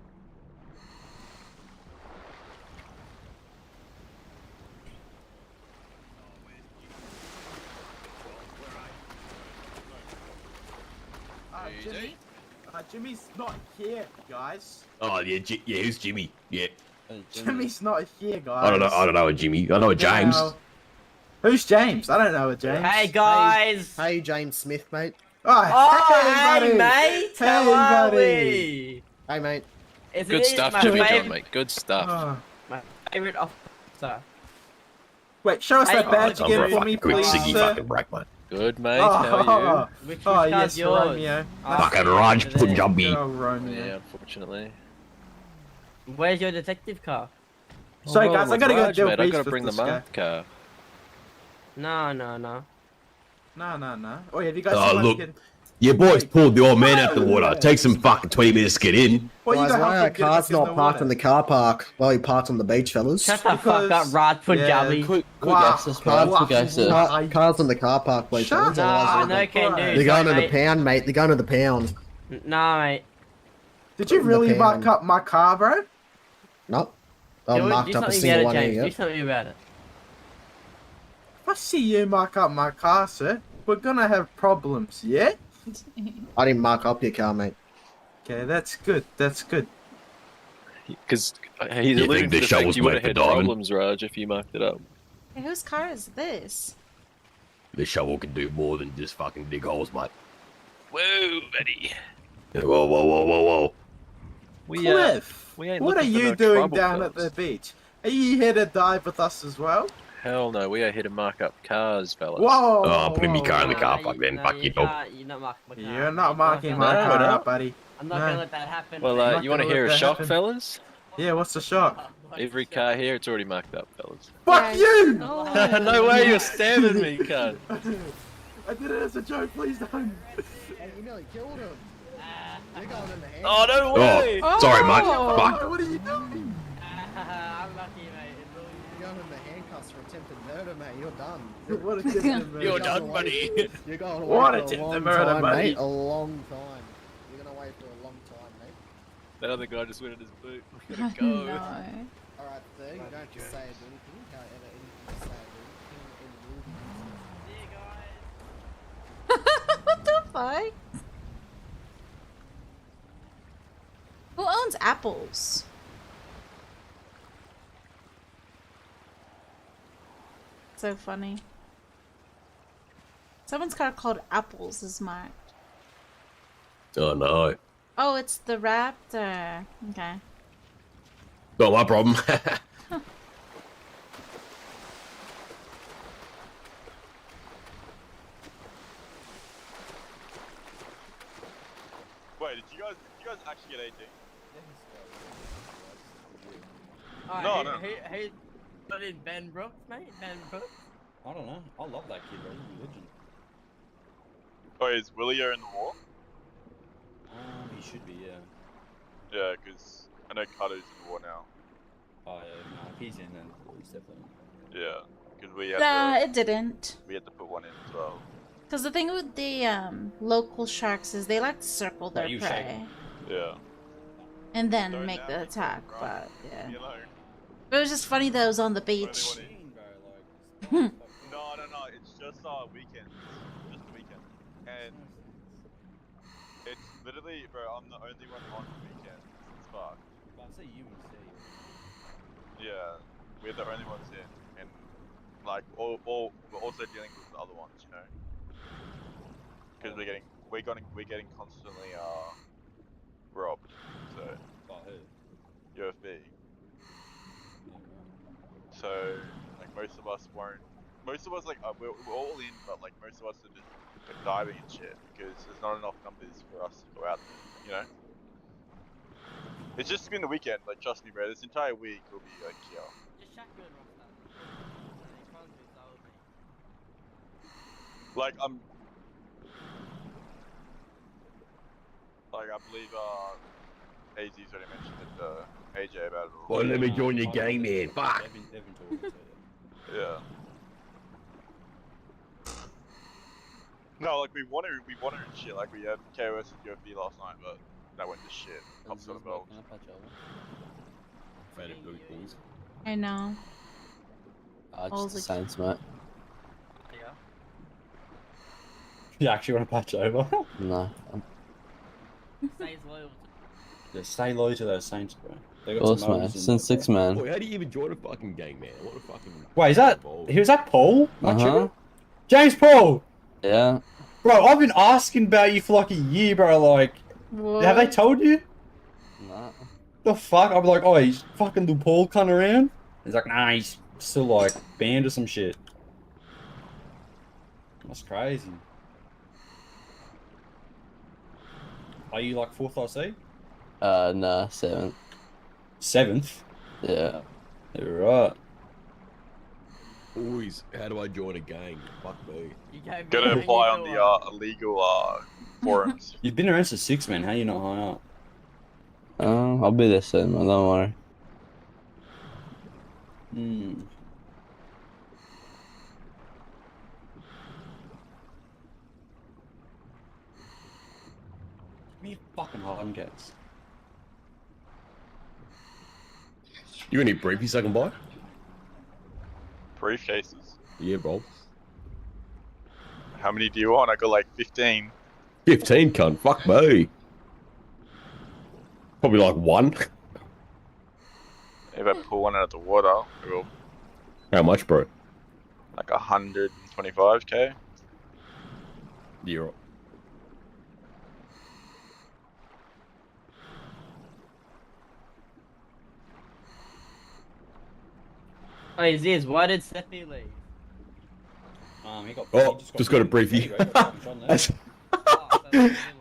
Jimmy? Jimmy's not here, guys. Oh yeah, yeah. Who's Jimmy? Yeah. Jimmy's not here, guys. I don't know a Jimmy. I know a James. No. Who's James? I don't know a James. Hey, guys! Hey, James Smith, mate. Oh, hey, hey, buddy. mate! Hey, How are buddy. we? Hey, mate. Isn't Good it stuff, my Jimmy John, favorite- mate. Good stuff. My favorite officer. Wait, show us that badge I'm again for a for fucking me, quick please, ciggy sir. fucking break, mate. Good, mate. How are you? Which Oh, car's yes, yours? Romeo. Fucking Raj Punjabi. Oh, Romeo. Yeah, unfortunately. Where's your detective car? Sorry, guys, I gotta go Raj, do a mate. I beach gotta with bring the this guy. mark car. No. No. Oh, yeah, have you guys Oh seen look, what your boys pulled the old man out the water. It takes them fucking 20 minutes to get in. Well, you Guys, go why help are him get cars back in not the parked water. in the car park while you parked on the beach, fellas? Shut the fuck up, Raj Punjabi. Quick Wow. access, man. Quick access. Cars in the car park, please. Shut fellas, up. otherwise No, can do. They're going to Sorry, the pound, mate. They're going to the pound. Nah, mate. Did you really The mark pound. up my car, bro? Nope. I Do marked up a something single about one it, here James. Do yet. something about it. If I see you mark up my car, sir, we're gonna have problems, yeah? I didn't mark up your car, mate. Okay, that's good. That's good. Because he's You alluding think to the the show fact was you would worth have the had diamond? problems, Raj, if you marked it up. Hey, whose car is this? This shovel can do more than just fucking dig holes, mate. Whoa, buddy. Whoa. Cliff, we ain't what are looking for you no doing trouble, down at fellas. the beach? Are you here to dive with us as well? Hell no, we are here to mark up cars, fellas. Whoa! Oh, I'm putting my car in the car Nah, park then. no, Fuck you, dog. You're not marking my car. You're not mate. marking I'm my not No, car no. up, buddy. I'm not No. gonna let that happen. Well, I'm not you want to gonna hear let a that shock, happen. fellas? Yeah, what's the shock? Every car here, it's already marked up, fellas. Fuck you! No way, you're stabbing me, cunt. I did it as a joke, please don't. Hey, you nearly killed him. You're going in the hand. Oh, no way! Oh, sorry, mate. Oh. Fuck. What are you doing? I'm lucky, mate. You're going in the handcuffs for attempted murder, mate. You're done. What a tip You're done, buddy. You're going What away a for a tip to long murder, time, buddy. mate. A long time. You're going away for a long time, mate. That other guy just went in his boot. We Oh, gotta go. no. Alright, thing. You don't have to say or do anything. You can't ever anything to say or do anything. What the fuck? Who owns apples? So funny. Someone's car called Apples is marked. Oh no. Oh, it's the raptor. Okay. Not my problem. Wait, did you guys actually get 18? No, no. Who studied Ben Brooks, mate? Ben Brooks? I don't know. I love that kid, bro. He's a legend. Oh, is Willio in the war? He should be, yeah. Yeah, because I know Carter's in the war now. Oh, yeah, no, if he's in, then he's definitely. Yeah, because we had Nah, to, it didn't. we had to put one in as well. Because the thing with the local sharks is they like to circle their you prey. Yeah. And then Don't make now, the you attack, fucking but grind. yeah. You know. But it was just funny that it was on the beach. No, it's just weekends. Just the weekend. And it's literally, bro, I'm the only one on the weekend. It's fucked. But I say you and say. Yeah, we're the only ones in. And, like, we're also dealing with the other ones, you know? Because we're getting constantly, robbed. So. By who? UFB. So, like, most of us, like, we're all in, but, like, most of us are just diving and shit, because there's not enough numbers for us to go out there, you know? It's just been the weekend, like, trust me, bro, this entire week will be, like, yeah. Just shotgun roster. Like, like, I believe, AZ's already mentioned it, AJ about it all. Well, let me join your gang, man. Fuck. Yeah. No, like, we won it and shit, like, we had KOS and UFB last night, but that went to shit. Cops got involved. Faded boot balls. I know. Just the Saints, mate. Yeah. You actually want to patch over? No. Stays loyal to. Yeah, stay loyal to those Saints, bro. They Of got course, some man. motors in Since there, 6 bro. man. Boy, how do you even join a fucking gang, man? What a fucking. Wait, is that? Who's that? Paul? Uh-huh. James Paul. Yeah. Bro, I've been asking about you for like a year, bro. Like, have they told you? Nah. The fuck? I'll be like, oh, he's fucking the Paul cunt around. He's like, nah, he's still like banned or some shit. That's crazy. Are you like 4th IC? Nah, 7th. 7th? Yeah. You're right. Boys, how do I join a gang? Fuck me. Gotta apply on the illegal forums. You've been around since 6, man. How you not high up? I'll be there soon, man. Don't worry. Hmm. Me fucking hard gets. You got any briefies I can buy? Briefcases. Yeah, bro. How many do you want? I got like 15. 15, cunt. Fuck me. Probably like 1. If I pull one out of the water, I will. How much, bro? Like 125k. Yeah. Hey, Ziz, why did Seppi leave? He got. Oh, just got a briefie.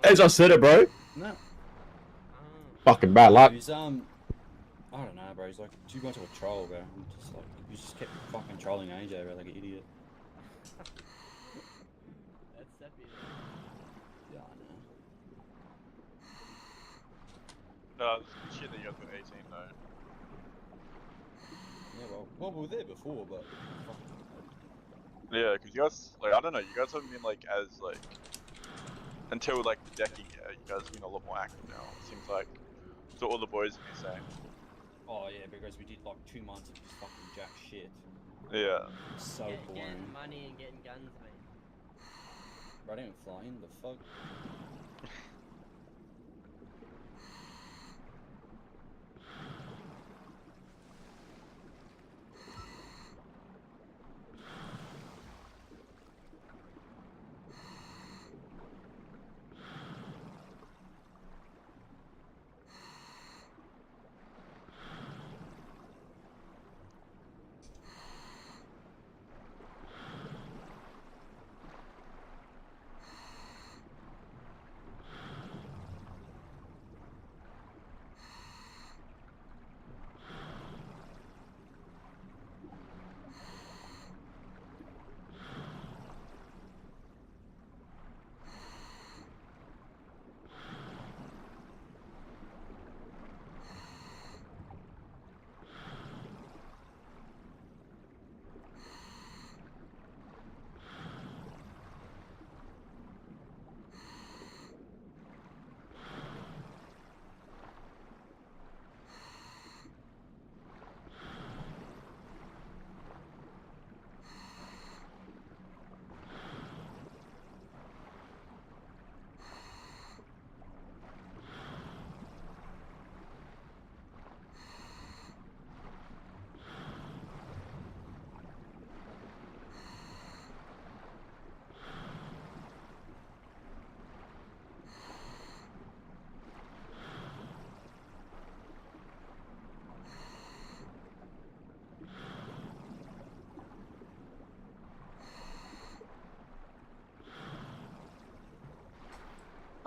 As I said it, bro. No. Fucking bad luck. He's I don't know, bro. He's like too much of a troll, bro. Just like he just kept fucking trolling AJ, bro, like an idiot. That's Seppi. Yeah, I know. It's shit that you guys got 18 though. Yeah, well, we were there before, but. Yeah, because you guys, like, I don't know, you guys haven't been, like, as, like, until, like, the decking, yeah, you guys have been a lot more active now, it seems like. That's what all the boys have been saying. Oh, yeah, because we did, like, 2 months of just fucking jack shit. Yeah. So boring. Getting money and getting guns, mate. Bro, I didn't fly in, the fuck?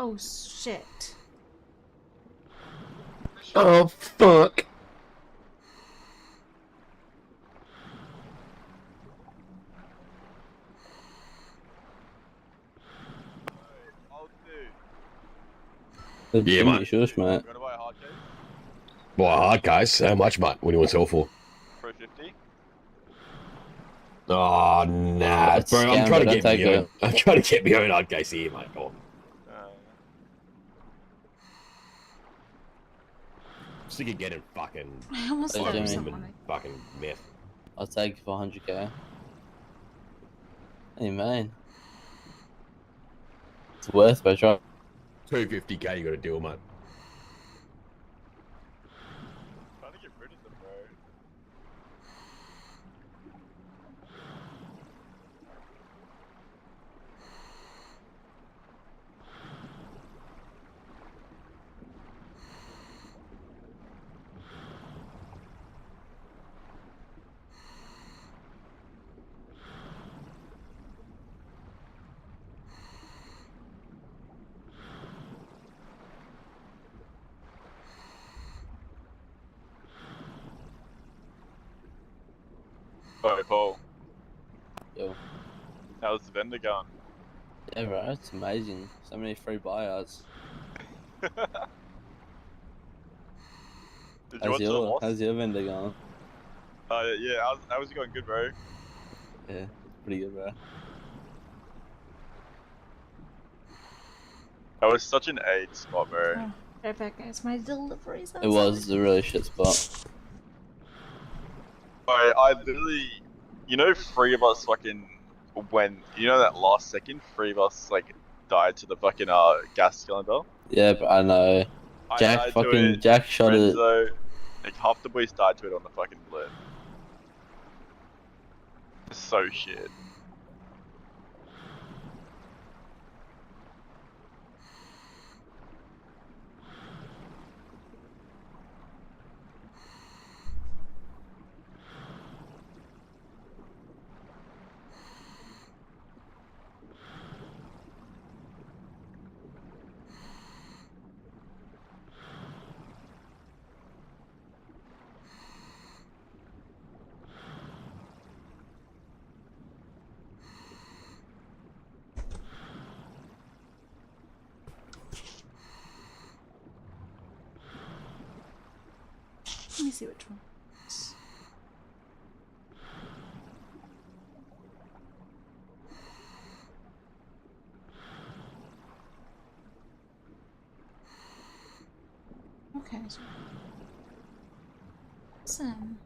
Oh shit. Oh fuck. Yeah, mate. Shush, mate. You wanna buy a hard case? Boy, hard case. How much, mate? What do you want to sell for? 350. Oh, nah, That's bro. I'm scam, trying to but get I'll me take own. it. I'm trying to get me own hard case here, mate. Come on. Sick of getting fucking. I almost fucking threw and someone. fucking meth. I'll take it for 100k. Hey man, it's worth it, try. 250k, you got to deal, mate. Trying to get rid of them, bro. Sorry, Paul. Yo. How's the vendor going? Yeah, bro, it's amazing. So many free buyouts. Did you watch the loss? How's your vendor going? Yeah, how's it going? Good, bro. Yeah, pretty good, bro. That was such an aid spot, bro. Oh, right back, guys. My deliveries. It was a really shit spot. I literally, you know, 3 of us fucking when you know that last second, 3 of us like died to the fucking gas cylinder. Yeah, but I know. Jack Jack shot it. Renzo, like half the boys died to it on the fucking blip. It's so shit. Let me see which one. Okay. Awesome.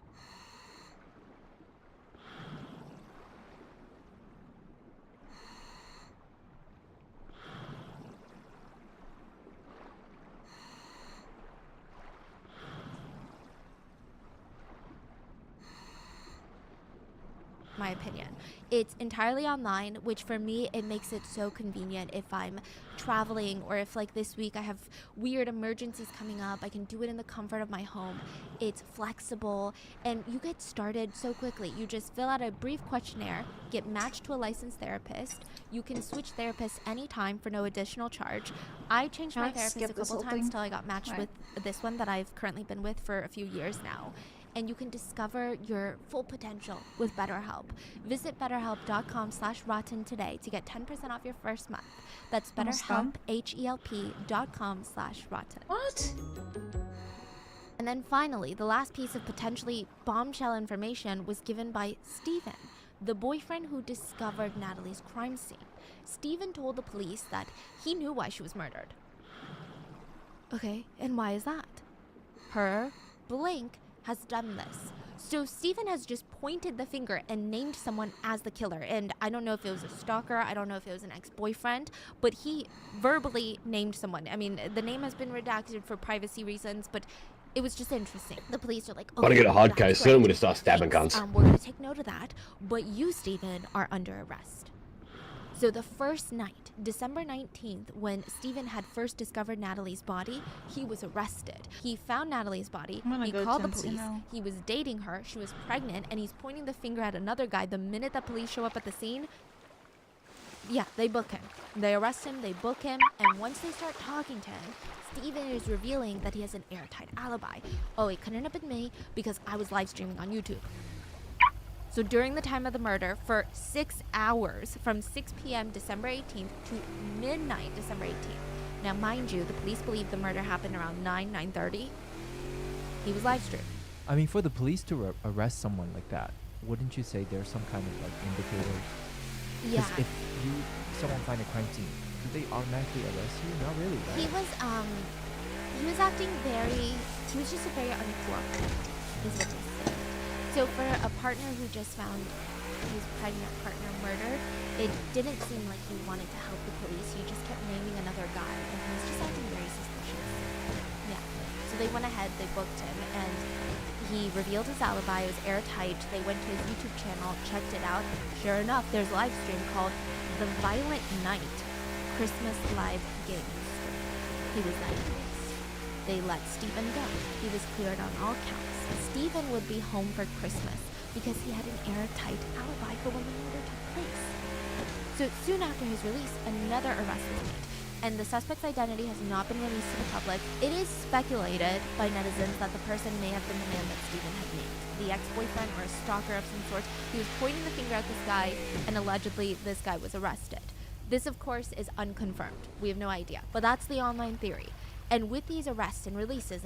My opinion. It's entirely online, which for me, it makes it so convenient if I'm traveling or if like this week I have weird emergencies coming up. I can do it in the comfort of my home. It's flexible and you get started so quickly. You just fill out a brief questionnaire, get matched to a licensed therapist. You can switch therapists anytime for no additional charge. I changed my therapist a couple times till I got matched with this one that I've currently been with for a few years now. And you can discover your full potential with BetterHelp. Visit BetterHelp.com/rotten today to get 10% off your first month. That's BetterHelp, HELP.com/rotten. What? And then finally, the last piece of potentially bombshell information was given by Steven, the boyfriend who discovered Natalie's crime scene. Steven told the police that he knew why she was murdered. Okay, and why is that? Her blank has done this. So Steven has just pointed the finger and named someone as the killer. And I don't know if it was a stalker, I don't know if it was an ex-boyfriend, but he verbally named someone. I mean, the name has been redacted for privacy reasons, but it was just interesting. The police are like, okay, Want to get a hard that's case great. soon? I'm gonna start stabbing guns. We're gonna take note of that, but you, Steven, are under arrest. So the first night, December 19th, when Steven had first discovered Natalie's body, he was arrested. He found Natalie's body, he called the police, he was dating her, she was pregnant, and he's pointing the finger at another guy the minute the police show up at the scene. Yeah, they book him. They arrest him, they book him, and once they start talking to him, Steven is revealing that he has an airtight alibi. Oh, it couldn't have been me because I was live streaming on YouTube. So during the time of the murder, for 6 hours, from 6 p.m. December 18th to midnight December 18th. Now, mind you, the police believe the murder happened around 9:30. He was live streaming. I mean, for the police to arrest someone like that, wouldn't you say there's some kind of like indicator? Yeah. Because if someone find a crime scene, do they automatically arrest you? Not really, right? He was acting he was just a very uncooperative, is what they say. So for a partner who just found his pregnant partner murdered, it didn't seem like he wanted to help the police. He just kept naming another guy, and he was just acting very suspicious. Yeah. So they went ahead, they booked him, and he revealed his alibi. It was airtight. They went to his YouTube channel, checked it out. Sure enough, there's a live stream called The Violent Night Christmas Live Gaming Stream. He was then released. They let Steven go. He was cleared on all counts. Steven would be home for Christmas because he had an airtight alibi for when the murder took place. So soon after his release, another arrest was made, and the suspect's identity has not been released to the public. It is speculated by netizens that the person may have been the man that Steven had named, the ex-boyfriend or a stalker of some sort. He was pointing the finger at this guy, and allegedly this guy was arrested. This, of course, is unconfirmed. We have no idea, but that's the online theory. And with these arrests and releases,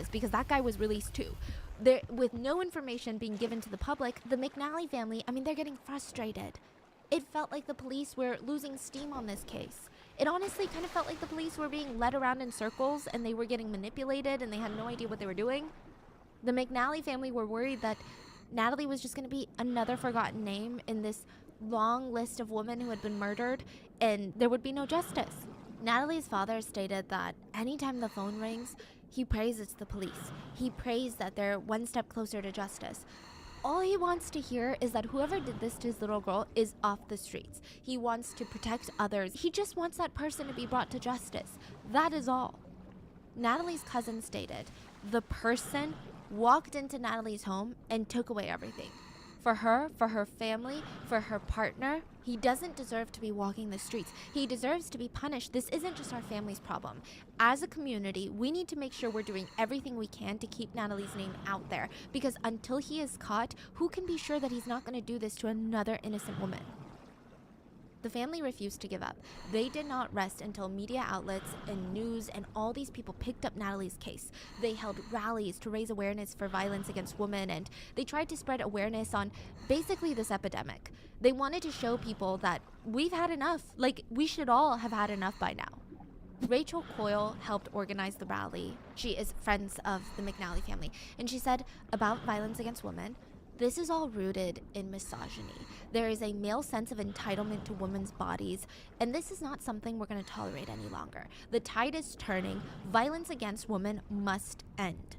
because that guy was released too, with no information being given to the public, the McNally family, I mean, they're getting frustrated. It felt like the police were losing steam on this case. It honestly kind of felt like the police were being led around in circles and they were getting manipulated and they had no idea what they were doing. The McNally family were worried that Natalie was just going to be another forgotten name in this long list of women who had been murdered, and there would be no justice. Natalie's father stated that anytime the phone rings, he prays it's the police. He prays that they're one step closer to justice. All he wants to hear is that whoever did this to his little girl is off the streets. He wants to protect others. He just wants that person to be brought to justice. That is all. Natalie's cousin stated, the person walked into Natalie's home and took away everything. For her family, for her partner, he doesn't deserve to be walking the streets. He deserves to be punished. This isn't just our family's problem. As a community, we need to make sure we're doing everything we can to keep Natalie's name out there, because until he is caught, who can be sure that he's not going to do this to another innocent woman? The family refused to give up. They did not rest until media outlets and news and all these people picked up Natalie's case. They held rallies to raise awareness for violence against women, and they tried to spread awareness on basically this epidemic. They wanted to show people that we've had enough. Like, we should all have had enough by now. Rachel Coyle helped organize the rally. She is friends of the McNally family, and she said about violence against women, this is all rooted in misogyny. There is a male sense of entitlement to women's bodies, and this is not something we're going to tolerate any longer. The tide is turning. Violence against women must end.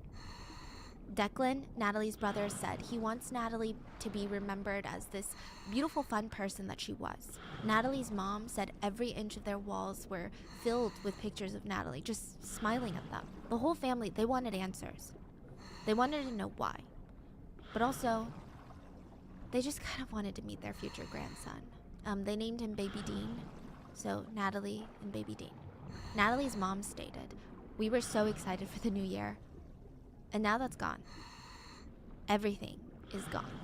Declan, Natalie's brother, said he wants Natalie to be remembered as this beautiful, fun person that she was. Natalie's mom said every inch of their walls were filled with pictures of Natalie, just smiling at them. The whole family, they wanted answers. They wanted to know why. But also, they just kind of wanted to meet their future grandson. They named him Baby Dean, so Natalie and Baby Dean. Natalie's mom stated, we were so excited for the new year, and now that's gone. Everything is gone.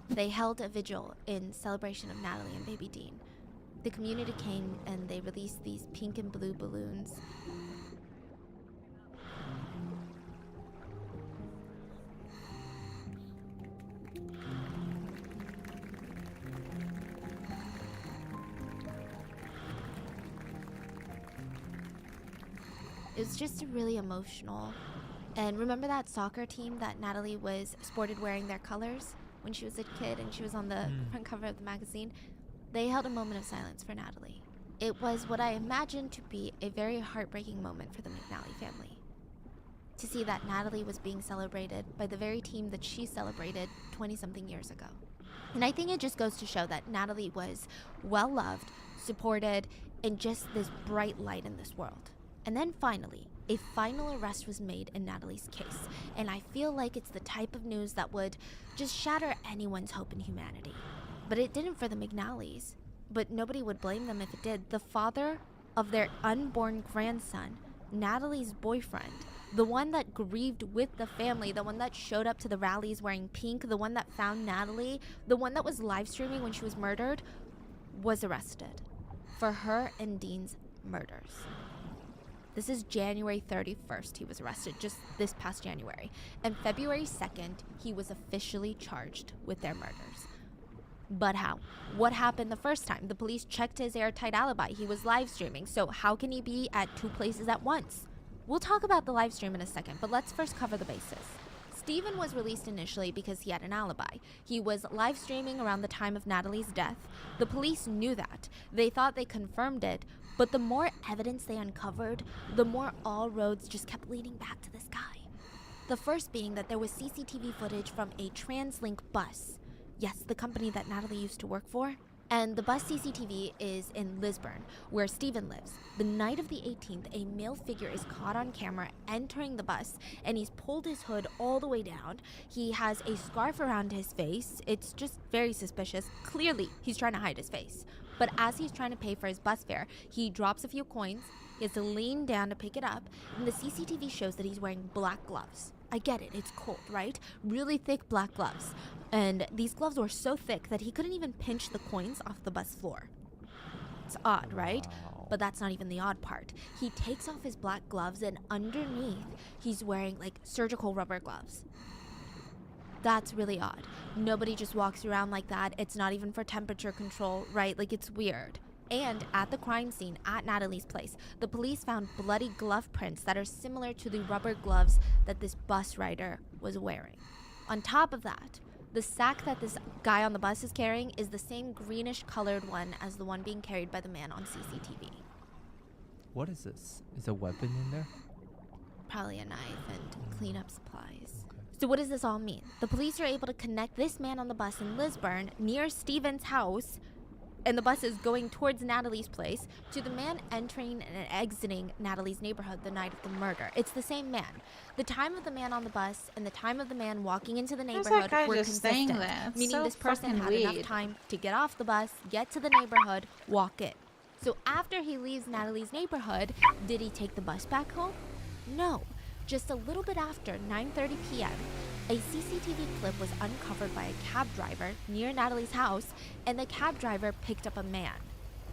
They held a vigil in celebration of Natalie and Baby Dean. The community came and they released these pink and blue balloons. It was just really emotional. And remember that soccer team that Natalie was sported wearing their colors when she was a kid and she was on the front cover of the magazine? They held a moment of silence for Natalie. It was what I imagined to be a very heartbreaking moment for the McNally family. To see that Natalie was being celebrated by the very team that she celebrated 20-something years ago. And I think it just goes to show that Natalie was well-loved, supported, and just this bright light in this world. And then finally, a final arrest was made in Natalie's case, and I feel like it's the type of news that would just shatter anyone's hope in humanity. But it didn't for the McNallys. But nobody would blame them if it did. The father of their unborn grandson, Natalie's boyfriend, the one that grieved with the family, the one that showed up to the rallies wearing pink, the one that found Natalie, the one that was live streaming when she was murdered, was arrested for her and Dean's murders. This is January 31st he was arrested, just this past January. And February 2nd, he was officially charged with their murders. But how? What happened the first time? The police checked his airtight alibi. He was live streaming, so how can he be at 2 places at once? We'll talk about the live stream in a second, but let's first cover the bases. Steven was released initially because he had an alibi. He was live streaming around the time of Natalie's death. The police knew that. They thought they confirmed it, but the more evidence they uncovered, the more all roads just kept leading back to this guy. The first being that there was CCTV footage from a TransLink bus. Yes, the company that Natalie used to work for. And the bus CCTV is in Lisburn, where Steven lives. The night of the 18th, a male figure is caught on camera entering the bus, and he's pulled his hood all the way down. He has a scarf around his face. It's just very suspicious. Clearly, he's trying to hide his face. But as he's trying to pay for his bus fare, he drops a few coins. He has to lean down to pick it up, and the CCTV shows that he's wearing black gloves. I get it, it's cold, right? Really thick black gloves. And these gloves were so thick that he couldn't even pinch the coins off the bus floor. It's odd, right? But that's not even the odd part. He takes off his black gloves, and underneath, he's wearing like surgical rubber gloves. That's really odd. Nobody just walks around like that. It's not even for temperature control, right? Like, it's weird. And at the crime scene at Natalie's place, the police found bloody glove prints that are similar to the rubber gloves that this bus rider was wearing. On top of that, the sack that this guy on the bus is carrying is the same greenish colored one as the one being carried by the man on CCTV. What is this? Is a weapon in there? Probably a knife and cleanup supplies. So what does this all mean? The police are able to connect this man on the bus in Lisburn near Steven's house, and the bus is going towards Natalie's place, to the man entering and exiting Natalie's neighborhood the night of the murder. It's the same man. The time of the man on the bus and the time of the man walking into the neighborhood were consistent, meaning this person had enough time to get off the bus, get to the neighborhood, walk in. So after he leaves Natalie's neighborhood, did he take the bus back home? No. Just a little bit after 9:30 p.m., a CCTV clip was uncovered by a cab driver near Natalie's house, and the cab driver picked up a man.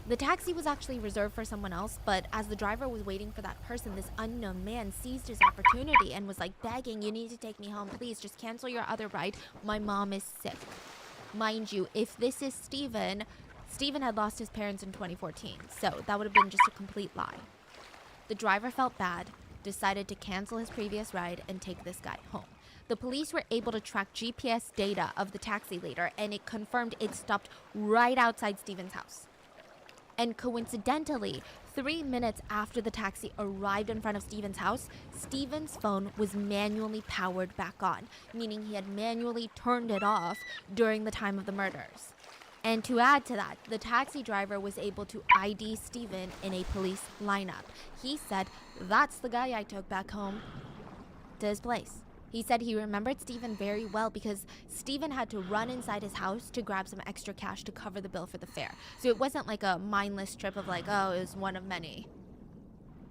The taxi was actually reserved for someone else, but as the driver was waiting for that person, this unknown man seized his opportunity and was like begging, "You need to take me home, please, just cancel your other ride. My mom is sick." Mind you, if this is Steven had lost his parents in 2014, so that would have been just a complete lie. The driver felt bad, decided to cancel his previous ride and take this guy home. The police were able to track GPS data of the taxi later, and it confirmed it stopped right outside Steven's house. And coincidentally, 3 minutes after the taxi arrived in front of Steven's house, Steven's phone was manually powered back on, meaning he had manually turned it off during the time of the murders. And to add to that, the taxi driver was able to ID Steven in a police lineup. He said, "That's the guy I took back home to his place." He said he remembered Steven very well because Steven had to run inside his house to grab some extra cash to cover the bill for the fare. So it wasn't like a mindless trip of like, oh, it was one of many.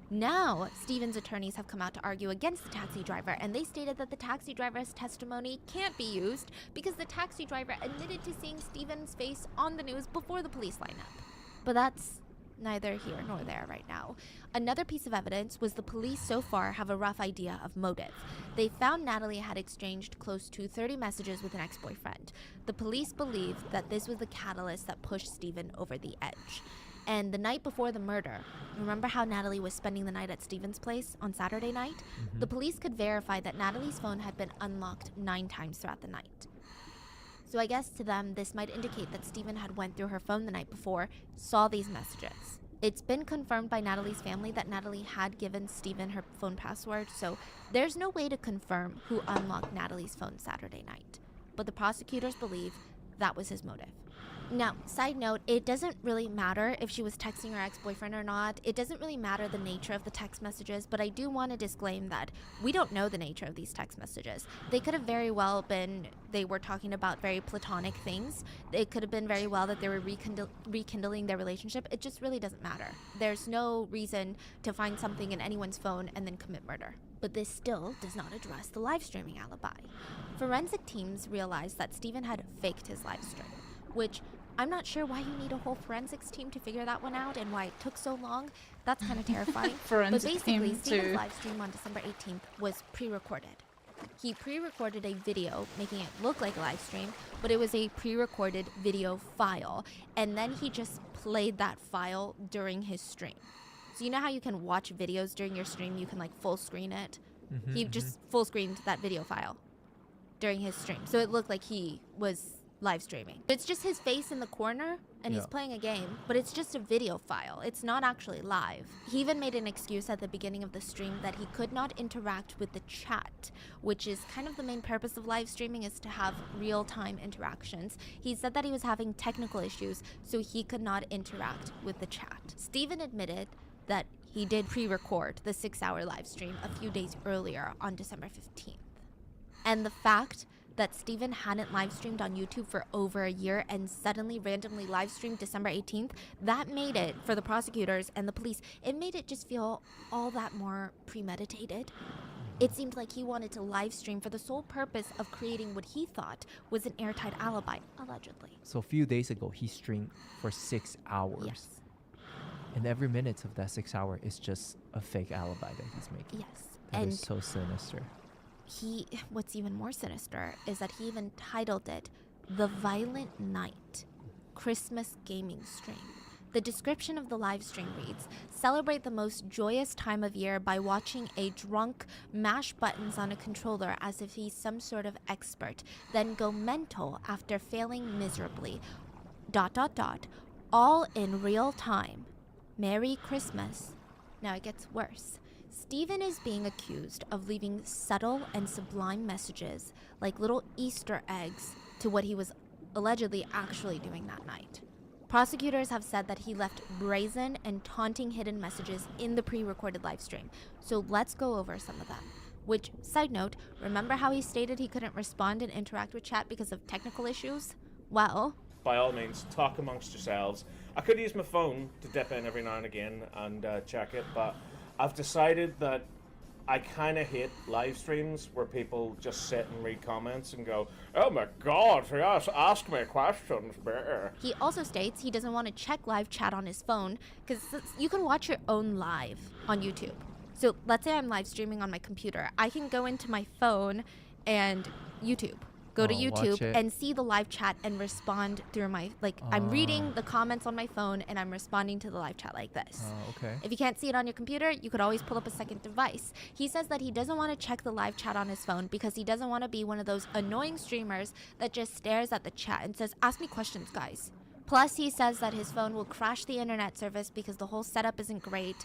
Now, Steven's attorneys have come out to argue against the taxi driver, and they stated that the taxi driver's testimony can't be used because the taxi driver admitted to seeing Steven's face on the news before the police lineup. But that's neither here nor there right now. Another piece of evidence was the police so far have a rough idea of motive. They found Natalie had exchanged close to 30 messages with an ex-boyfriend. The police believe that this was the catalyst that pushed Steven over the edge. And the night before the murder, remember how Natalie was spending the night at Steven's place on Saturday night? Mm-hmm. The police could verify that Natalie's phone had been unlocked 9 times throughout the night. So I guess to them, this might indicate that Steven had went through her phone the night before, saw these messages. It's been confirmed by Natalie's family that Natalie had given Steven her phone password, so there's no way to confirm who unlocked Natalie's phone Saturday night. But the prosecutors believe that was his motive. Now, side note, it doesn't really matter if she was texting her ex-boyfriend or not. It doesn't really matter the nature of the text messages, but I do want to disclaim that we don't know the nature of these text messages. They could have very well been, they were talking about very platonic things. It could have been very well that they were rekindling their relationship. It just really doesn't matter. There's no reason to find something in anyone's phone and then commit murder. But this still does not address the live streaming alibi. Forensic teams realized that Steven had faked his live stream, which I'm not sure why you need a whole forensics team to figure that one out and why it took so long. That's kind of terrifying. But basically, Steven's live stream on December 18th was pre-recorded. He pre-recorded a video making it look like a live stream, but it was a pre-recorded video file. And then he just played that file during his stream. So you know how you can watch videos during your stream, you can like full screen it? He just full screened that video file during his stream. So it looked like he was live streaming. It's just his face in the corner and he's playing a game, but it's just a video file. It's not actually live. He even made an excuse at the beginning of the stream that he could not interact with the chat, which is kind of the main purpose of live streaming, is to have real-time interactions. He said that he was having technical issues, so he could not interact with the chat. Steven admitted that he did pre-record the 6-hour live stream a few days earlier on December 15th. And the fact that Steven hadn't live streamed on YouTube for over a year and suddenly randomly live streamed December 18th, that made it, for the prosecutors and the police, it made it just feel all that more premeditated. It seemed like he wanted to live stream for the sole purpose of creating what he thought was an airtight alibi, allegedly. So a few days ago, he streamed for 6 hours. Yes. And every minute of that 6 hour is just a fake alibi that he's making. Yes. That is so sinister. What's even more sinister is that he even titled it The Violent Night Christmas Gaming Stream. The description of the live stream reads, celebrate the most joyous time of year by watching a drunk mash buttons on a controller as if he's some sort of expert, then go mental after failing miserably. ... All in real time. Merry Christmas. Now it gets worse. Steven is being accused of leaving subtle and sublime messages, like little Easter eggs, to what he was allegedly actually doing that night. Prosecutors have said that he left brazen and taunting hidden messages in the pre-recorded live stream. So let's go over some of them. Which, side note, remember how he stated he couldn't respond and interact with chat because of technical issues? Well, by all means, talk amongst yourselves. I could use my phone to dip in every now and again and check it, but I've decided that I kind of hate live streams where people just sit and read comments and go, oh my god, yes, ask me questions. He also states he doesn't want to check live chat on his phone because you can watch your own live on YouTube. So let's say I'm live streaming on my computer. I can go into my phone and YouTube. Go to YouTube and see the live chat and respond through my, I'm reading the comments on my phone and I'm responding to the live chat like this. Okay. If you can't see it on your computer, you could always pull up a second device. He says that he doesn't want to check the live chat on his phone because he doesn't want to be one of those annoying streamers that just stares at the chat and says, ask me questions, guys. Plus, he says that his phone will crash the internet service because the whole setup isn't great.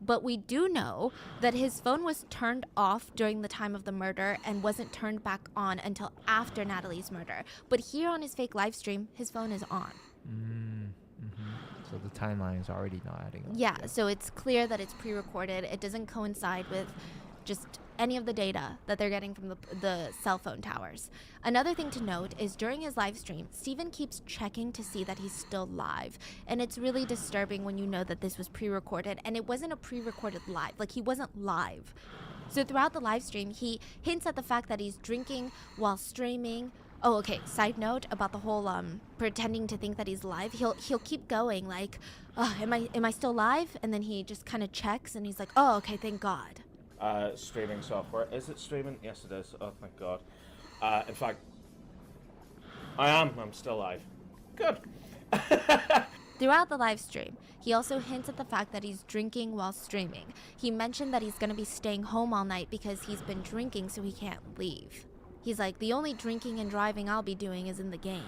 But we do know that his phone was turned off during the time of the murder and wasn't turned back on until after Natalie's murder. But here on his fake live stream, his phone is on. So the timeline is already not adding up. Yeah, so it's clear that it's pre-recorded. It doesn't coincide with just any of the data that they're getting from the cell phone towers. Another thing to note is during his live stream, Steven keeps checking to see that he's still live. And it's really disturbing when you know that this was pre-recorded and it wasn't a pre-recorded live, like he wasn't live. So throughout the live stream, he hints at the fact that he's drinking while streaming. Oh, okay, side note about the whole pretending to think that he's live. He'll keep going like, oh, am I still live? And then he just kind of checks and he's like, oh, okay, thank God. Streaming software. Is it streaming? Yes, it is. Oh, thank God. In fact, I'm still live. Good. Throughout the live stream, he also hints at the fact that he's drinking while streaming. He mentioned that he's going to be staying home all night because he's been drinking so he can't leave. He's like, the only drinking and driving I'll be doing is in the game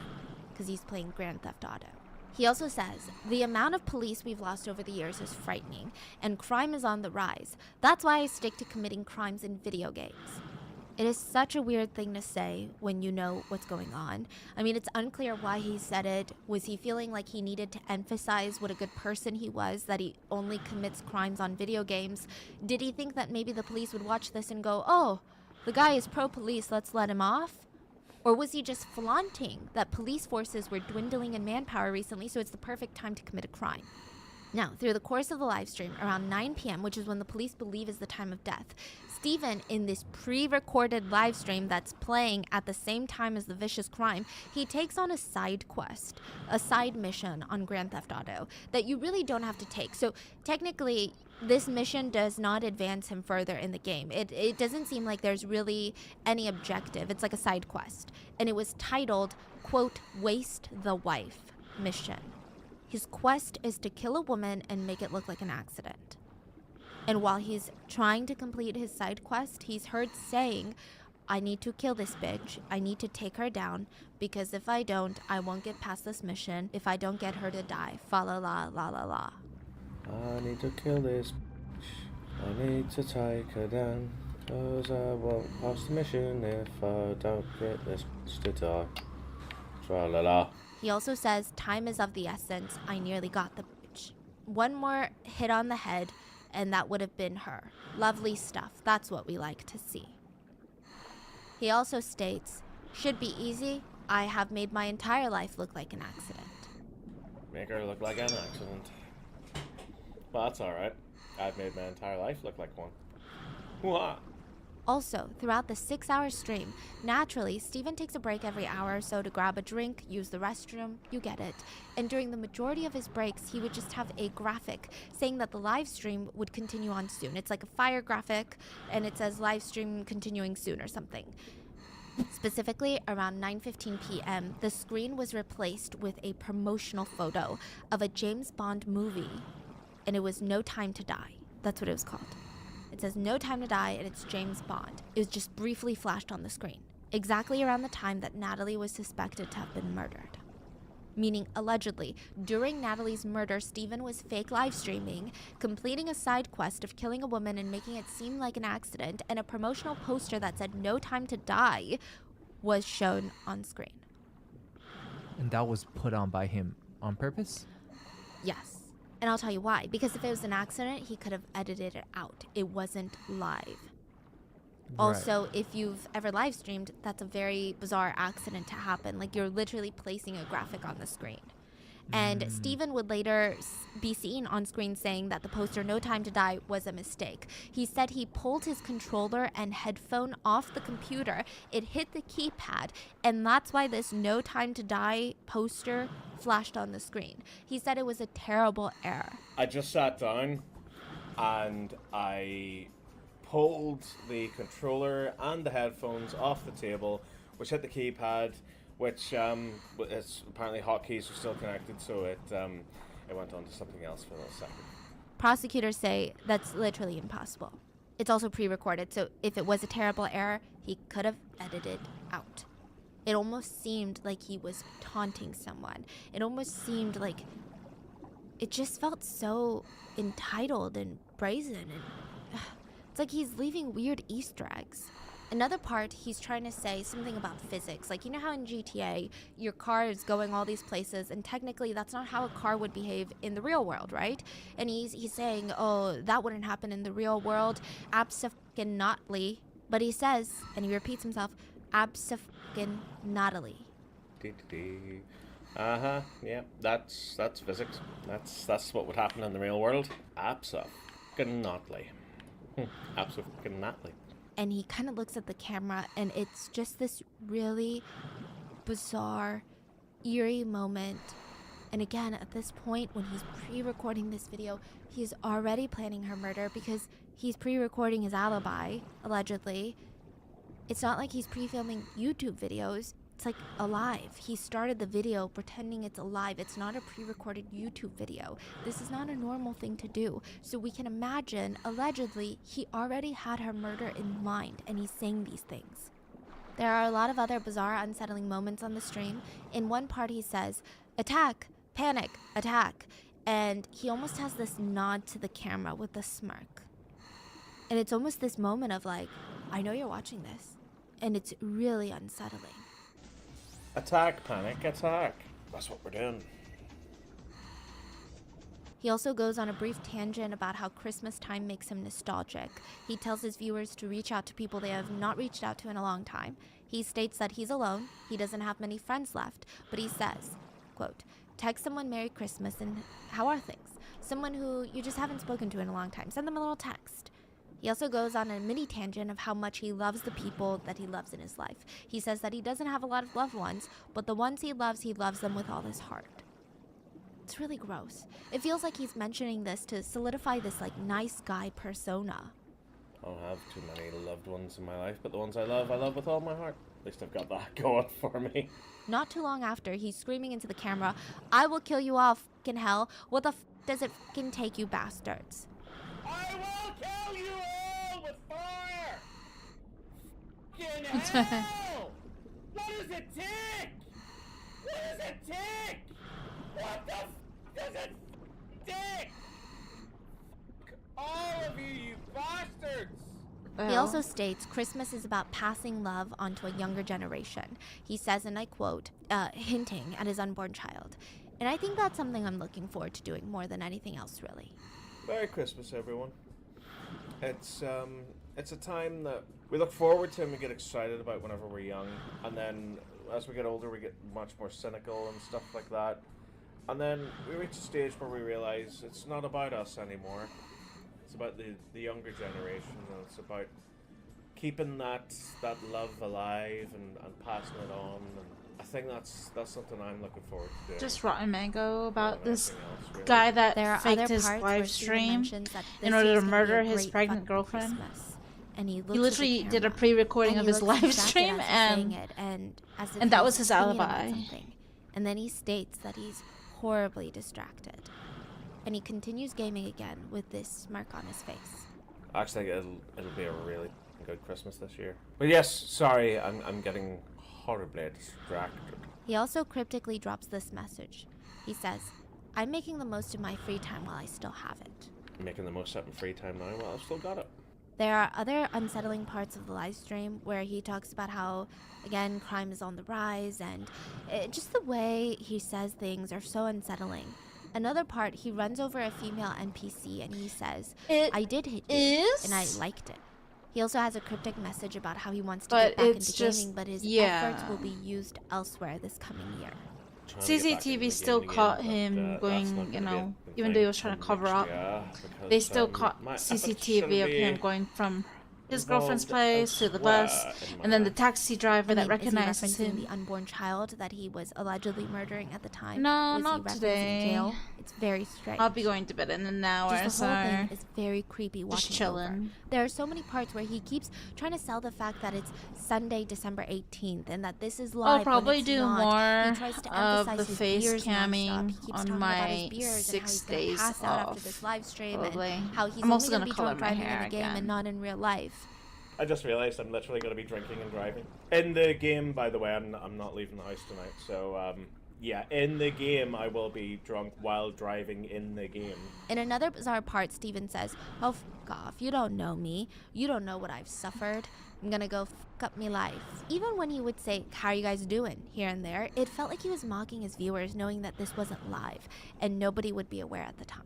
because he's playing Grand Theft Auto. He also says, the amount of police we've lost over the years is frightening, and crime is on the rise. That's why I stick to committing crimes in video games. It is such a weird thing to say when you know what's going on. I mean, it's unclear why he said it. Was he feeling like he needed to emphasize what a good person he was, that he only commits crimes on video games? Did he think that maybe the police would watch this and go, oh, the guy is pro-police, let's let him off? Or was he just flaunting that police forces were dwindling in manpower recently, so it's the perfect time to commit a crime? Now, through the course of the live stream, around 9 p.m., which is when the police believe is the time of death, Steven, in this pre-recorded live stream that's playing at the same time as the vicious crime, he takes on a side quest, a side mission on Grand Theft Auto that you really don't have to take. So technically, this mission does not advance him further in the game. It doesn't seem like there's really any objective. It's like a side quest. And it was titled, quote, Waste the Wife Mission. His quest is to kill a woman and make it look like an accident. And while he's trying to complete his side quest, he's heard saying, I need to kill this bitch. I need to take her down, because if I don't, I won't get past this mission. If I don't get her to die. Fa la la la la la. I need to kill this bitch. I need to take her down, 'cause I won't pass the mission if I don't get this bitch to die. Tra la la. He also says, time is of the essence. I nearly got the bitch. One more hit on the head, and that would have been her. Lovely stuff. That's what we like to see. He also states, should be easy. I have made my entire life look like an accident. Make her look like an accident. Well, that's alright. I've made my entire life look like one. What? Also, throughout the 6-hour stream, naturally, Steven takes a break every hour or so to grab a drink, use the restroom, you get it. And during the majority of his breaks, he would just have a graphic saying that the live stream would continue on soon. It's like a fire graphic, and it says live stream continuing soon or something. Specifically, around 9:15 p.m., the screen was replaced with a promotional photo of a James Bond movie, and it was No Time to Die. That's what it was called. It says No Time to Die, and it's James Bond. It was just briefly flashed on the screen, exactly around the time that Natalie was suspected to have been murdered. Meaning, allegedly, during Natalie's murder, Steven was fake live streaming, completing a side quest of killing a woman and making it seem like an accident, and a promotional poster that said No Time to Die was shown on screen. And that was put on by him on purpose? Yes. And I'll tell you why. Because if it was an accident, he could have edited it out. It wasn't live. Also, if you've ever live streamed, that's a very bizarre accident to happen. Like, you're literally placing a graphic on the screen. And Steven would later be seen on screen saying that the poster No Time to Die was a mistake. He said he pulled his controller and headphone off the computer. It hit the keypad, and that's why this No Time to Die poster flashed on the screen. He said it was a terrible error. I just sat down and I pulled the controller and the headphones off the table, which hit the keypad, which it's apparently hotkeys were still connected, so it went on to something else for a little second. Prosecutors say that's literally impossible. It's also pre-recorded, so if it was a terrible error, he could have edited out. It almost seemed like he was taunting someone. It almost seemed like it just felt so entitled and brazen, and it's like he's leaving weird Easter eggs. Another part, he's trying to say something about physics. Like, you know how in GTA, your car is going all these places, and technically that's not how a car would behave in the real world, right? And he's saying, oh, that wouldn't happen in the real world. Abso-fucking-notly. But he says, and he repeats himself, abso-fucking-notly. Uh-huh, yeah, that's physics. That's what would happen in the real world. Abso-fucking-notly. Abso-fucking-notly. And he kind of looks at the camera, and it's just this really bizarre, eerie moment. And again, at this point, when he's pre-recording this video, he's already planning her murder because he's pre-recording his alibi, allegedly. It's not like he's pre-filming YouTube videos. It's like alive. He started the video pretending it's alive. It's not a pre-recorded YouTube video. This is not a normal thing to do. So we can imagine, allegedly, he already had her murder in mind, and he's saying these things. There are a lot of other bizarre, unsettling moments on the stream. In one part he says, attack, panic, attack. And he almost has this nod to the camera with a smirk. And it's almost this moment of like, I know you're watching this. and it's really unsettling. Attack, panic, attack. That's what we're doing. He also goes on a brief tangent about how Christmas time makes him nostalgic. He tells his viewers to reach out to people they have not reached out to in a long time. He states that he's alone, he doesn't have many friends left, but he says, quote, text someone Merry Christmas and how are things? Someone who you just haven't spoken to in a long time. Send them a little text. He also goes on a mini tangent of how much he loves the people that he loves in his life. He says that he doesn't have a lot of loved ones, but the ones he loves them with all his heart. It's really gross. It feels like he's mentioning this to solidify this like nice guy persona. I don't have too many loved ones in my life, but the ones I love with all my heart. At least I've got that going for me. Not too long after, he's screaming into the camera, I will kill you all, f***ing hell. What the f*** does it f***ing take, you bastards? I will kill you all with fire! F***ing hell! What does it take? What does it take? What the f*** does it take? All of you bastards! He also states Christmas is about passing love onto a younger generation. He says, and I quote, hinting at his unborn child. And I think that's something I'm looking forward to doing more than anything else, really. Merry Christmas, everyone. It's a time that we look forward to and we get excited about whenever we're young. And then as we get older, we get much more cynical and stuff like that. And then we reach a stage where we realize it's not about us anymore. It's about the younger generation, and it's about keeping that love alive and passing it on. And I think that's something I'm looking forward to doing. Just Rotten Mango about this really. guy that There are faked other his parts where live Steven stream mentions that in this order to is gonna be murder a his great pregnant fucking girlfriend. Christmas. And he looks He at literally the did a camera, pre-recording and of he his looks live distracted stream, as he's saying it, and as if and that he's was his thinking about alibi. something. And then he states that he's horribly distracted. And he continues gaming again with this smirk on his face. Actually, it'll be a really good Christmas this year. But yes, sorry, I'm getting horribly distracted. He also cryptically drops this message. He says, I'm making the most of my free time while I still have it. I'm making the most of it in free time now. Well, I've still got it. There are other unsettling parts of the live stream where he talks about how, again, crime is on the rise, and just the way he says things are so unsettling. Another part, he runs over a female NPC and he says, I did hit you, and I liked it. He also has a cryptic message about how he wants to get back into gaming, but his efforts will be used elsewhere this coming year. CCTV still caught him going, you know, even though he was trying to cover up, they still caught CCTV of him going from his girlfriend's place to the bus, and then the taxi driver that recognizes him. The unborn child that he was allegedly murdering at the time. No, was not he today. In jail? It's very strange. I'll be going to bed in an hour, Just the so whole thing is very creepy. Watching just chilling. There are so many parts where he keeps trying to sell the fact that it's Sunday, December 18th, and that this is live. I'll probably when it's do not. more He tries to of emphasize the his face beers camming nonstop. He keeps on talking my about his beers 6 and how he's gonna days pass out after off, this live stream, probably. and how he's I'm only also gonna gonna be color drunk my driving in hair the game again. and not in real life. I just realized I'm literally going to be drinking and driving. In the game, by the way, I'm not leaving the house tonight, so, yeah, in the game, I will be drunk while driving in the game. In another bizarre part, Steven says, oh, f*** off, you don't know me. You don't know what I've suffered. I'm gonna go f*** up me life. Even when he would say, how are you guys doing, here and there, it felt like he was mocking his viewers, knowing that this wasn't live, and nobody would be aware at the time.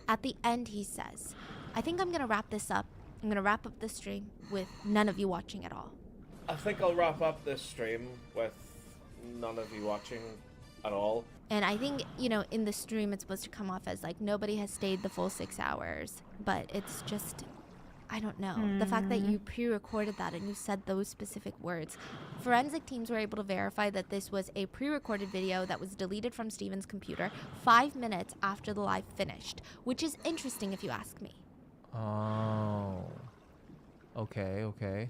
At the end, he says, I think I'm gonna wrap this up. I'm gonna wrap up the stream with none of you watching at all. I think I'll wrap up this stream with none of you watching at all. And I think, you know, in the stream it's supposed to come off as like nobody has stayed the full 6 hours, but it's just, I don't know. The fact that you pre-recorded that and you said those specific words. Forensic teams were able to verify that this was a pre-recorded video that was deleted from Steven's computer 5 minutes after the live finished, which is interesting if you ask me. Oh. Okay.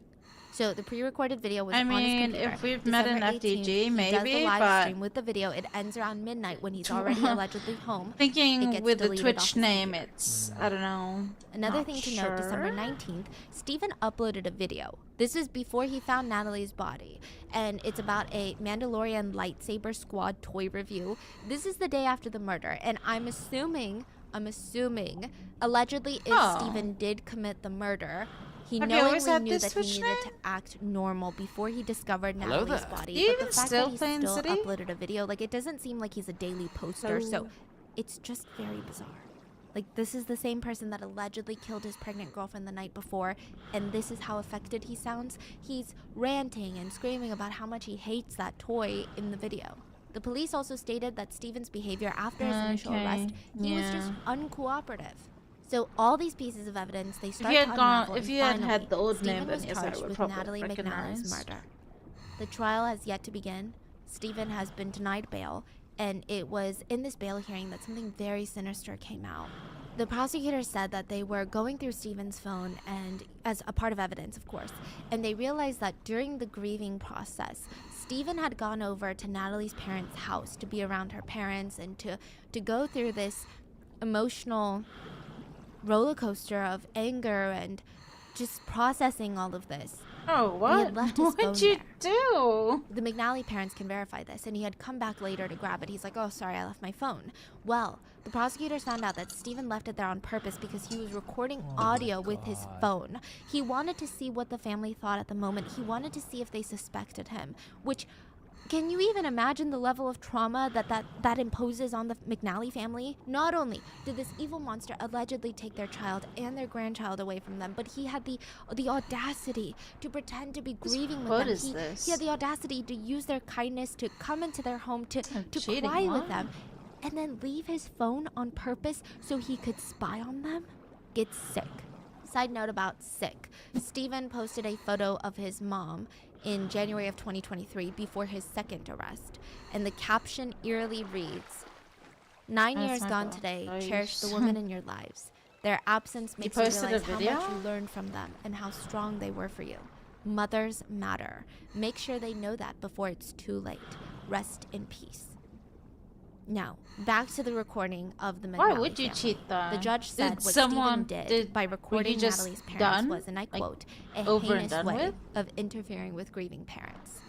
So the pre-recorded video was I on his mean, computer. if we've met in December 18th, FDG, he does maybe, the live but stream with the video. It ends around midnight when he's already allegedly home. It thinking gets with the deleted off Twitch his name, computer. it's, I don't know. Another not thing to sure. note, December 19th, Steven uploaded a video. This is before he found Natalie's body, and it's about a Mandalorian lightsaber squad toy review. This is the day after the murder, and I'm assuming, allegedly if Steven did commit the murder, He Have you always knowingly had knew this that he Twitch needed name? to act normal before he discovered Hello Natalie's there. body. Do you But even the fact still that he play in still City? uploaded a video, like, it doesn't seem like he's a daily poster, so it's just very bizarre. Like, this is the same person that allegedly killed his pregnant girlfriend the night before, and this is how affected he sounds. He's ranting and screaming about how much he hates that toy in the video. The police also stated that Steven's behavior after his initial arrest, he was just uncooperative. So all these pieces of evidence, they start to unravel, if and you had finally, had the old name, Steven then was yes, I charged would with probably Natalie McNally's recognize. murder. The trial has yet to begin. Steven has been denied bail, and it was in this bail hearing that something very sinister came out. The prosecutor said that they were going through Steven's phone, and as a part of evidence, of course, and they realized that during the grieving process, Steven had gone over to Natalie's parents' house to be around her parents and to go through this emotional roller coaster of anger and just processing all of this. Oh, what? He had left his phone What'd you there. do? The McNally parents can verify this, and he had come back later to grab it. He's like, oh, sorry, I left my phone. Well, the prosecutors found out that Steven left it there on purpose because he was recording audio with his phone. He wanted to see what the family thought at the moment. He wanted to see if they suspected him, which... Can you even imagine the level of trauma that imposes on the McNally family? Not only did this evil monster allegedly take their child and their grandchild away from them, but he had the audacity to pretend to be grieving with What them. is this? He had the audacity to use their kindness to come into their home to cheating, cry what? with them, and then leave his phone on purpose so he could spy on them? Get sick. Side note about sick. Steven posted a photo of his mom in January of 2023 before his second arrest, and the caption eerily reads, 9 That's years my gone fault. today, Oh, cherish the yes. women in your lives. Their absence makes you posted a realize how video? much you learned from them and how strong they were for you. Mothers matter. Make sure they know that before it's too late. Rest in peace. Now, back to the recording of the McNally Why would you family. cheat, though? The judge said Did what someone- Steven did by were you recording just Natalie's parents done? was, and I Like, quote, a over and heinous done way with? of interfering with grieving parents.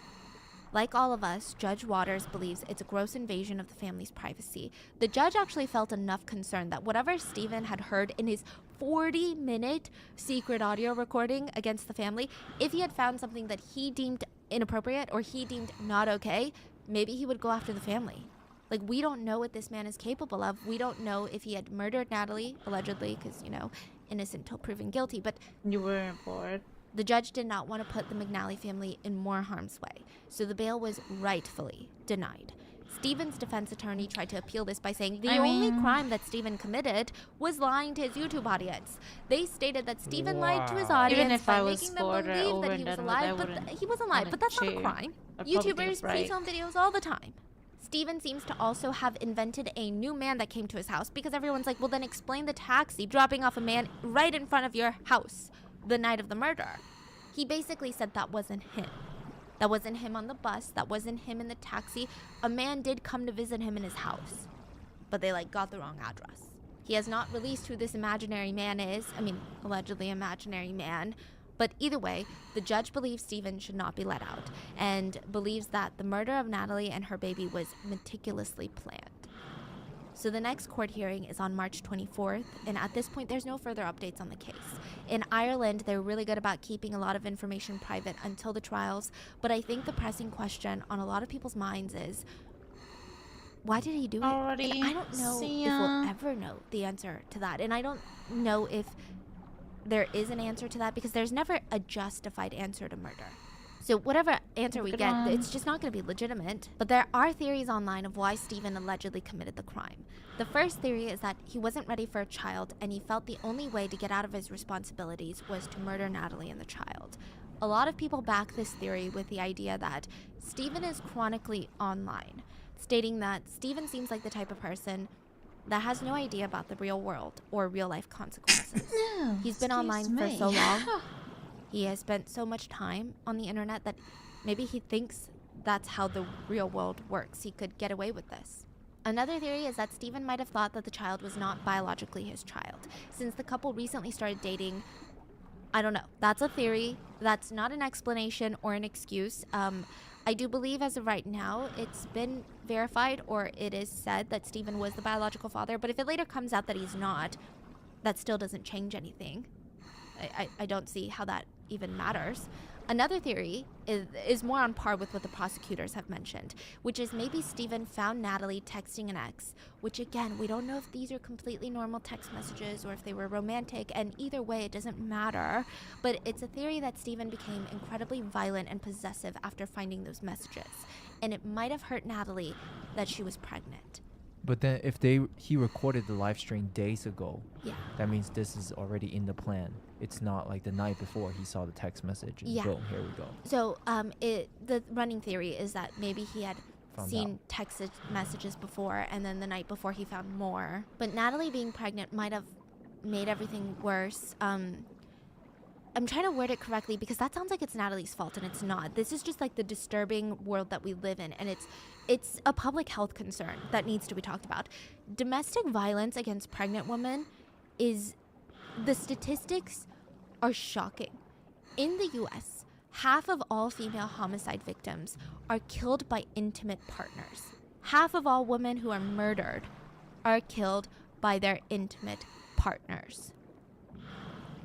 Like all of us, Judge Waters believes it's a gross invasion of the family's privacy. The judge actually felt enough concern that whatever Steven had heard in his 40-minute secret audio recording against the family, if he had found something that he deemed inappropriate or he deemed not okay, maybe he would go after the family. Like, we don't know what this man is capable of. We don't know if he had murdered Natalie, allegedly, because, you know, innocent till proven guilty, but... You weren't bored. The judge did not want to put the McNally family in more harm's way, so the bail was rightfully denied. Steven's defense attorney tried to appeal this by saying the only crime that Steven committed was lying to his YouTube audience. They stated that Steven lied to his Wow. audience Even if by I was making them bored or believe over that he and was done with, I alive, but wouldn't he wasn't alive. But that's not a cheat. crime. I'd probably do YouTubers right. pre-film videos all the time. Steven seems to also have invented a new man that came to his house because everyone's like, well, then explain the taxi dropping off a man right in front of your house the night of the murder. He basically said that wasn't him. That wasn't him on the bus. That wasn't him in the taxi. A man did come to visit him in his house, but they got the wrong address. He has not released who this imaginary man is. I mean, allegedly imaginary man. But either way, the judge believes Steven should not be let out and believes that the murder of Natalie and her baby was meticulously planned. So the next court hearing is on March 24th, and at this point there's no further updates on the case. In Ireland, they're really good about keeping a lot of information private until the trials, but I think the pressing question on a lot of people's minds is, why did he do it? Alrighty, And I don't know see if ya. we'll ever know the answer to that, and I don't know if there is an answer to that because there's never a justified answer to murder. So whatever answer we Good get, one. it's just not going to be legitimate. But there are theories online of why Steven allegedly committed the crime. The first theory is that he wasn't ready for a child and he felt the only way to get out of his responsibilities was to murder Natalie and the child. A lot of people back this theory with the idea that Steven is chronically online, stating that Steven seems like the type of person that has no idea about the real world or real life consequences. No, He's been excuse online for me. so long. He has spent so much time on the internet that maybe he thinks that's how the real world works. He could get away with this. Another theory is that Steven might have thought that the child was not biologically his child. Since the couple recently started dating, I don't know. That's a theory. That's not an explanation or an excuse. I do believe as of right now, it's been verified or it is said that Steven was the biological father. But if it later comes out that he's not, that still doesn't change anything. I don't see how that even matters. Another theory is more on par with what the prosecutors have mentioned, which is maybe Steven found Natalie texting an ex, which again, we don't know if these are completely normal text messages or if they were romantic, and either way, it doesn't matter. But it's a theory that Steven became incredibly violent and possessive after finding those messages, and it might have hurt Natalie that she was pregnant. But then if he recorded the live stream days ago, yeah, that means this is already in the plan. It's not like the night before he saw the text message and boom, here we go. So the running theory is that maybe he had seen text messages before, and then the night before he found more. But Natalie being pregnant might have made everything worse. I'm trying to word it correctly because that sounds like it's Natalie's fault, and it's not. This is just like the disturbing world that we live in, and it's a public health concern that needs to be talked about. Domestic violence against pregnant women the statistics are shocking. In the US, half of all female homicide victims are killed by intimate partners. Half of all women who are murdered are killed by their intimate partners.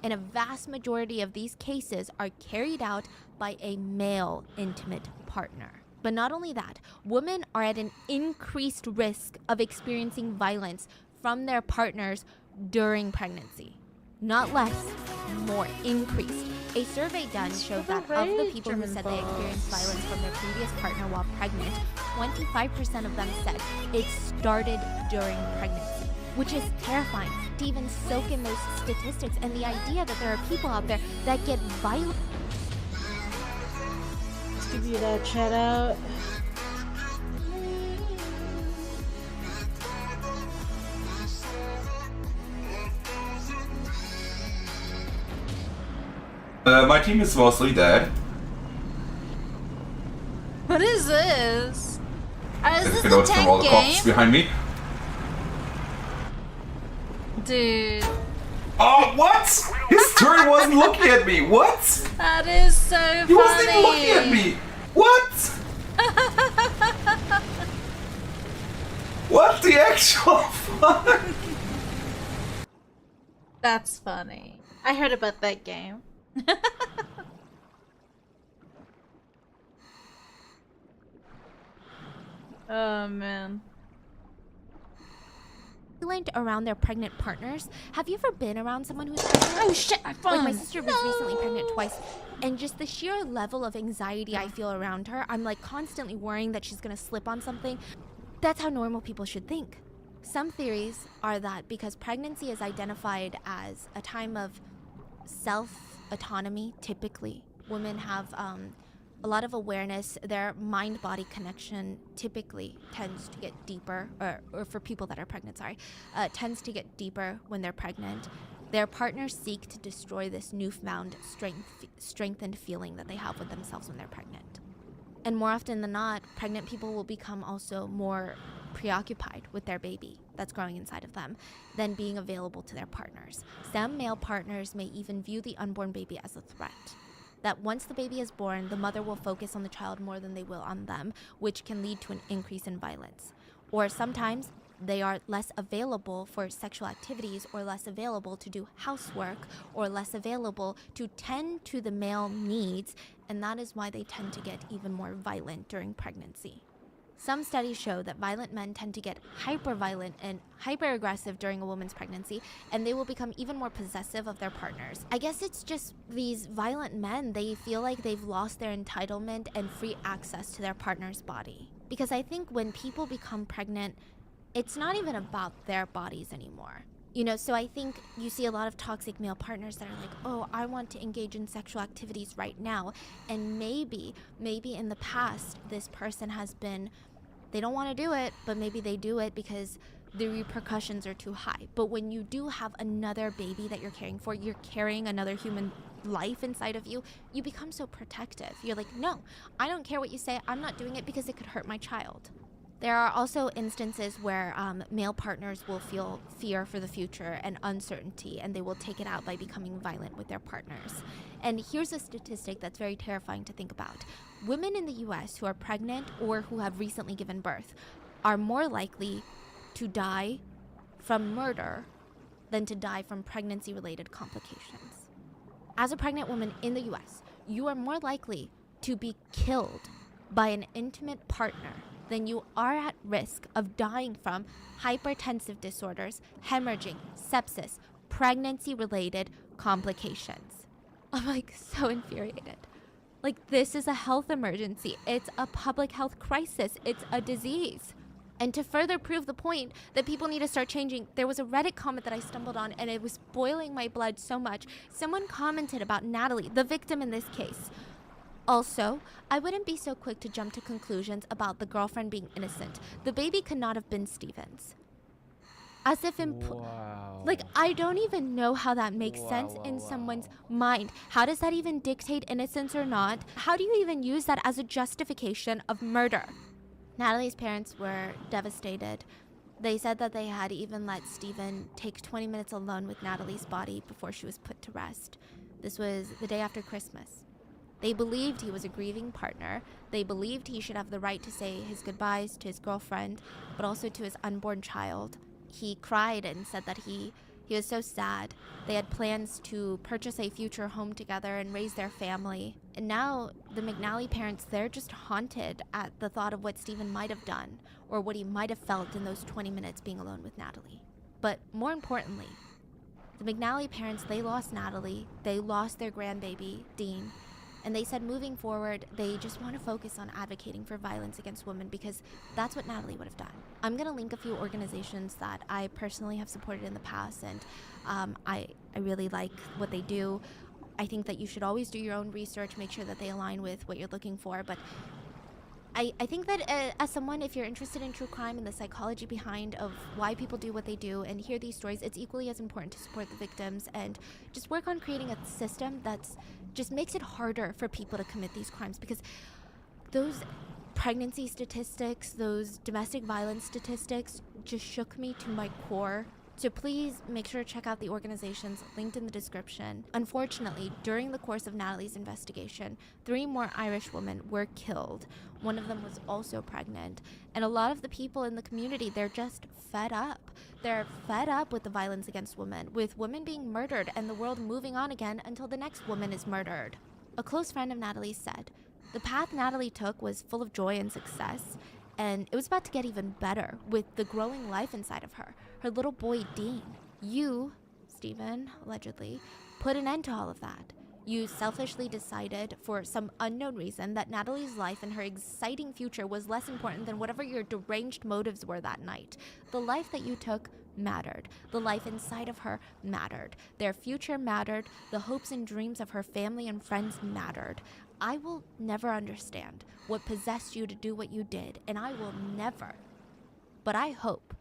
And a vast majority of these cases are carried out by a male intimate partner. But not only that, women are at an increased risk of experiencing violence from their partners during pregnancy. Not less, more increased. A survey done showed that of the people who said they experienced violence from their previous partner while pregnant, 25% of them said it started during pregnancy, which is terrifying to even soak in those statistics and the idea that there are people out there that get violent. Let's give you that chat out. My team is mostly dead. What is this? Is this the notes from all tank the cops game? behind me. Dude. Oh, what? His turret wasn't looking at me. What? That is so funny. He wasn't even looking at me. What? What the actual fuck? That's funny. I heard about that game. Oh man. Around their pregnant partners. Have you ever been around someone who's pregnant? Oh shit, my phone. Like my sister was recently pregnant twice, and just the sheer level of anxiety I feel around her, I'm like constantly worrying that she's gonna slip on something. That's how normal people should think. Some theories are that because pregnancy is identified as a time of self-autonomy, typically, women have a lot of awareness. Their mind-body connection typically tends to get deeper, or for people that are pregnant, tends to get deeper when they're pregnant. Their partners seek to destroy this newfound strengthened feeling that they have with themselves when they're pregnant. And more often than not, pregnant people will become also more preoccupied with their baby that's growing inside of them than being available to their partners. Some male partners may even view the unborn baby as a threat. That once the baby is born, the mother will focus on the child more than they will on them, which can lead to an increase in violence. Or sometimes they are less available for sexual activities, or less available to do housework, or less available to tend to the male needs, and that is why they tend to get even more violent during pregnancy. Some studies show that violent men tend to get hyper-violent and hyper-aggressive during a woman's pregnancy, and they will become even more possessive of their partners. I guess it's just these violent men, they feel like they've lost their entitlement and free access to their partner's body. Because I think when people become pregnant, it's not even about their bodies anymore. You know, so I think you see a lot of toxic male partners that are like, oh, I want to engage in sexual activities right now. And maybe in the past, this person has been, they don't want to do it, but maybe they do it because the repercussions are too high. But when you do have another baby that you're caring for, you're carrying another human life inside of you, you become so protective. You're like, no, I don't care what you say. I'm not doing it because it could hurt my child. There are also instances where male partners will feel fear for the future and uncertainty, and they will take it out by becoming violent with their partners. And here's a statistic that's very terrifying to think about. Women in the US who are pregnant or who have recently given birth are more likely to die from murder than to die from pregnancy-related complications. As a pregnant woman in the US, you are more likely to be killed by an intimate partner than you are at risk of dying from hypertensive disorders, hemorrhaging, sepsis, pregnancy-related complications. I'm like so infuriated. Like, this is a health emergency. It's a public health crisis. It's a disease. And to further prove the point that people need to start changing, there was a Reddit comment that I stumbled on and it was boiling my blood so much. Someone commented about Natalie, the victim in this case. Also, I wouldn't be so quick to jump to conclusions about the girlfriend being innocent. The baby could not have been Steven's. As if like, I don't even know how that makes sense in someone's mind. How does that even dictate innocence or not? How do you even use that as a justification of murder? Natalie's parents were devastated. They said that they had even let Steven take 20 minutes alone with Natalie's body before she was put to rest. This was the day after Christmas. They believed he was a grieving partner. They believed he should have the right to say his goodbyes to his girlfriend, but also to his unborn child. He cried and said that he was so sad. They had plans to purchase a future home together and raise their family. And now the McNally parents, they're just haunted at the thought of what Steven might have done or what he might have felt in those 20 minutes being alone with Natalie. But more importantly, the McNally parents, they lost Natalie, they lost their grandbaby, Dean, and they said moving forward, they just want to focus on advocating for violence against women because that's what Natalie would have done. I'm going to link a few organizations that I personally have supported in the past, and I really like what they do. I think that you should always do your own research, make sure that they align with what you're looking for, but I think that as someone, if you're interested in true crime and the psychology behind of why people do what they do and hear these stories, it's equally as important to support the victims and just work on creating a system that's just makes it harder for people to commit these crimes, because those pregnancy statistics, those domestic violence statistics just shook me to my core. So please make sure to check out the organizations linked in the description. Unfortunately, during the course of Natalie's investigation, 3 more Irish women were killed. One of them was also pregnant. And a lot of the people in the community, they're just fed up. They're fed up with the violence against women, with women being murdered and the world moving on again until the next woman is murdered. A close friend of Natalie's said, the path Natalie took was full of joy and success, and it was about to get even better with the growing life inside of her little boy Dean. You, Steven, allegedly, put an end to all of that. You selfishly decided, for some unknown reason, that Natalie's life and her exciting future was less important than whatever your deranged motives were that night. The life that you took mattered. The life inside of her mattered. Their future mattered. The hopes and dreams of her family and friends mattered. I will never understand what possessed you to do what you did, and I will never. But I hope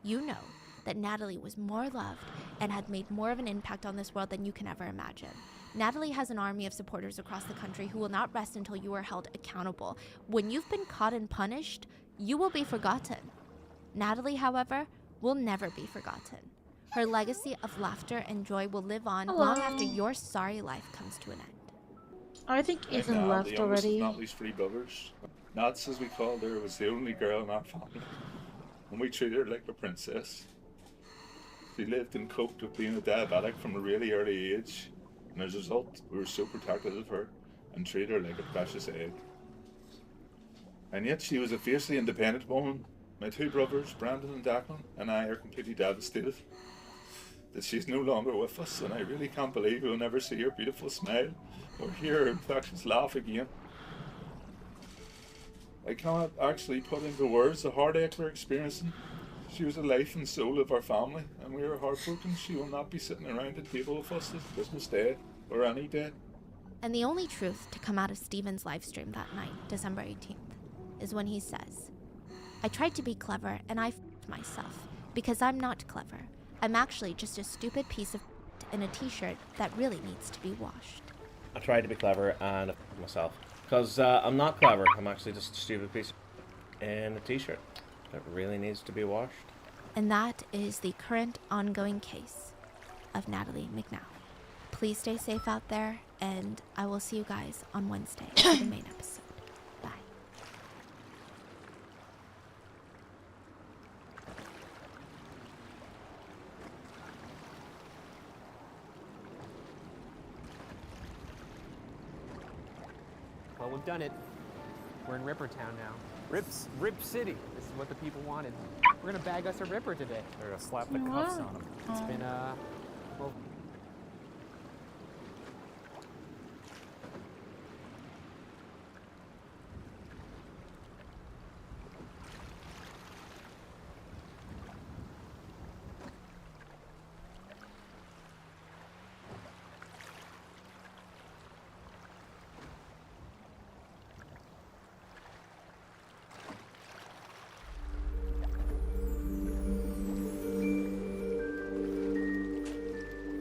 you know that Natalie was more loved and had made more of an impact on this world than you can ever imagine. Natalie has an army of supporters across the country who will not rest until you are held accountable. When you've been caught and punished, you will be forgotten. Natalie, however, will never be forgotten. Her legacy of laughter and joy will live on long after your sorry life comes to an end. I think Ethan left already. Natalie's 3 brothers. Nats, as we called her, was the only girl in our family, and we treated her like a princess. She lived and coped with being a diabetic from a really early age, and as a result, we were so protective of her and treated her like a precious egg. And yet she was a fiercely independent woman. My 2 brothers, Brandon and Declan, and I are completely devastated that she's no longer with us, and I really can't believe we'll never see her beautiful smile or hear her infectious laugh again. I cannot actually put into words the heartache we're experiencing. She was the life and soul of our family, and we are heartbroken she will not be sitting around the table with us this Christmas Day or any day. And the only truth to come out of Steven's live stream that night, December 18th, is when he says, I tried to be clever and I f***ed myself because I'm not clever. I'm actually just a stupid piece of in a t-shirt that really needs to be washed. I tried to be clever and I f***ed myself. Because I'm not clever, I'm actually just a stupid piece in a t-shirt that really needs to be washed. And that is the current ongoing case of Natalie McNally. Please stay safe out there, and I will see you guys on Wednesday for the main episode. Bye. we've done it. We're in Ripper Town now. Rip City. This is what the people wanted. We're gonna bag us a Ripper today. We're gonna slap the cuffs on them. It's been well.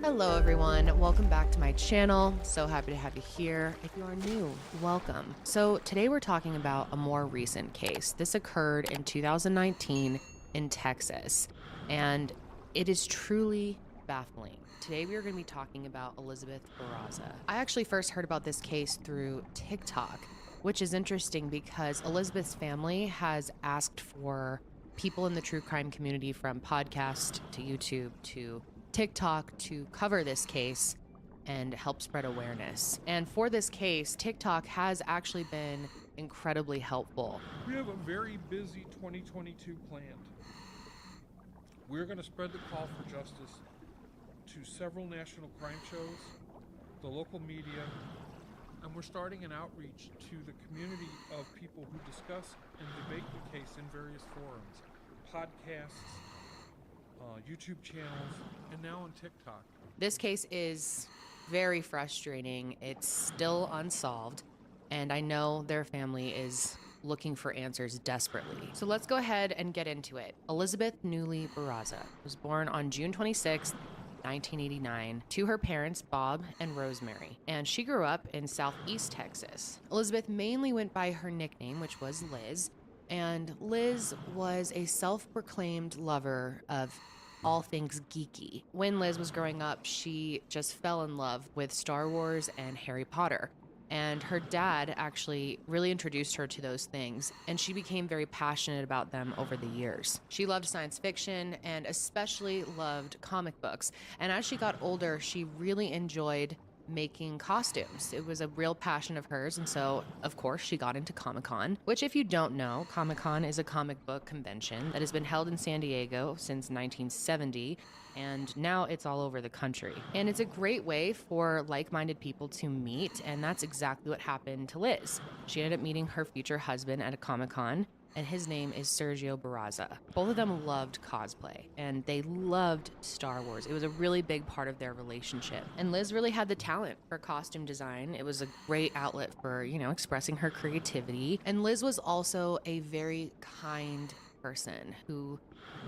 Hello everyone, welcome back to my channel. So happy to have you here. If you are new, welcome. So today we're talking about a more recent case. This occurred in 2019 in Texas, and it is truly baffling. Today we are going to be talking about Elizabeth Barraza. I actually first heard about this case through TikTok, which is interesting because Elizabeth's family has asked for people in the true crime community, from podcast to YouTube to TikTok, to cover this case and help spread awareness. And for this case, TikTok has actually been incredibly helpful. We have a very busy 2022 planned. We're going to spread the call for justice to several national crime shows, the local media, and we're starting an outreach to the community of people who discuss and debate the case in various forums, podcasts, YouTube channels, and now on TikTok. This case is very frustrating. It's still unsolved, and I know their family is looking for answers desperately. So let's go ahead and get into it. Elizabeth Newley Barraza was born on June 26th, 1989, to her parents, Bob and Rosemary, and she grew up in Southeast Texas. Elizabeth mainly went by her nickname, which was Liz, and Liz was a self-proclaimed lover of all things geeky. When Liz was growing up, she just fell in love with Star Wars and Harry Potter. And her dad actually really introduced her to those things, and she became very passionate about them over the years. She loved science fiction and especially loved comic books. And as she got older, she really enjoyed making costumes. It was a real passion of hers, and so of course she got into Comic-Con, which, if you don't know, Comic-Con is a comic book convention that has been held in San Diego since 1970, and now it's all over the country. And it's a great way for like-minded people to meet, and that's exactly what happened to Liz. She ended up meeting her future husband at a Comic-Con, and his name is Sergio Barraza. Both of them loved cosplay, and they loved Star Wars. It was a really big part of their relationship. And Liz really had the talent for costume design. It was a great outlet for, expressing her creativity. And Liz was also a very kind person who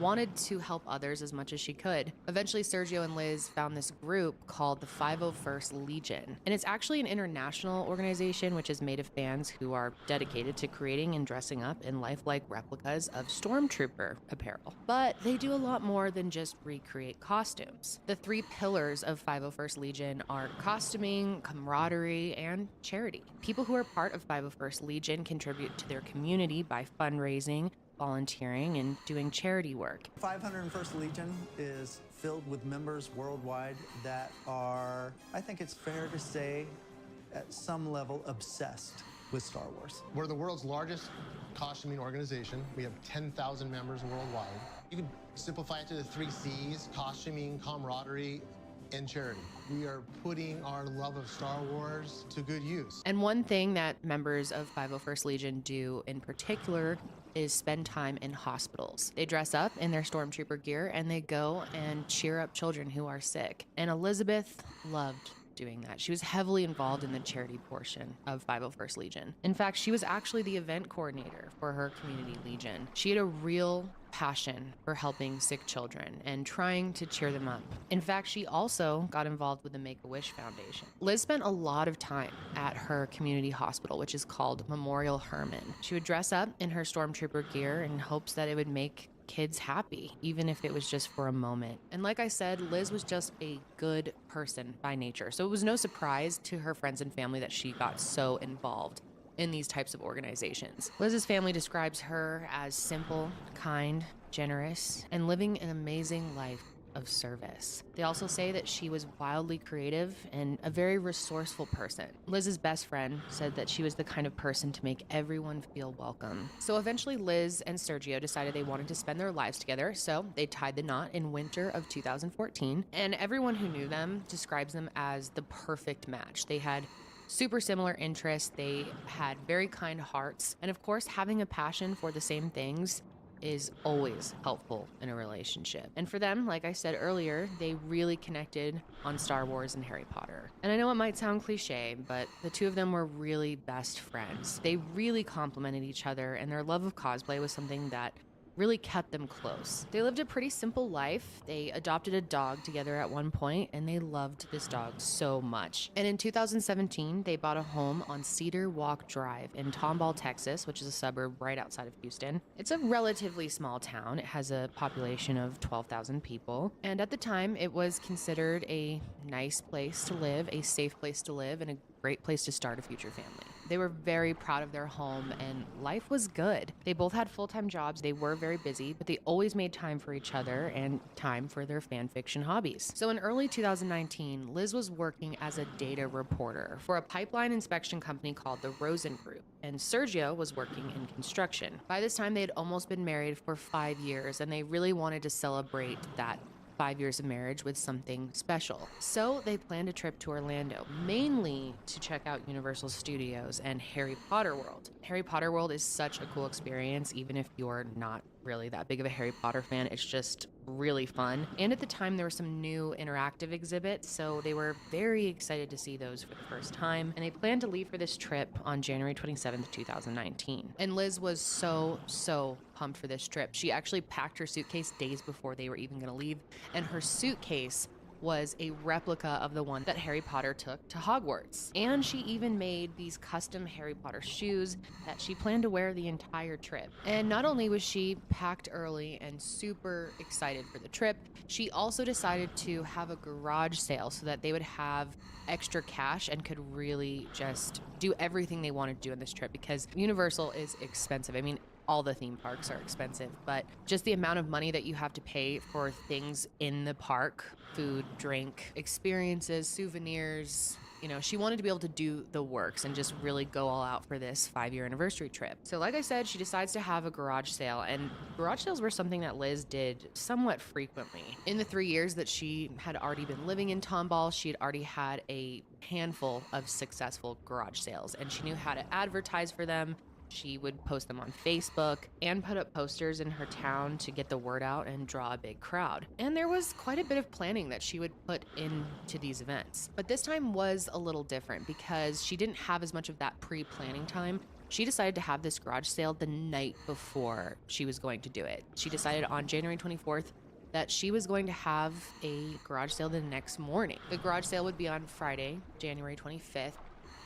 wanted to help others as much as she could. Eventually, Sergio and Liz found this group called the 501st Legion. And it's actually an international organization which is made of fans who are dedicated to creating and dressing up in lifelike replicas of stormtrooper apparel. But they do a lot more than just recreate costumes. The three pillars of 501st Legion are costuming, camaraderie, and charity. People who are part of 501st Legion contribute to their community by fundraising, volunteering, and doing charity work. 501st Legion is filled with members worldwide that are, I think it's fair to say, at some level obsessed with Star Wars. We're the world's largest costuming organization. We have 10,000 members worldwide. You can simplify it to the 3 C's: costuming, camaraderie, and charity. We are putting our love of Star Wars to good use. And one thing that members of 501st Legion do in particular is spend time in hospitals. They dress up in their stormtrooper gear and they go and cheer up children who are sick. And Elizabeth loved doing that. She was heavily involved in the charity portion of 501st Legion. In fact, she was actually the event coordinator for her community legion. She had a real passion for helping sick children and trying to cheer them up. In fact, she also got involved with the Make-A-Wish Foundation. Liz spent a lot of time at her community hospital, which is called Memorial Hermann. She would dress up in her stormtrooper gear in hopes that it would make kids happy, even if it was just for a moment. And like I said, Liz was just a good person by nature. So it was no surprise to her friends and family that she got so involved in these types of organizations. Liz's family describes her as simple, kind, generous, and living an amazing life of service. They also say that she was wildly creative and a very resourceful person. Liz's best friend said that she was the kind of person to make everyone feel welcome. So eventually Liz and Sergio decided they wanted to spend their lives together, so they tied the knot in winter of 2014, and everyone who knew them describes them as the perfect match. They had super similar interests, they had very kind hearts, and of course having a passion for the same things is always helpful in a relationship. And for them, like I said earlier, they really connected on Star Wars and Harry Potter. And I know it might sound cliche, but the two of them were really best friends. They really complemented each other, and their love of cosplay was something that really kept them close. They lived a pretty simple life. They adopted a dog together at one point, and they loved this dog so much. And in 2017, they bought a home on Cedar Walk Drive in Tomball, Texas, which is a suburb right outside of Houston. It's a relatively small town. It has a population of 12,000 people. And at the time, it was considered a nice place to live, a safe place to live, and a great place to start a future family. They were very proud of their home, and life was good. They both had full-time jobs. They were very busy, but they always made time for each other and time for their fan fiction hobbies. So in early 2019, Liz was working as a data reporter for a pipeline inspection company called the Rosen Group, and Sergio was working in construction. By this time, they had almost been married for 5 years, and they really wanted to celebrate that 5 years of marriage with something special. So they planned a trip to Orlando, mainly to check out Universal Studios and Harry Potter World. Harry Potter World is such a cool experience, even if you're not really that big of a Harry Potter fan. It's just really fun. And at the time, there were some new interactive exhibits, so they were very excited to see those for the first time. And they planned to leave for this trip on January 27th, 2019. And Liz was so pumped for this trip. She actually packed her suitcase days before they were even gonna leave, and her suitcase was a replica of the one that Harry Potter took to Hogwarts. And she even made these custom Harry Potter shoes that she planned to wear the entire trip. And not only was she packed early and super excited for the trip, she also decided to have a garage sale so that they would have extra cash and could really just do everything they wanted to do on this trip, because Universal is expensive. I mean, all the theme parks are expensive, but just the amount of money that you have to pay for things in the park, food, drink, experiences, souvenirs, you know, she wanted to be able to do the works and just really go all out for this 5-year anniversary trip. So like I said, she decides to have a garage sale, and garage sales were something that Liz did somewhat frequently. In the 3 years that she had already been living in Tomball, she had already had a handful of successful garage sales, and she knew how to advertise for them. She would post them on Facebook and put up posters in her town to get the word out and draw a big crowd. And there was quite a bit of planning that she would put into these events. But this time was a little different because she didn't have as much of that pre-planning time. She decided to have this garage sale the night before she was going to do it. She decided on January 24th that she was going to have a garage sale the next morning. The garage sale would be on Friday, January 25th.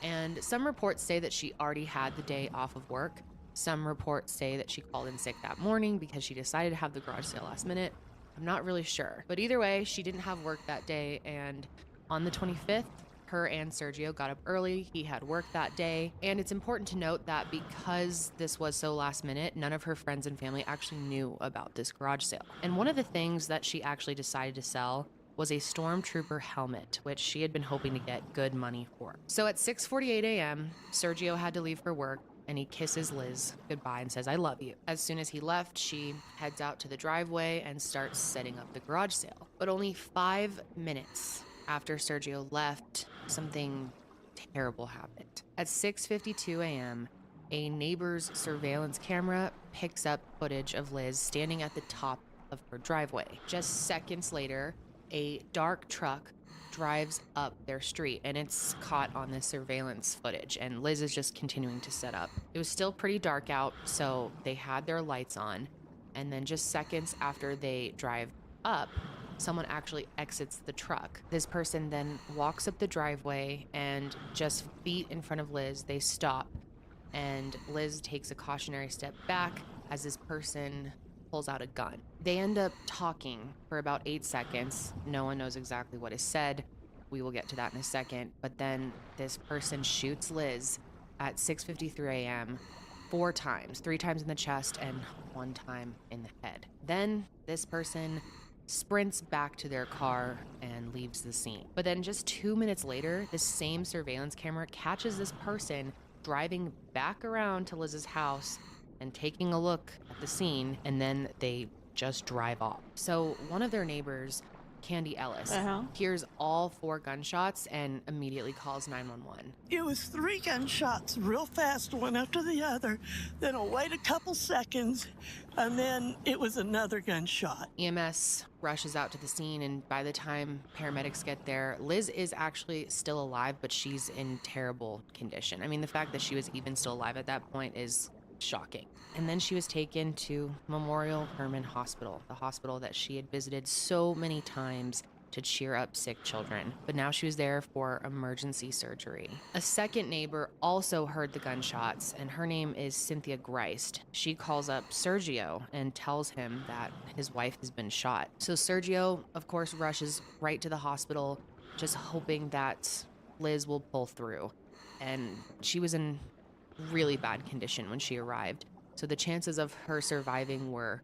And some reports say that she already had the day off of work. Some reports say that she called in sick that morning because she decided to have the garage sale last minute. I'm not really sure. But either way, she didn't have work that day. And on the 25th, her and Sergio got up early. He had work that day. And it's important to note that because this was so last minute, none of her friends and family actually knew about this garage sale. And one of the things that she actually decided to sell was a stormtrooper helmet, which she had been hoping to get good money for. So at 6:48 a.m., Sergio had to leave for work, and he kisses Liz goodbye and says, "I love you." As soon as he left, she heads out to the driveway and starts setting up the garage sale. But only 5 minutes after Sergio left, something terrible happened. At 6:52 a.m., a neighbor's surveillance camera picks up footage of Liz standing at the top of her driveway. Just seconds later, a dark truck drives up their street, and it's caught on this surveillance footage, and Liz is just continuing to set up. It was still pretty dark out, so they had their lights on, and then just seconds after they drive up, someone actually exits the truck. This person then walks up the driveway, and just feet in front of Liz, they stop, and Liz takes a cautionary step back as this person pulls out a gun. They end up talking for about 8 seconds. No one knows exactly what is said. We will get to that in a second. But then this person shoots Liz at 6:53 a.m. 4 times, 3 times in the chest and 1 time in the head. Then this person sprints back to their car and leaves the scene. But then just 2 minutes later, the same surveillance camera catches this person driving back around to Liz's house and taking a look at the scene, and then they just drive off. So one of their neighbors, Candy Ellis, hears all 4 gunshots and immediately calls 911. It was 3 gunshots, real fast, one after the other. Then I'll wait a couple seconds, and then it was another gunshot. EMS rushes out to the scene, and by the time paramedics get there, Liz is actually still alive, but she's in terrible condition. I mean, the fact that she was even still alive at that point is shocking. And then she was taken to Memorial Hermann Hospital, the hospital that she had visited so many times to cheer up sick children. But now she was there for emergency surgery. A second neighbor also heard the gunshots, and her name is Cynthia Greist. She calls up Sergio and tells him that his wife has been shot. So Sergio, of course, rushes right to the hospital, just hoping that Liz will pull through. And she was in really bad condition when she arrived, so the chances of her surviving were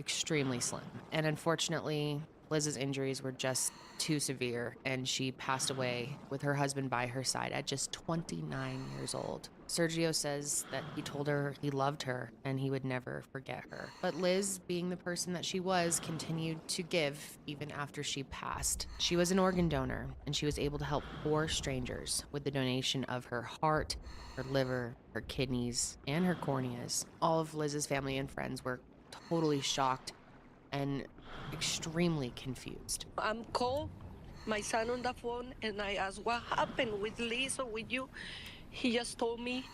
extremely slim. And unfortunately, Liz's injuries were just too severe, and she passed away with her husband by her side at just 29 years old. Sergio says that he told her he loved her and he would never forget her. But Liz, being the person that she was, continued to give even after she passed. She was an organ donor, and she was able to help 4 strangers with the donation of her heart, her liver, her kidneys, and her corneas. All of Liz's family and friends were totally shocked and extremely confused. I'm called my son on the phone, and I asked what happened with Liz or with you. He just told me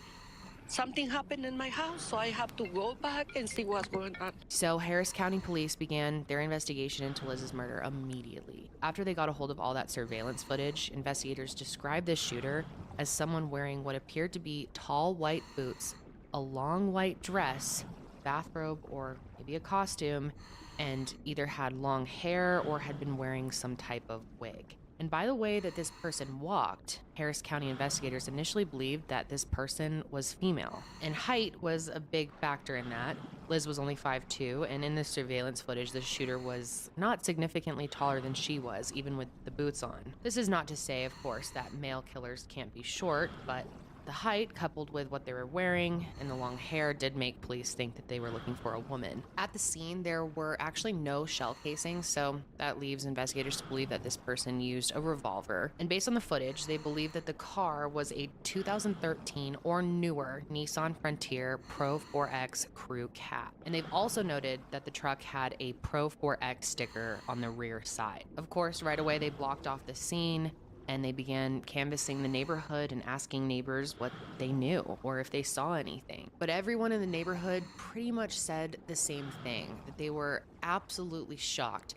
something happened in my house, so I have to go back and see what's going on. So Harris County Police began their investigation into Liz's murder immediately. After they got a hold of all that surveillance footage, investigators described this shooter as someone wearing what appeared to be tall white boots, a long white dress, bathrobe, or maybe a costume, and either had long hair or had been wearing some type of wig. And by the way that this person walked, Harris County investigators initially believed that this person was female. And height was a big factor in that. Liz was only 5'2", and in the surveillance footage, the shooter was not significantly taller than she was, even with the boots on. This is not to say, of course, that male killers can't be short, but the height, coupled with what they were wearing and the long hair, did make police think that they were looking for a woman. At the scene, there were actually no shell casings, so that leaves investigators to believe that this person used a revolver. And based on the footage, they believe that the car was a 2013 or newer Nissan Frontier Pro 4X Crew Cab. And they've also noted that the truck had a Pro 4X sticker on the rear side. Of course, right away they blocked off the scene, and they began canvassing the neighborhood and asking neighbors what they knew or if they saw anything. But everyone in the neighborhood pretty much said the same thing, that they were absolutely shocked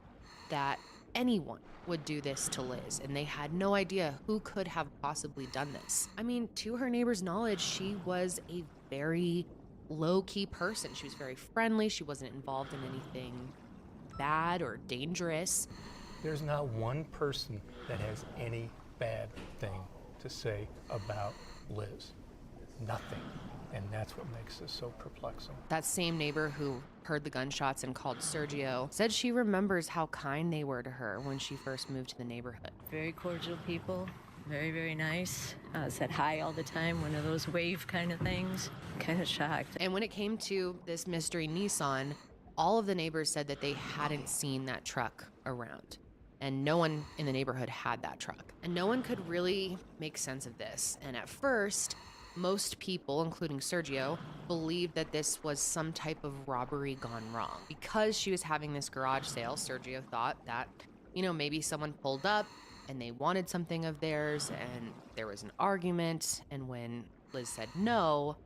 that anyone would do this to Liz, and they had no idea who could have possibly done this. I mean, to her neighbor's knowledge, she was a very low-key person. She was very friendly. She wasn't involved in anything bad or dangerous. There's not one person that has any bad thing to say about Liz. Nothing. And that's what makes this so perplexing. That same neighbor who heard the gunshots and called Sergio said she remembers how kind they were to her when she first moved to the neighborhood. Very cordial people, very, very nice. Said hi all the time, one of those wave kind of things. Kind of shocked. And when it came to this mystery Nissan, all of the neighbors said that they hadn't seen that truck around. And no one in the neighborhood had that truck. And no one could really make sense of this. And at first, most people, including Sergio, believed that this was some type of robbery gone wrong. Because she was having this garage sale, Sergio thought that, maybe someone pulled up and they wanted something of theirs and there was an argument. And when Liz said no,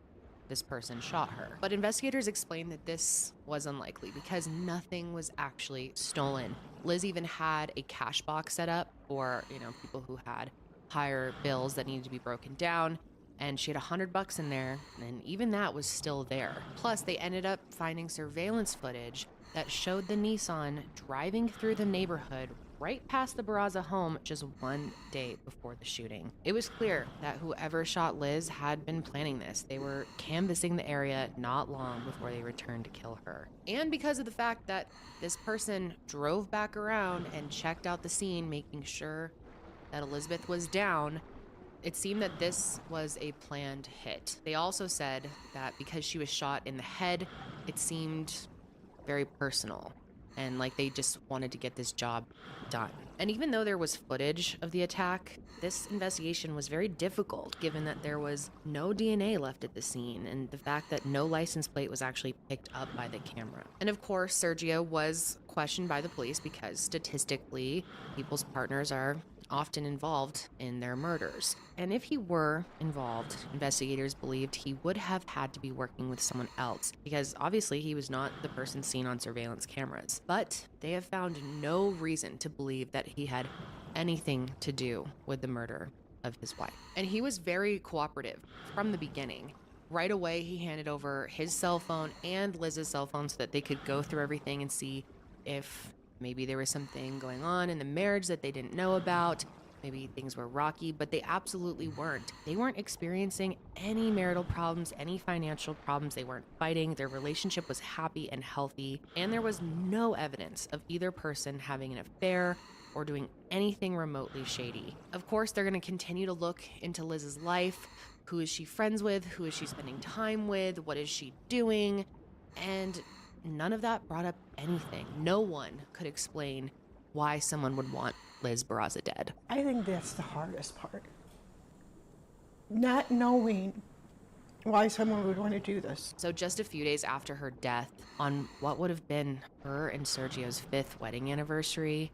this person shot her. But investigators explained that this was unlikely because nothing was actually stolen. Liz even had a cash box set up for, people who had higher bills that needed to be broken down. And she had $100 in there, and even that was still there. Plus, they ended up finding surveillance footage that showed the Nissan driving through the neighborhood right past the Barraza home just one day before the shooting. It was clear that whoever shot Liz had been planning this. They were canvassing the area not long before they returned to kill her. And because of the fact that this person drove back around and checked out the scene, making sure that Elizabeth was down, it seemed that this was a planned hit. They also said that because she was shot in the head, it seemed very personal and like they just wanted to get this job done. And even though there was footage of the attack, this investigation was very difficult given that there was no DNA left at the scene and the fact that no license plate was actually picked up by the camera. And of course, Sergio was questioned by the police because statistically, people's partners are often involved in their murders. And if he were involved, investigators believed he would have had to be working with someone else because obviously he was not the person seen on surveillance cameras. But they have found no reason to believe that he had anything to do with the murder of his wife. And he was very cooperative from the beginning. Right away, he handed over his cell phone and Liz's cell phone so that they could go through everything and see if maybe there was something going on in the marriage that they didn't know about. Maybe things were rocky, but they absolutely weren't. They weren't experiencing any marital problems, any financial problems. They weren't fighting. Their relationship was happy and healthy. And there was no evidence of either person having an affair or doing anything remotely shady. Of course, they're going to continue to look into Liz's life. Who is she friends with? Who is she spending time with? What is she doing? And none of that brought up anything. No one could explain why someone would want Liz Barraza dead. I think that's the hardest part. Not knowing why someone would want to do this. So just a few days after her death, on what would have been her and Sergio's 5th wedding anniversary,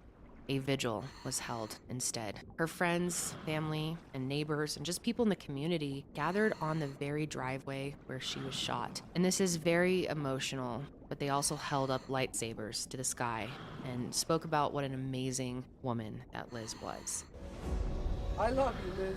a vigil was held instead. Her friends, family, and neighbors, and just people in the community gathered on the very driveway where she was shot. And this is very emotional, but they also held up lightsabers to the sky and spoke about what an amazing woman that Liz was. I love you, Liz.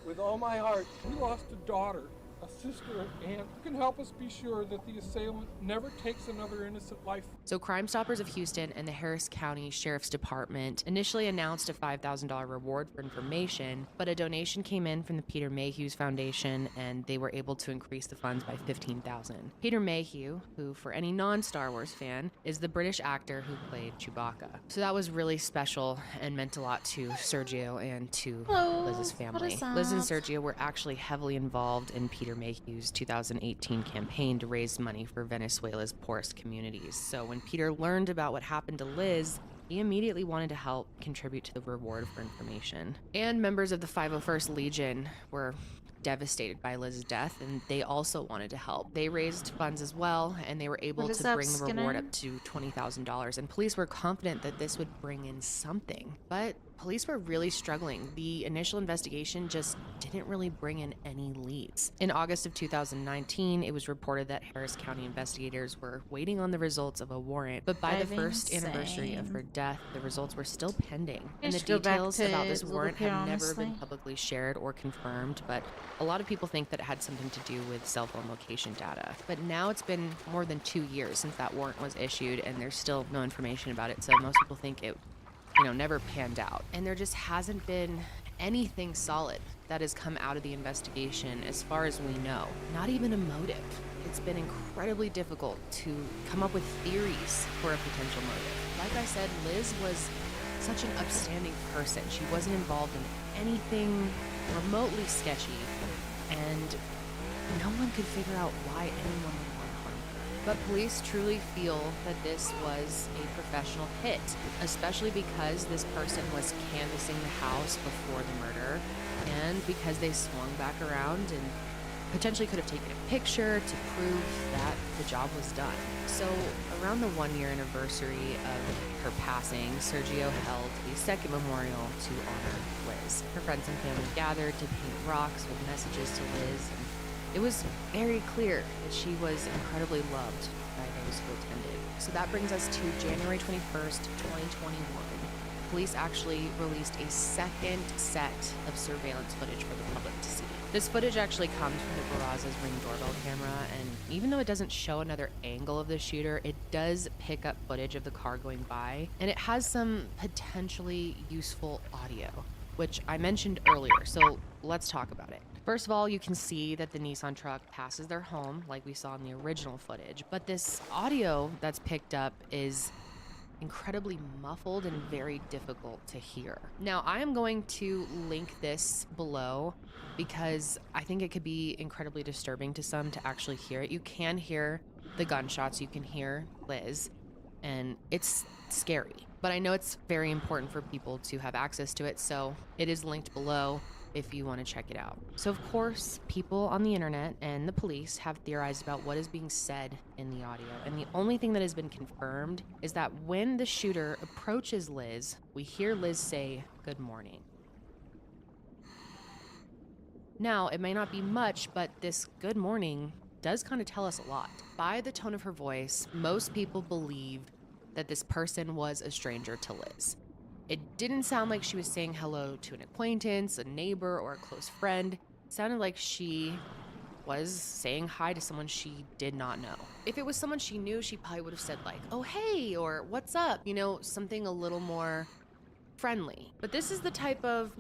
With all my heart. We lost a daughter, a sister, and aunt. You can help us be sure that the assailant never takes another innocent life. So Crime Stoppers of Houston and the Harris County Sheriff's Department initially announced a $5,000 reward for information, but a donation came in from the Peter Mayhew's Foundation, and they were able to increase the funds by $15,000. Peter Mayhew, who for any non-Star Wars fan, is the British actor who played Chewbacca. So that was really special and meant a lot to Sergio and to Liz's family. Liz and Sergio were actually heavily involved in Peter Mayhew's 2018 campaign to raise money for Venezuela's poorest communities. So when Peter learned about what happened to Liz, he immediately wanted to help contribute to the reward for information. And members of the 501st Legion were devastated by Liz's death, and they also wanted to help. They raised funds as well, and they were able to bring the reward up to $20,000. And police were confident that this would bring in something, but police were really struggling. The initial investigation just didn't really bring in any leads. In August of 2019, it was reported that Harris County investigators were waiting on the results of a warrant, but by the first anniversary of her death, the results were still pending. And the details about this warrant have never been publicly shared or confirmed, but a lot of people think that it had something to do with cell phone location data. But now it's been more than 2 years since that warrant was issued, and there's still no information about it, so most people think it never panned out. And there just hasn't been anything solid that has come out of the investigation as far as we know. Not even a motive. It's been incredibly difficult to come up with theories for a potential motive. Like I said, Liz was such an upstanding person. She wasn't involved in anything remotely sketchy, and no one could figure out why anyone would want to harm her. But police truly feel that this was a professional hit, especially because this person was canvassing the house before the murder, and because they swung back around and potentially could have taken a picture to prove that the job was done. So around the 1-year anniversary of her passing, Sergio held a second memorial to honor Liz. Her friends and family gathered to paint rocks with messages to Liz, and it was very clear that she was incredibly loved by those who attended. So that brings us to January 21st, 2021. police actually released a second set of surveillance footage for the public to see. This footage actually comes from the Barraza's Ring doorbell camera, and even though it doesn't show another angle of the shooter, it does pick up footage of the car going by, and it has some potentially useful audio, which I mentioned earlier, so let's talk about it. First of all, you can see that the Nissan truck passes their home like we saw in the original footage, but this audio that's picked up is incredibly muffled and very difficult to hear. Now, I am going to link this below because I think it could be incredibly disturbing to some to actually hear it. You can hear the gunshots, you can hear Liz, and it's scary. But I know it's very important for people to have access to it, so it is linked below if you want to check it out. So of course, people on the internet and the police have theorized about what is being said in the audio, and the only thing that has been confirmed is that when the shooter approaches Liz, we hear Liz say, "Good morning." Now, it may not be much, but this "good morning" does kind of tell us a lot. By the tone of her voice, most people believe that this person was a stranger to Liz. It didn't sound like she was saying hello to an acquaintance, a neighbor, or a close friend. It sounded like she was saying hi to someone she did not know. If it was someone she knew, she probably would have said like, "Oh, hey," or "What's up?" You know, something a little more friendly. But this is the type of,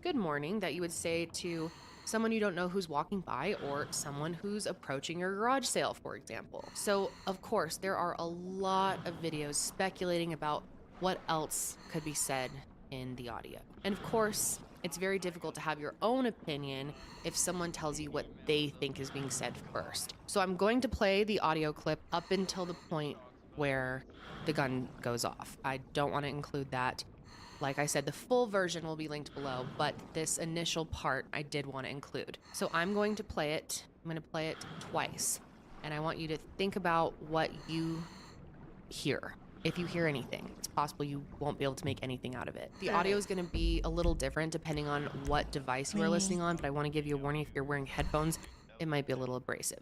good morning that you would say to someone you don't know who's walking by, or someone who's approaching your garage sale, for example. So, of course, there are a lot of videos speculating about what else could be said in the audio. And of course, it's very difficult to have your own opinion if someone tells you what they think is being said first. So I'm going to play the audio clip up until the point where the gun goes off. I don't want to include that. Like I said, the full version will be linked below, but this initial part I did want to include. So I'm going to play it. I'm going to play it twice. And I want you to think about what you hear. If you hear anything, it's possible you won't be able to make anything out of it. The audio is going to be a little different depending on what device you are listening on, but I want to give you a warning: if you're wearing headphones, it might be a little abrasive.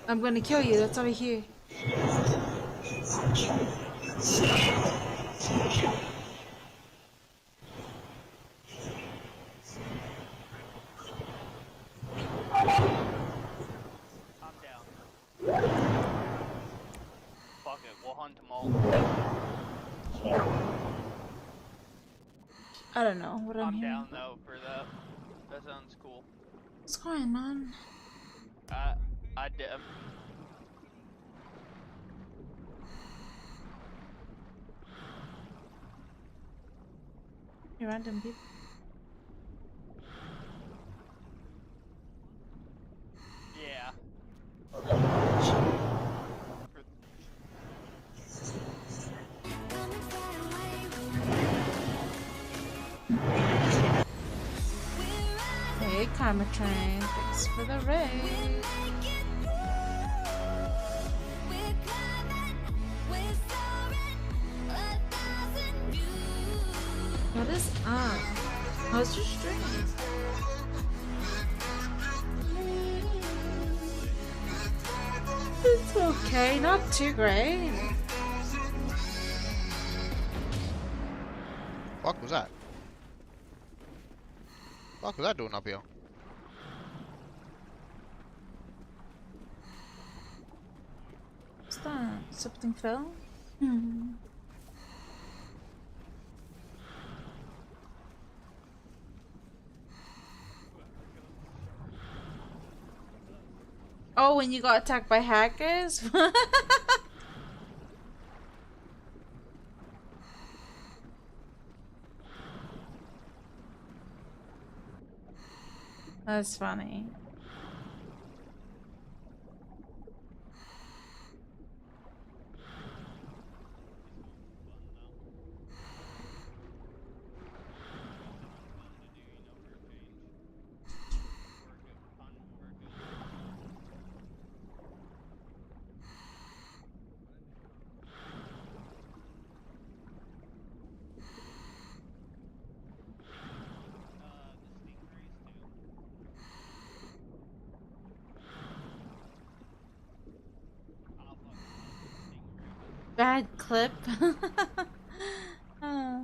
I'm gonna kill you, that's over here. Fuck it, we'll hunt them all. I don't know what I'm hearing. down though for that. That sounds cool. What's going on? I did. You random people. Yeah. Hey, Karma Train, thanks for the raid. What is up? How's your stream? It's okay, not too great. Fuck was that? Fuck was that doing up here? What's that? Something fell? Hmm. Oh, when you got attacked by hackers? That's funny. hard clip. Uh.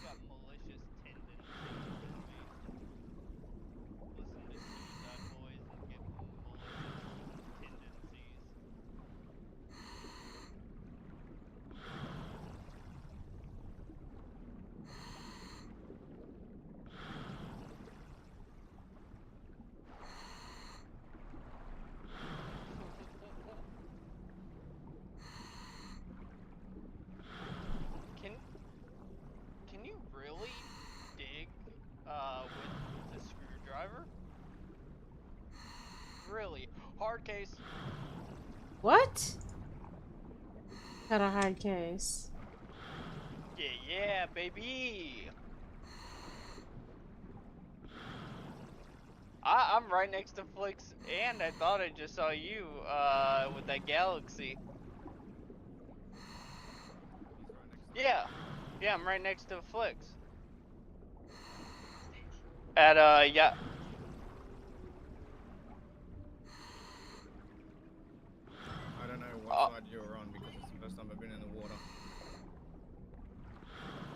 Got malicious tendencies in me. Listen to Suicide Boys and get malicious tendencies. Can you really dig with the screwdriver? Really? Hard case. What? Got a hard case. Yeah, yeah, baby. I'm right next to Flix, and I thought I just saw you with that galaxy. Yeah, yeah, I'm right next to Flix. At yeah. I don't know what side you're on because it's the first time I've been in the water.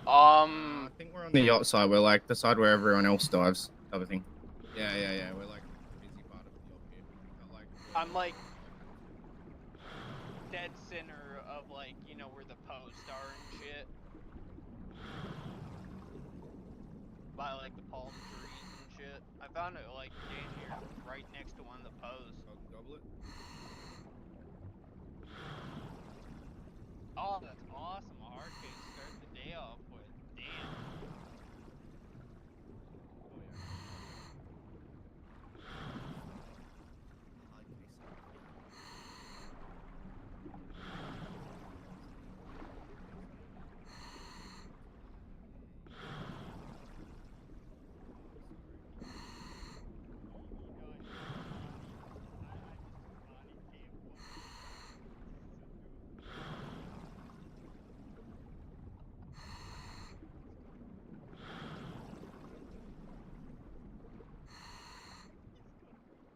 I think we're on the yacht side. We're like the side where everyone else dives, type of thing. Yeah, yeah, yeah. We're like the busy part of the yacht here. But like, I'm like dead center of like, you know, where the posts are and shit. By like the palm trees and shit. I found it like damn near right next to one of the posts. Goblet. Oh, that's awesome. A hard case to start the day off with. Damn.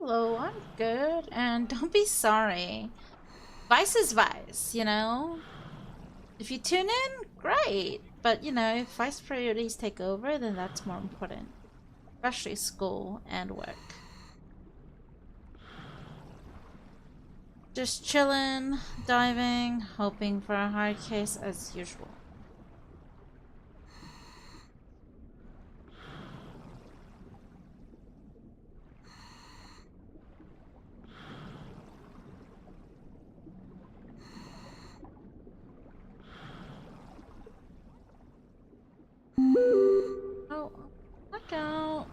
Hello, I'm good, and don't be sorry. Vice is Vice, you know? If you tune in, great. But, you know, if Vice priorities take over, then that's more important. Especially school and work. Just chilling, diving, hoping for a hard case as usual. Oh, look out.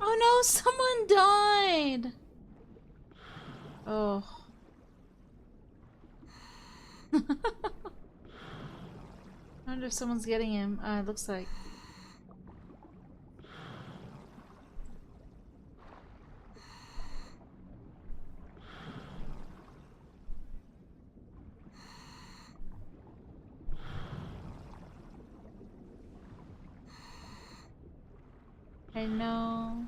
Oh no, someone died! Oh. I wonder if someone's getting him. It looks like. I know.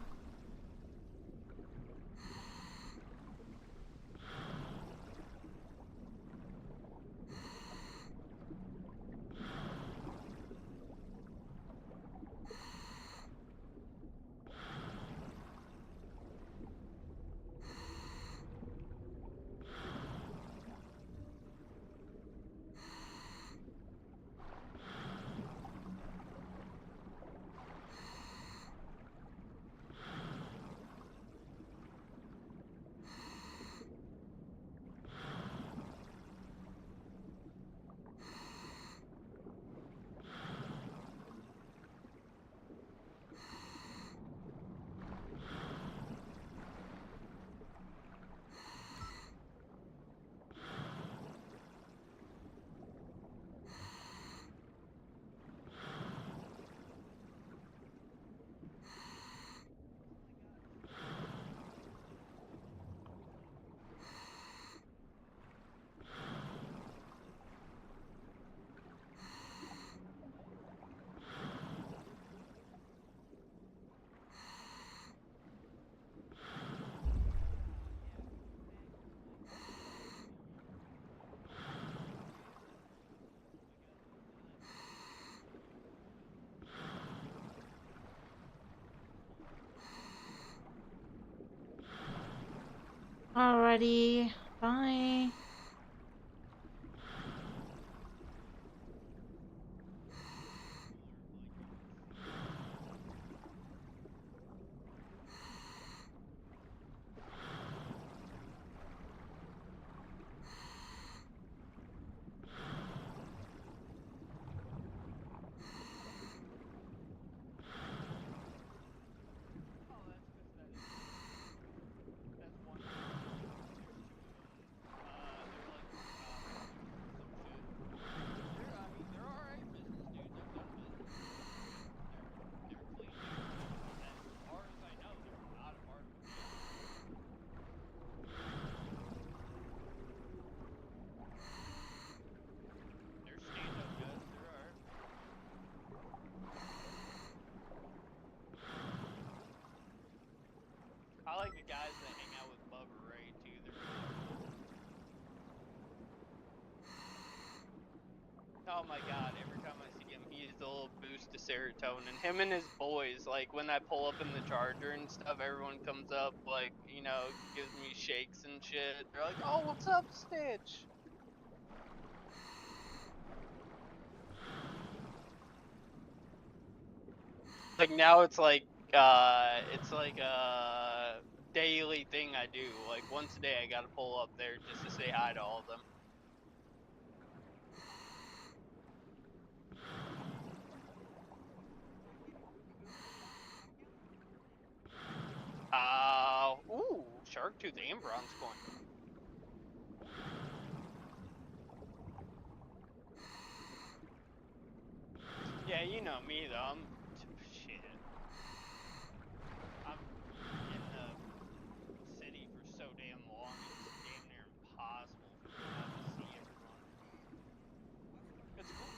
Alrighty, bye. I like the guys that hang out with Bubba Ray too. They're really cool. Oh my god, every time I see him, he is a little boost to serotonin. Him and his boys, like when I pull up in the Charger and stuff, everyone comes up, like, you know, gives me shakes and shit. They're like, oh, what's up, Stitch? Like now it's like a daily thing I do. Like once a day I gotta pull up there just to say hi to all of them. Ooh, Shark Tooth and Bronze Coin. Yeah, you know me though, shit. I'm in the city for so damn long, it's damn near impossible for me not to see everyone. It's cool.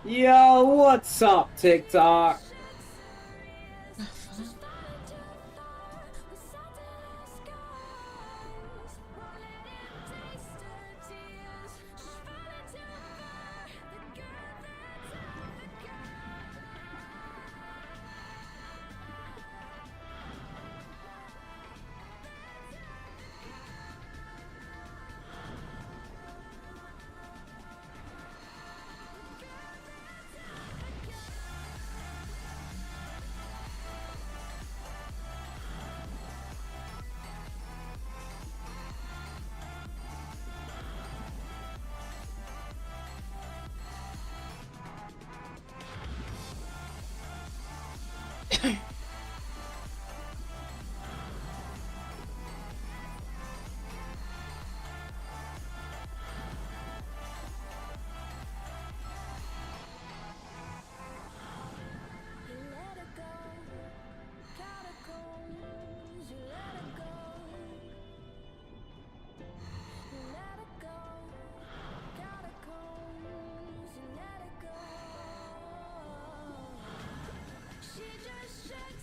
Yo, what's up, TikTok? She just shut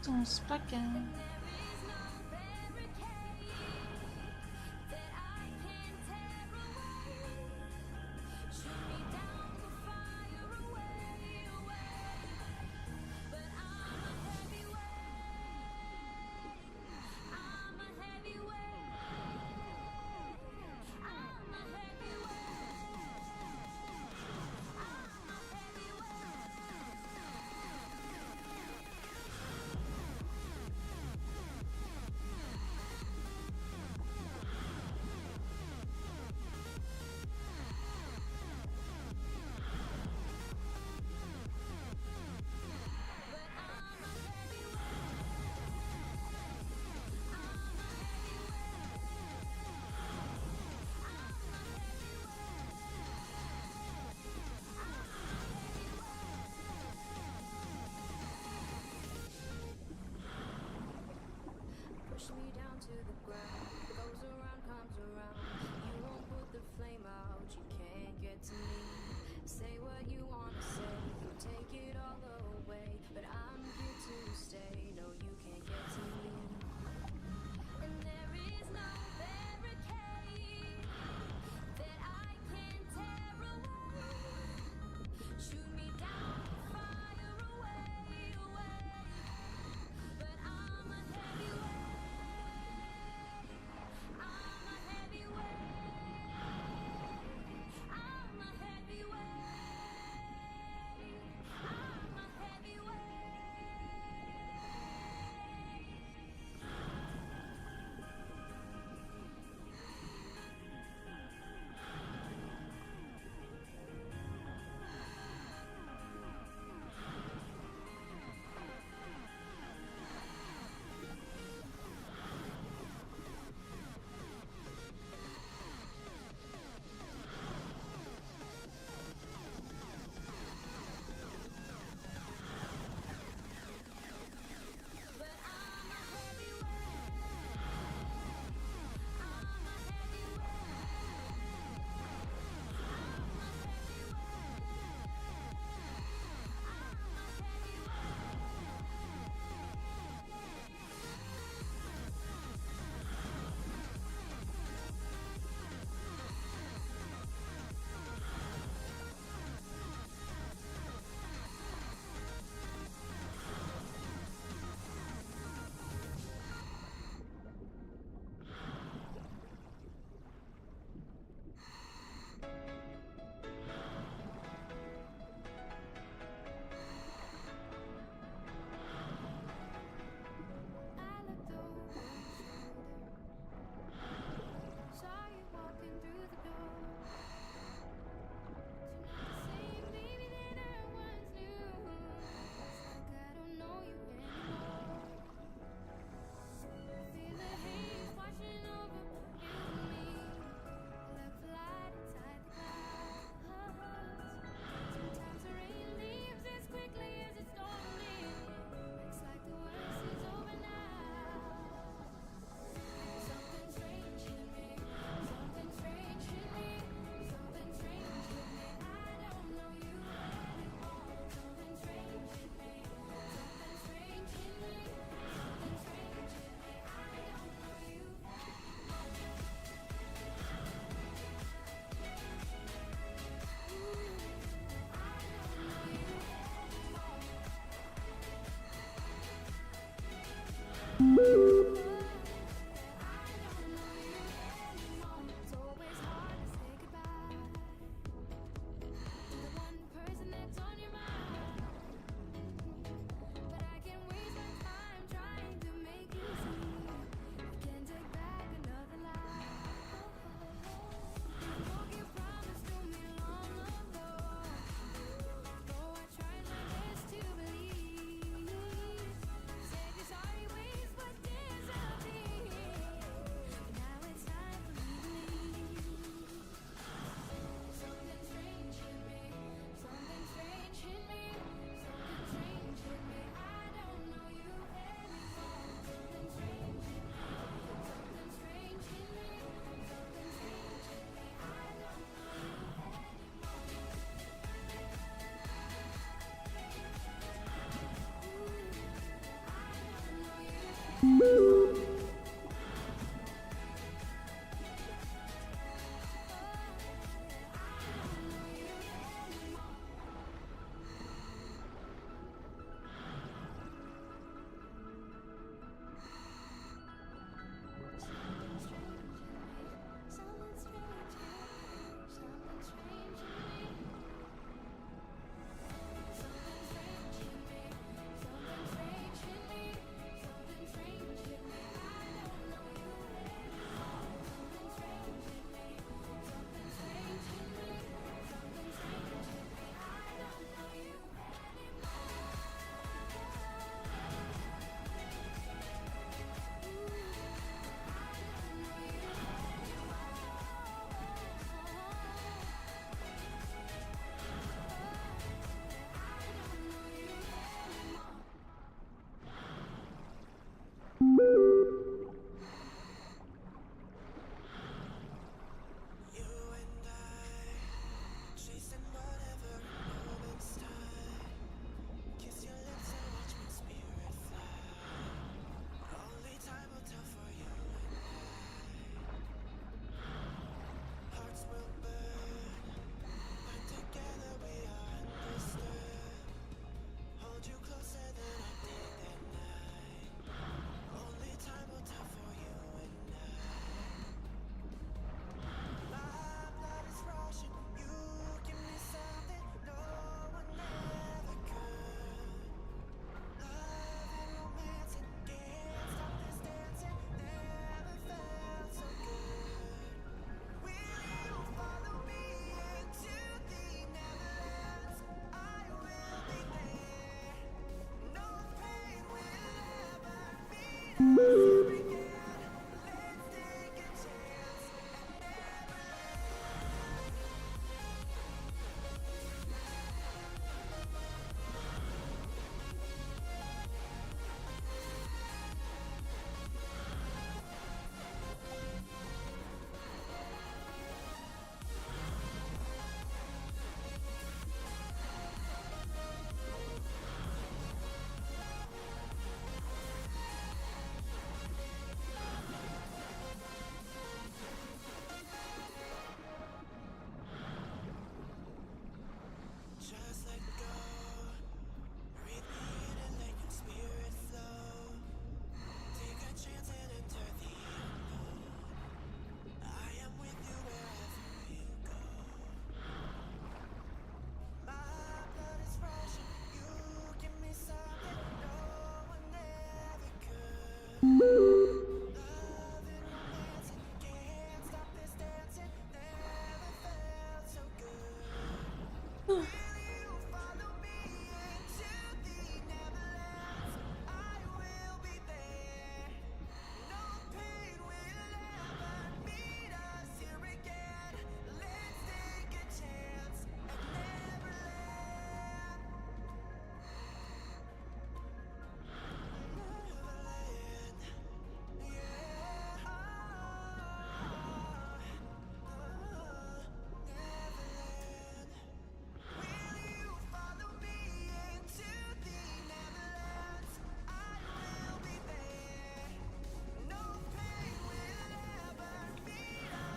Don't speculate.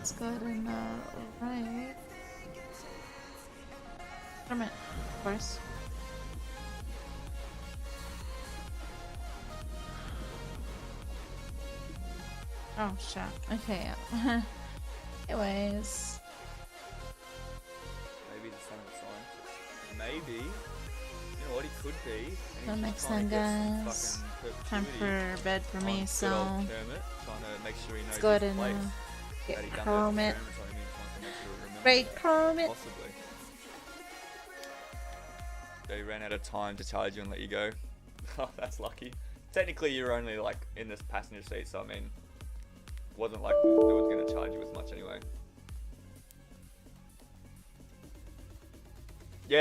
let's go ahead and write permit, of course. Oh shit. Okay. Anyways. Maybe the sun sign. Maybe. You know what he could be. So next time, guys. Time for bed for me, so let's go ahead and get Kermit. Great Kermit. Possibly. They ran out of time to charge you and let you go. Oh, that's lucky. Technically, you're only like in this passenger seat, so I mean, wasn't like they was gonna charge you as much anyway.